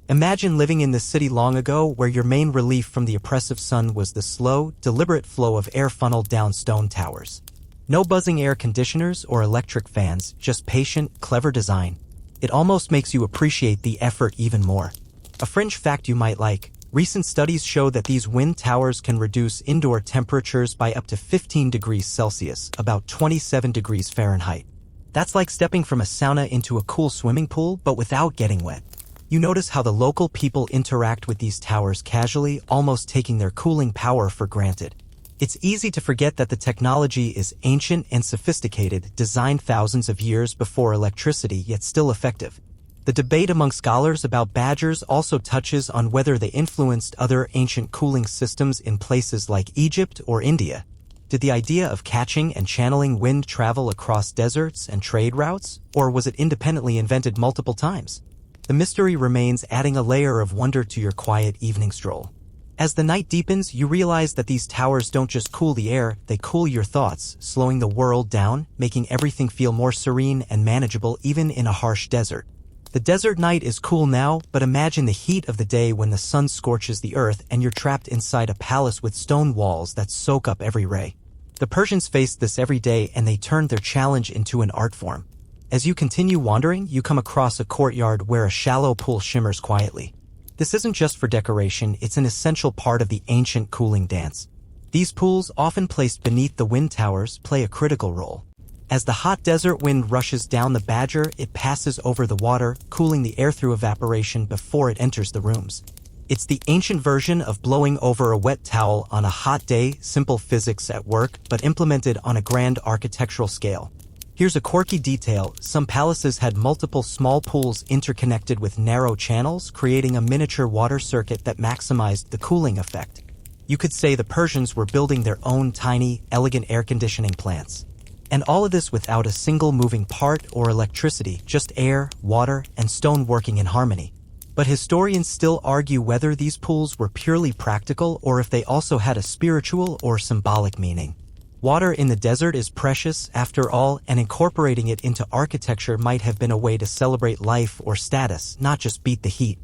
Imagine living in this city long ago where your main relief from the oppressive sun was the slow, deliberate flow of air funneled down stone towers. No buzzing air conditioners or electric fans, just patient, clever design. It almost makes you appreciate the effort even more. A fringe fact you might like: recent studies show that these wind towers can reduce indoor temperatures by up to 15 degrees Celsius, about 27 degrees Fahrenheit. That's like stepping from a sauna into a cool swimming pool, but without getting wet. You notice how the local people interact with these towers casually, almost taking their cooling power for granted. It's easy to forget that the technology is ancient and sophisticated, designed thousands of years before electricity, yet still effective. The debate among scholars about badgers also touches on whether they influenced other ancient cooling systems in places like Egypt or India. Did the idea of catching and channeling wind travel across deserts and trade routes, or was it independently invented multiple times? The mystery remains, adding a layer of wonder to your quiet evening stroll. As the night deepens, you realize that these towers don't just cool the air, they cool your thoughts, slowing the world down, making everything feel more serene and manageable even in a harsh desert. The desert night is cool now, but imagine the heat of the day when the sun scorches the earth and you're trapped inside a palace with stone walls that soak up every ray. The Persians faced this every day, and they turned their challenge into an art form. As you continue wandering, you come across a courtyard where a shallow pool shimmers quietly. This isn't just for decoration, it's an essential part of the ancient cooling dance. These pools, often placed beneath the wind towers, play a critical role. As the hot desert wind rushes down the badger, it passes over the water, cooling the air through evaporation before it enters the rooms. It's the ancient version of blowing over a wet towel on a hot day, simple physics at work, but implemented on a grand architectural scale. Here's a quirky detail: some palaces had multiple small pools interconnected with narrow channels, creating a miniature water circuit that maximized the cooling effect. You could say the Persians were building their own tiny, elegant air conditioning plants. And all of this without a single moving part or electricity, just air, water, and stone working in harmony. But historians still argue whether these pools were purely practical or if they also had a spiritual or symbolic meaning. Water in the desert is precious, after all, and incorporating it into architecture might have been a way to celebrate life or status, not just beat the heat.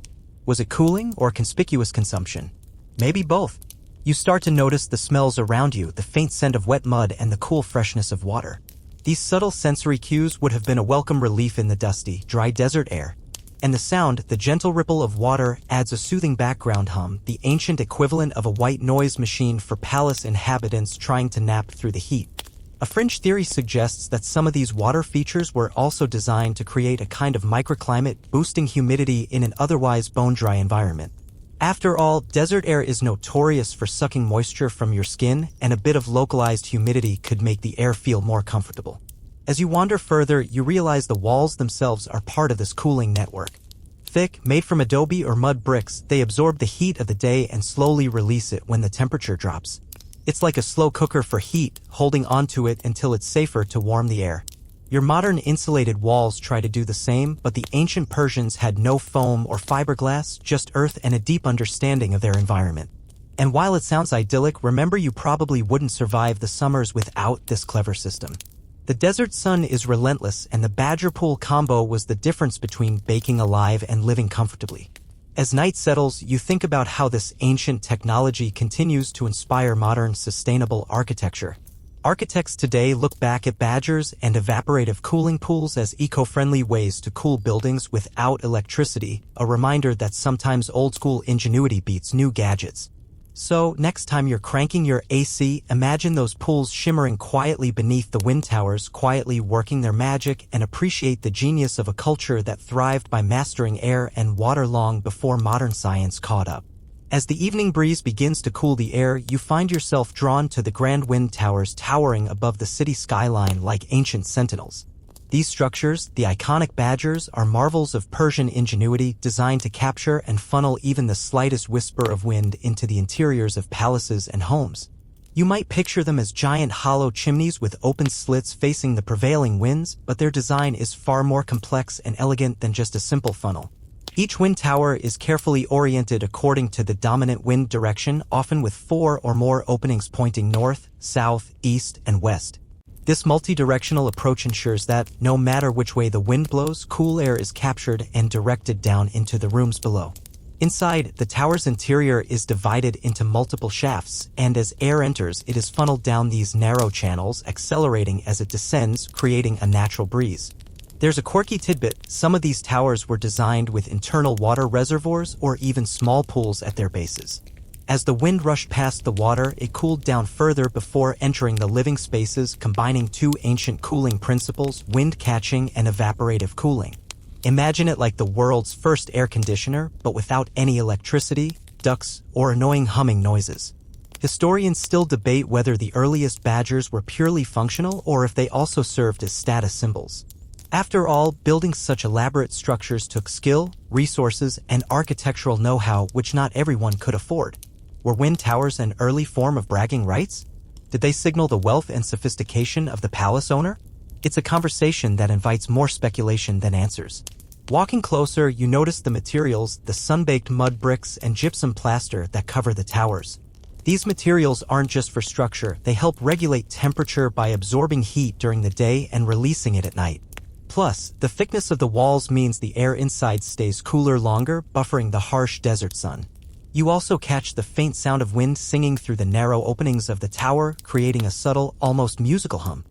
Was it cooling or conspicuous consumption? Maybe both. You start to notice the smells around you, the faint scent of wet mud and the cool freshness of water. These subtle sensory cues would have been a welcome relief in the dusty, dry desert air. And the sound, the gentle ripple of water, adds a soothing background hum, the ancient equivalent of a white noise machine for palace inhabitants trying to nap through the heat. A fringe theory suggests that some of these water features were also designed to create a kind of microclimate, boosting humidity in an otherwise bone-dry environment. After all, desert air is notorious for sucking moisture from your skin, and a bit of localized humidity could make the air feel more comfortable. As you wander further, you realize the walls themselves are part of this cooling network. Thick, made from adobe or mud bricks, they absorb the heat of the day and slowly release it when the temperature drops. It's like a slow cooker for heat, holding onto it until it's safer to warm the air. Your modern insulated walls try to do the same, but the ancient Persians had no foam or fiberglass, just earth and a deep understanding of their environment. And while it sounds idyllic, remember you probably wouldn't survive the summers without this clever system. The desert sun is relentless, and the badger pool combo was the difference between baking alive and living comfortably. As night settles, you think about how this ancient technology continues to inspire modern, sustainable architecture. Architects today look back at badgers and evaporative cooling pools as eco-friendly ways to cool buildings without electricity, a reminder that sometimes old-school ingenuity beats new gadgets. So, next time you're cranking your AC, imagine those pools shimmering quietly beneath the wind towers, quietly working their magic, and appreciate the genius of a culture that thrived by mastering air and water long before modern science caught up. As the evening breeze begins to cool the air, you find yourself drawn to the grand wind towers towering above the city skyline like ancient sentinels. These structures, the iconic badgers, are marvels of Persian ingenuity designed to capture and funnel even the slightest whisper of wind into the interiors of palaces and homes. You might picture them as giant hollow chimneys with open slits facing the prevailing winds, but their design is far more complex and elegant than just a simple funnel. Each wind tower is carefully oriented according to the dominant wind direction, often with 4 or more openings pointing north, south, east, and west. This multi-directional approach ensures that, no matter which way the wind blows, cool air is captured and directed down into the rooms below. Inside, the tower's interior is divided into multiple shafts, and as air enters, it is funneled down these narrow channels, accelerating as it descends, creating a natural breeze. There's a quirky tidbit: some of these towers were designed with internal water reservoirs or even small pools at their bases. As the wind rushed past the water, it cooled down further before entering the living spaces, combining two ancient cooling principles: wind catching and evaporative cooling. Imagine it like the world's first air conditioner, but without any electricity, ducts, or annoying humming noises. Historians still debate whether the earliest badgers were purely functional or if they also served as status symbols. After all, building such elaborate structures took skill, resources, and architectural know-how which not everyone could afford. Were wind towers an early form of bragging rights? Did they signal the wealth and sophistication of the palace owner? It's a conversation that invites more speculation than answers. Walking closer, you notice the materials, the sun-baked mud bricks and gypsum plaster that cover the towers. These materials aren't just for structure, they help regulate temperature by absorbing heat during the day and releasing it at night. Plus, the thickness of the walls means the air inside stays cooler longer, buffering the harsh desert sun. You also catch the faint sound of wind singing through the narrow openings of the tower, creating a subtle, almost musical hum.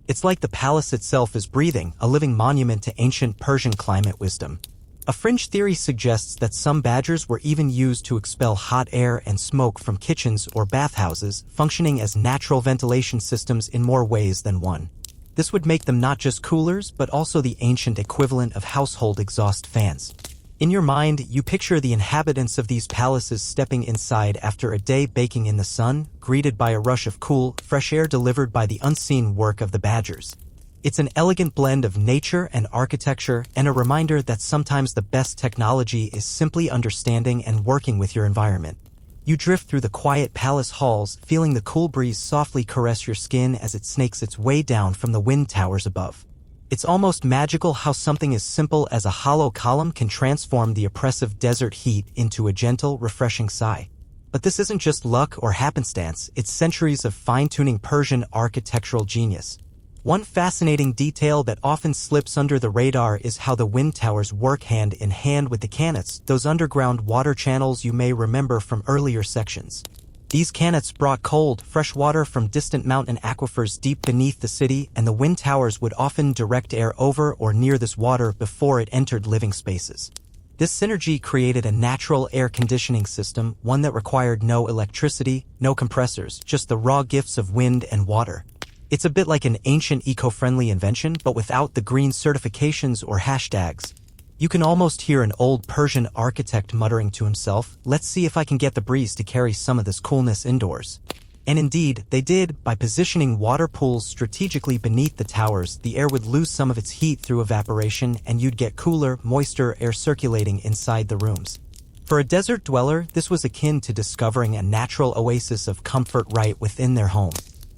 It's like the palace itself is breathing, a living monument to ancient Persian climate wisdom. A fringe theory suggests that some badgers were even used to expel hot air and smoke from kitchens or bathhouses, functioning as natural ventilation systems in more ways than one. This would make them not just coolers, but also the ancient equivalent of household exhaust fans. In your mind, you picture the inhabitants of these palaces stepping inside after a day baking in the sun, greeted by a rush of cool, fresh air delivered by the unseen work of the badgers. It's an elegant blend of nature and architecture, and a reminder that sometimes the best technology is simply understanding and working with your environment. You drift through the quiet palace halls, feeling the cool breeze softly caress your skin as it snakes its way down from the wind towers above. It's almost magical how something as simple as a hollow column can transform the oppressive desert heat into a gentle, refreshing sigh. But this isn't just luck or happenstance, it's centuries of fine-tuning Persian architectural genius. One fascinating detail that often slips under the radar is how the wind towers work hand in hand with the qanats, those underground water channels you may remember from earlier sections. These qanats brought cold, fresh water from distant mountain aquifers deep beneath the city, and the wind towers would often direct air over or near this water before it entered living spaces. This synergy created a natural air conditioning system, one that required no electricity, no compressors, just the raw gifts of wind and water. It's a bit like an ancient eco-friendly invention, but without the green certifications or hashtags. You can almost hear an old Persian architect muttering to himself, "Let's see if I can get the breeze to carry some of this coolness indoors." And indeed, they did. By positioning water pools strategically beneath the towers, the air would lose some of its heat through evaporation, and you'd get cooler, moister air circulating inside the rooms. For a desert dweller, this was akin to discovering a natural oasis of comfort right within their home.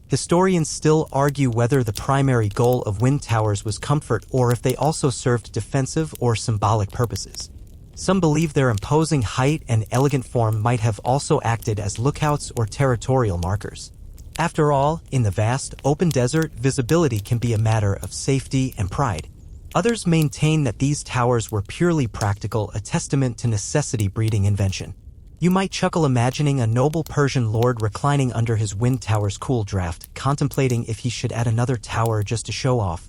Historians still argue whether the primary goal of wind towers was comfort or if they also served defensive or symbolic purposes. Some believe their imposing height and elegant form might have also acted as lookouts or territorial markers. After all, in the vast, open desert, visibility can be a matter of safety and pride. Others maintain that these towers were purely practical, a testament to necessity breeding invention. You might chuckle imagining a noble Persian lord reclining under his wind tower's cool draft, contemplating if he should add another tower just to show off.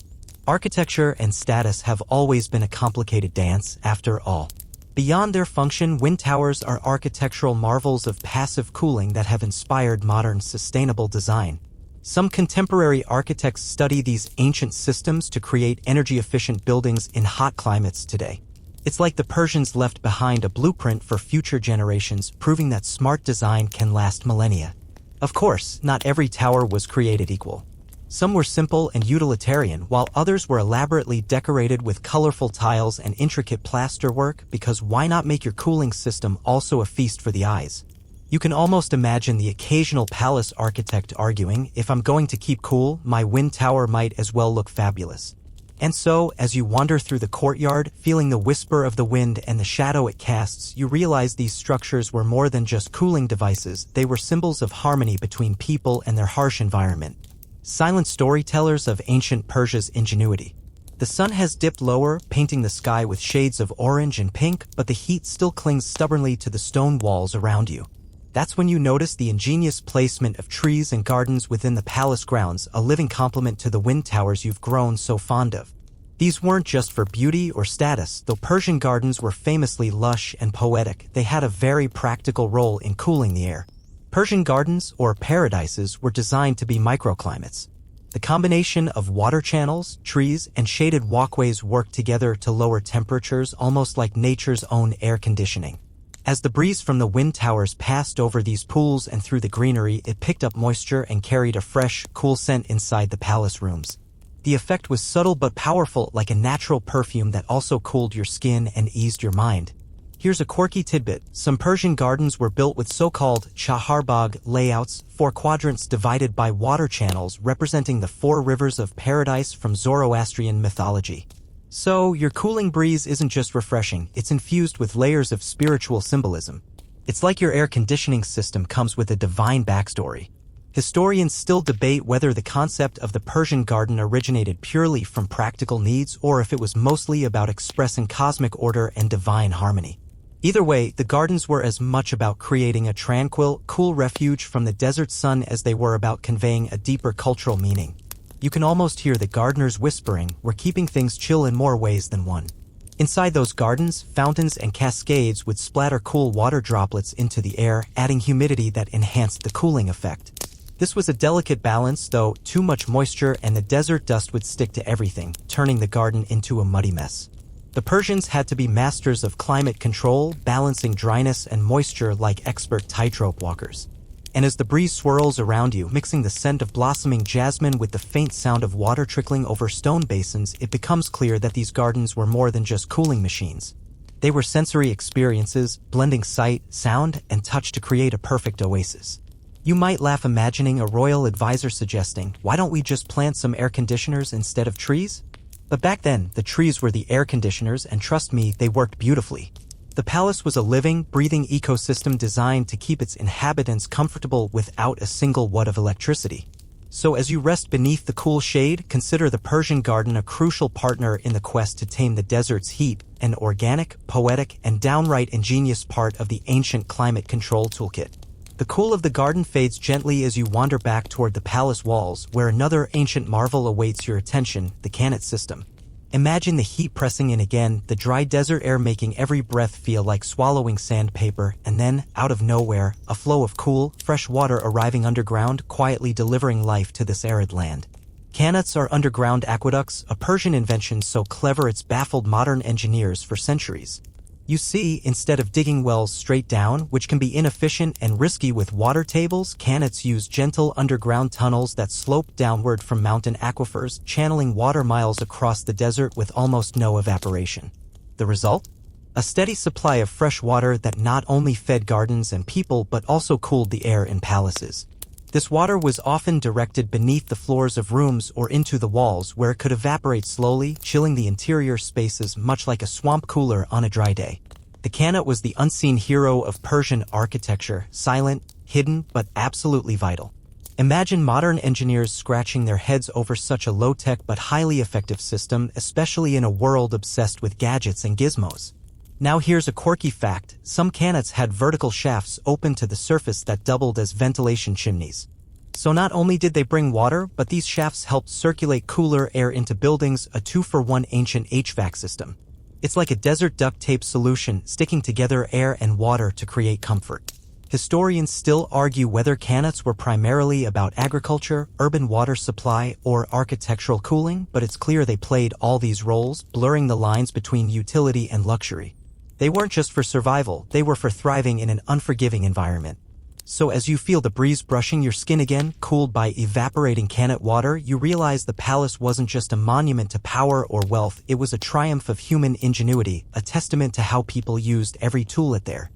Architecture and status have always been a complicated dance, after all. Beyond their function, wind towers are architectural marvels of passive cooling that have inspired modern sustainable design. Some contemporary architects study these ancient systems to create energy-efficient buildings in hot climates today. It's like the Persians left behind a blueprint for future generations, proving that smart design can last millennia. Of course, not every tower was created equal. Some were simple and utilitarian, while others were elaborately decorated with colorful tiles and intricate plasterwork, because why not make your cooling system also a feast for the eyes? You can almost imagine the occasional palace architect arguing, if I'm going to keep cool, my wind tower might as well look fabulous. And so, as you wander through the courtyard, feeling the whisper of the wind and the shadow it casts, you realize these structures were more than just cooling devices, they were symbols of harmony between people and their harsh environment. Silent storytellers of ancient Persia's ingenuity. The sun has dipped lower, painting the sky with shades of orange and pink, but the heat still clings stubbornly to the stone walls around you. That's when you notice the ingenious placement of trees and gardens within the palace grounds, a living complement to the wind towers you've grown so fond of. These weren't just for beauty or status, though Persian gardens were famously lush and poetic, they had a very practical role in cooling the air. Persian gardens, or paradises, were designed to be microclimates. The combination of water channels, trees, and shaded walkways worked together to lower temperatures almost like nature's own air conditioning. As the breeze from the wind towers passed over these pools and through the greenery, it picked up moisture and carried a fresh, cool scent inside the palace rooms. The effect was subtle but powerful, like a natural perfume that also cooled your skin and eased your mind. Here's a quirky tidbit. Some Persian gardens were built with so-called chaharbagh layouts, 4 quadrants divided by water channels representing the 4 rivers of paradise from Zoroastrian mythology. So, your cooling breeze isn't just refreshing, it's infused with layers of spiritual symbolism. It's like your air conditioning system comes with a divine backstory. Historians still debate whether the concept of the Persian garden originated purely from practical needs or if it was mostly about expressing cosmic order and divine harmony. Either way, the gardens were as much about creating a tranquil, cool refuge from the desert sun as they were about conveying a deeper cultural meaning. You can almost hear the gardeners whispering, "We're keeping things chill in more ways than one." Inside those gardens, fountains and cascades would splatter cool water droplets into the air, adding humidity that enhanced the cooling effect. This was a delicate balance, though too much moisture and the desert dust would stick to everything, turning the garden into a muddy mess. The Persians had to be masters of climate control, balancing dryness and moisture like expert tightrope walkers. And as the breeze swirls around you, mixing the scent of blossoming jasmine with the faint sound of water trickling over stone basins, it becomes clear that these gardens were more than just cooling machines. They were sensory experiences, blending sight, sound, and touch to create a perfect oasis. You might laugh imagining a royal advisor suggesting, "Why don't we just plant some air conditioners instead of trees?" But back then, the trees were the air conditioners, and trust me, they worked beautifully. The palace was a living, breathing ecosystem designed to keep its inhabitants comfortable without a single watt of electricity. So as you rest beneath the cool shade, consider the Persian garden a crucial partner in the quest to tame the desert's heat, an organic, poetic, and downright ingenious part of the ancient climate control toolkit. The cool of the garden fades gently as you wander back toward the palace walls, where another ancient marvel awaits your attention, the Khanate system. Imagine the heat pressing in again, the dry desert air making every breath feel like swallowing sandpaper, and then, out of nowhere, a flow of cool, fresh water arriving underground, quietly delivering life to this arid land. Khanates are underground aqueducts, a Persian invention so clever it's baffled modern engineers for centuries. You see, instead of digging wells straight down, which can be inefficient and risky with water tables, Khanates use gentle underground tunnels that slope downward from mountain aquifers, channeling water miles across the desert with almost no evaporation. The result? A steady supply of fresh water that not only fed gardens and people but also cooled the air in palaces. This water was often directed beneath the floors of rooms or into the walls, where it could evaporate slowly, chilling the interior spaces much like a swamp cooler on a dry day. The Khanate was the unseen hero of Persian architecture, silent, hidden, but absolutely vital. Imagine modern engineers scratching their heads over such a low-tech but highly effective system, especially in a world obsessed with gadgets and gizmos. Now here's a quirky fact: some Khanates had vertical shafts open to the surface that doubled as ventilation chimneys. So not only did they bring water, but these shafts helped circulate cooler air into buildings, a 2-for-1 ancient HVAC system. It's like a desert duct tape solution, sticking together air and water to create comfort. Historians still argue whether qanats were primarily about agriculture, urban water supply, or architectural cooling, but it's clear they played all these roles, blurring the lines between utility and luxury. They weren't just for survival, they were for thriving in an unforgiving environment. So as you feel the breeze brushing your skin again, cooled by evaporating qanat water, you realize the palace wasn't just a monument to power or wealth, it was a triumph of human ingenuity, a testament to how people used every tool at their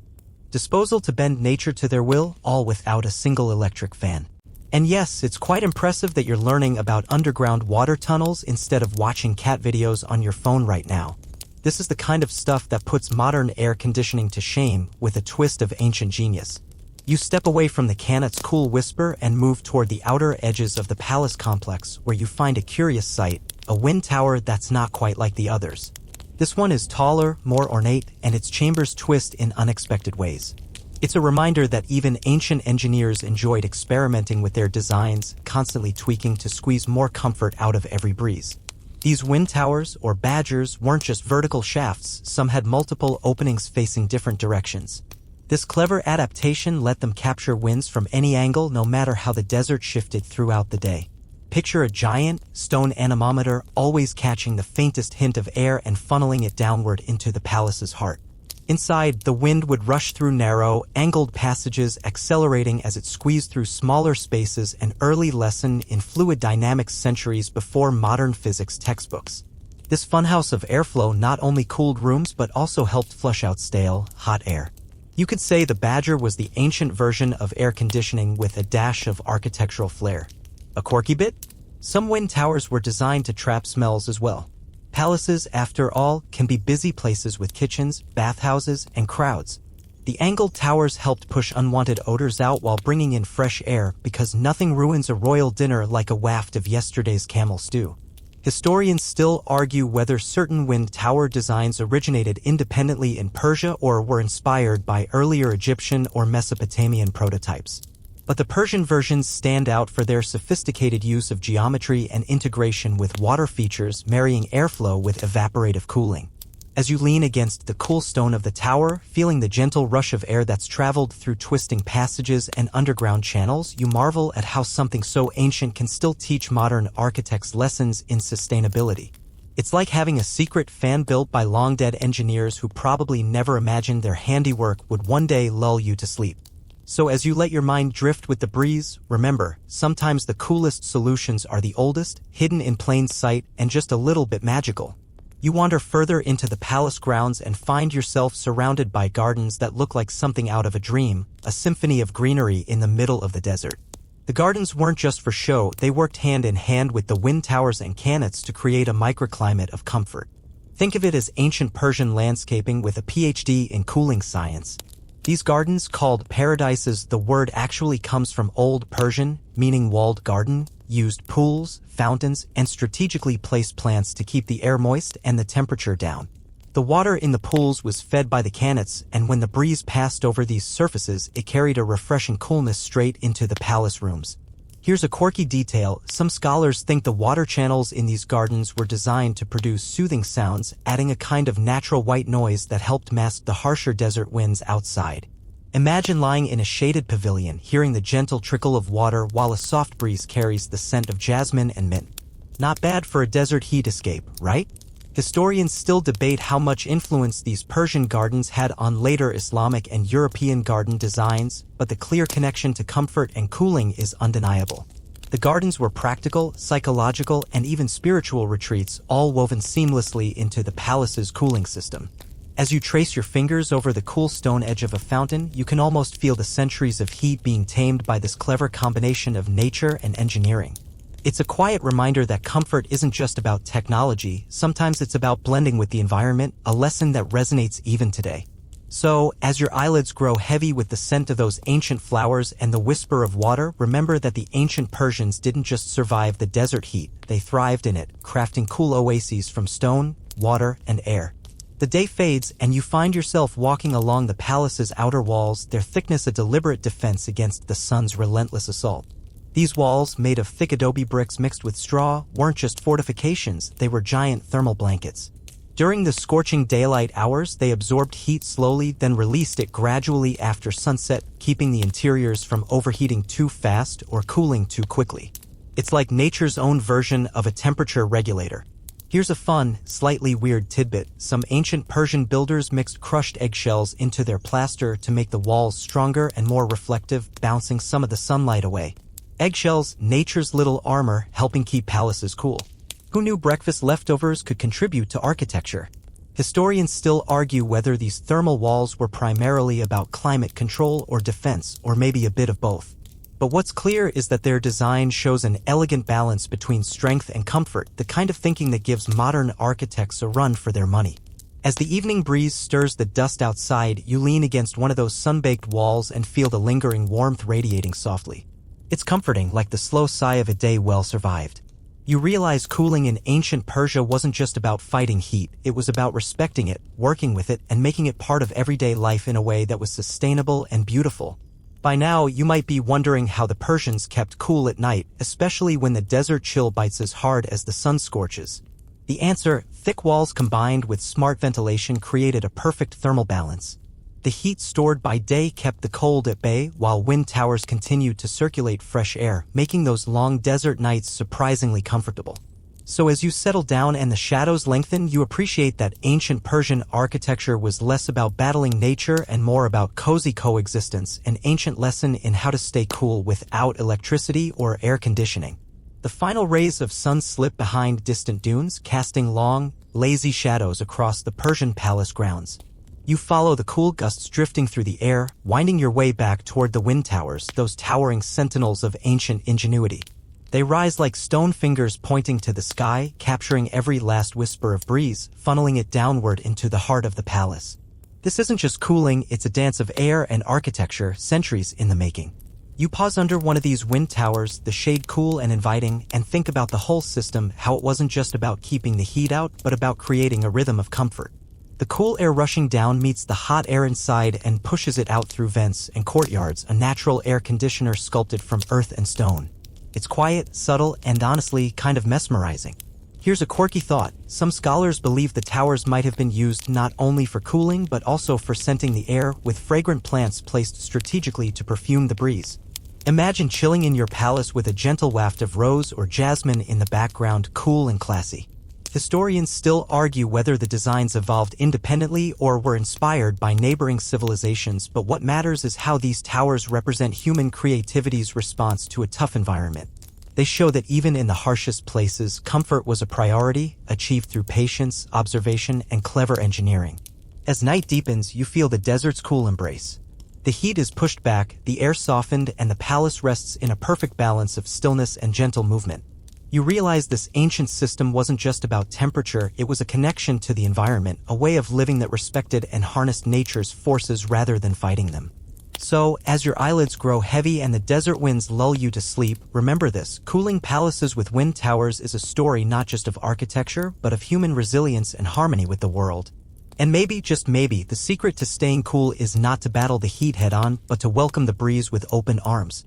disposal to bend nature to their will, all without a single electric fan. And yes, it's quite impressive that you're learning about underground water tunnels instead of watching cat videos on your phone right now. This is the kind of stuff that puts modern air conditioning to shame with a twist of ancient genius. You step away from the qanat's cool whisper and move toward the outer edges of the palace complex, where you find a curious sight, a wind tower that's not quite like the others. This one is taller, more ornate, and its chambers twist in unexpected ways. It's a reminder that even ancient engineers enjoyed experimenting with their designs, constantly tweaking to squeeze more comfort out of every breeze. These wind towers, or badgers, weren't just vertical shafts, some had multiple openings facing different directions. This clever adaptation let them capture winds from any angle, no matter how the desert shifted throughout the day. Picture a giant, stone anemometer always catching the faintest hint of air and funneling it downward into the palace's heart. Inside, the wind would rush through narrow, angled passages, accelerating as it squeezed through smaller spaces, an early lesson in fluid dynamics centuries before modern physics textbooks. This funhouse of airflow not only cooled rooms but also helped flush out stale, hot air. You could say the Badger was the ancient version of air conditioning with a dash of architectural flair. A quirky bit? Some wind towers were designed to trap smells as well. Palaces, after all, can be busy places with kitchens, bathhouses, and crowds. The angled towers helped push unwanted odors out while bringing in fresh air, because nothing ruins a royal dinner like a waft of yesterday's camel stew. Historians still argue whether certain wind tower designs originated independently in Persia or were inspired by earlier Egyptian or Mesopotamian prototypes. But the Persian versions stand out for their sophisticated use of geometry and integration with water features, marrying airflow with evaporative cooling. As you lean against the cool stone of the tower, feeling the gentle rush of air that's traveled through twisting passages and underground channels, you marvel at how something so ancient can still teach modern architects lessons in sustainability. It's like having a secret fan built by long-dead engineers who probably never imagined their handiwork would one day lull you to sleep. So as you let your mind drift with the breeze, remember, sometimes the coolest solutions are the oldest, hidden in plain sight, and just a little bit magical. You wander further into the palace grounds and find yourself surrounded by gardens that look like something out of a dream, a symphony of greenery in the middle of the desert. The gardens weren't just for show, they worked hand in hand with the wind towers and qanats to create a microclimate of comfort. Think of it as ancient Persian landscaping with a PhD in cooling science. These gardens, called paradises, the word actually comes from Old Persian, meaning walled garden, used pools, fountains, and strategically placed plants to keep the air moist and the temperature down. The water in the pools was fed by the qanats, and when the breeze passed over these surfaces, it carried a refreshing coolness straight into the palace rooms. Here's a quirky detail: some scholars think the water channels in these gardens were designed to produce soothing sounds, adding a kind of natural white noise that helped mask the harsher desert winds outside. Imagine lying in a shaded pavilion, hearing the gentle trickle of water while a soft breeze carries the scent of jasmine and mint. Not bad for a desert heat escape, right? Historians still debate how much influence these Persian gardens had on later Islamic and European garden designs, but the clear connection to comfort and cooling is undeniable. The gardens were practical, psychological, and even spiritual retreats, all woven seamlessly into the palace's cooling system. As you trace your fingers over the cool stone edge of a fountain, you can almost feel the centuries of heat being tamed by this clever combination of nature and engineering. It's a quiet reminder that comfort isn't just about technology, sometimes it's about blending with the environment, a lesson that resonates even today. So, as your eyelids grow heavy with the scent of those ancient flowers and the whisper of water, remember that the ancient Persians didn't just survive the desert heat, they thrived in it, crafting cool oases from stone, water, and air. The day fades and you find yourself walking along the palace's outer walls, their thickness a deliberate defense against the sun's relentless assault. These walls, made of thick adobe bricks mixed with straw, weren't just fortifications, they were giant thermal blankets. During the scorching daylight hours, they absorbed heat slowly, then released it gradually after sunset, keeping the interiors from overheating too fast or cooling too quickly. It's like nature's own version of a temperature regulator. Here's a fun, slightly weird tidbit. Some ancient Persian builders mixed crushed eggshells into their plaster to make the walls stronger and more reflective, bouncing some of the sunlight away. Eggshells, nature's little armor, helping keep palaces cool. Who knew breakfast leftovers could contribute to architecture? Historians still argue whether these thermal walls were primarily about climate control or defense, or maybe a bit of both. But what's clear is that their design shows an elegant balance between strength and comfort, the kind of thinking that gives modern architects a run for their money. As the evening breeze stirs the dust outside, you lean against one of those sun-baked walls and feel the lingering warmth radiating softly. It's comforting, like the slow sigh of a day well survived. You realize cooling in ancient Persia wasn't just about fighting heat, it was about respecting it, working with it, and making it part of everyday life in a way that was sustainable and beautiful. By now, you might be wondering how the Persians kept cool at night, especially when the desert chill bites as hard as the sun scorches. The answer: thick walls combined with smart ventilation created a perfect thermal balance. The heat stored by day kept the cold at bay, while wind towers continued to circulate fresh air, making those long desert nights surprisingly comfortable. So as you settle down and the shadows lengthen, you appreciate that ancient Persian architecture was less about battling nature and more about cozy coexistence, an ancient lesson in how to stay cool without electricity or air conditioning. The final rays of sun slip behind distant dunes, casting long, lazy shadows across the Persian palace grounds. You follow the cool gusts drifting through the air, winding your way back toward the wind towers, those towering sentinels of ancient ingenuity. They rise like stone fingers pointing to the sky, capturing every last whisper of breeze, funneling it downward into the heart of the palace. This isn't just cooling, it's a dance of air and architecture, centuries in the making. You pause under one of these wind towers, the shade cool and inviting, and think about the whole system, how it wasn't just about keeping the heat out, but about creating a rhythm of comfort. The cool air rushing down meets the hot air inside and pushes it out through vents and courtyards, a natural air conditioner sculpted from earth and stone. It's quiet, subtle, and honestly kind of mesmerizing. Here's a quirky thought. Some scholars believe the towers might have been used not only for cooling but also for scenting the air, with fragrant plants placed strategically to perfume the breeze. Imagine chilling in your palace with a gentle waft of rose or jasmine in the background, cool and classy. Historians still argue whether the designs evolved independently or were inspired by neighboring civilizations, but what matters is how these towers represent human creativity's response to a tough environment. They show that even in the harshest places, comfort was a priority, achieved through patience, observation, and clever engineering. As night deepens, you feel the desert's cool embrace. The heat is pushed back, the air softened, and the palace rests in a perfect balance of stillness and gentle movement. You realize this ancient system wasn't just about temperature, it was a connection to the environment, a way of living that respected and harnessed nature's forces rather than fighting them. So, as your eyelids grow heavy and the desert winds lull you to sleep, remember this: cooling palaces with wind towers is a story not just of architecture, but of human resilience and harmony with the world. And maybe, just maybe, the secret to staying cool is not to battle the heat head-on, but to welcome the breeze with open arms.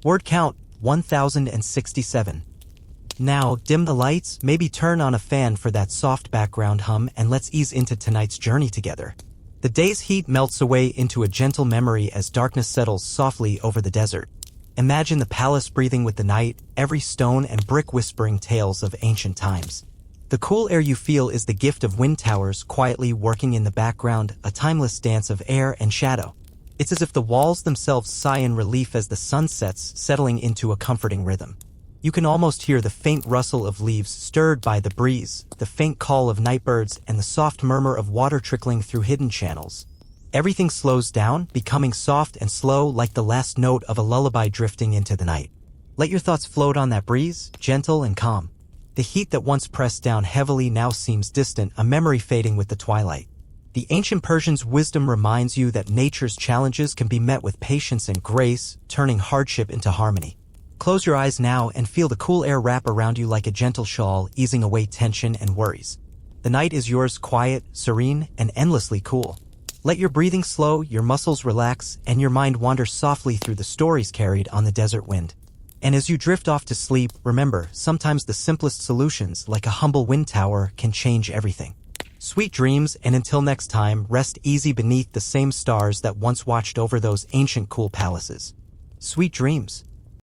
Word count: 1067. Now, dim the lights, maybe turn on a fan for that soft background hum, and let's ease into tonight's journey together. The day's heat melts away into a gentle memory as darkness settles softly over the desert. Imagine the palace breathing with the night, every stone and brick whispering tales of ancient times. The cool air you feel is the gift of wind towers quietly working in the background, a timeless dance of air and shadow. It's as if the walls themselves sigh in relief as the sun sets, settling into a comforting rhythm. You can almost hear the faint rustle of leaves stirred by the breeze, the faint call of nightbirds, and the soft murmur of water trickling through hidden channels. Everything slows down, becoming soft and slow, like the last note of a lullaby drifting into the night. Let your thoughts float on that breeze, gentle and calm. The heat that once pressed down heavily now seems distant, a memory fading with the twilight. The ancient Persians' wisdom reminds you that nature's challenges can be met with patience and grace, turning hardship into harmony. Close your eyes now and feel the cool air wrap around you like a gentle shawl, easing away tension and worries. The night is yours, quiet, serene, and endlessly cool. Let your breathing slow, your muscles relax, and your mind wander softly through the stories carried on the desert wind. And as you drift off to sleep, remember, sometimes the simplest solutions, like a humble wind tower, can change everything. Sweet dreams, and until next time, rest easy beneath the same stars that once watched over those ancient cool palaces. Sweet dreams.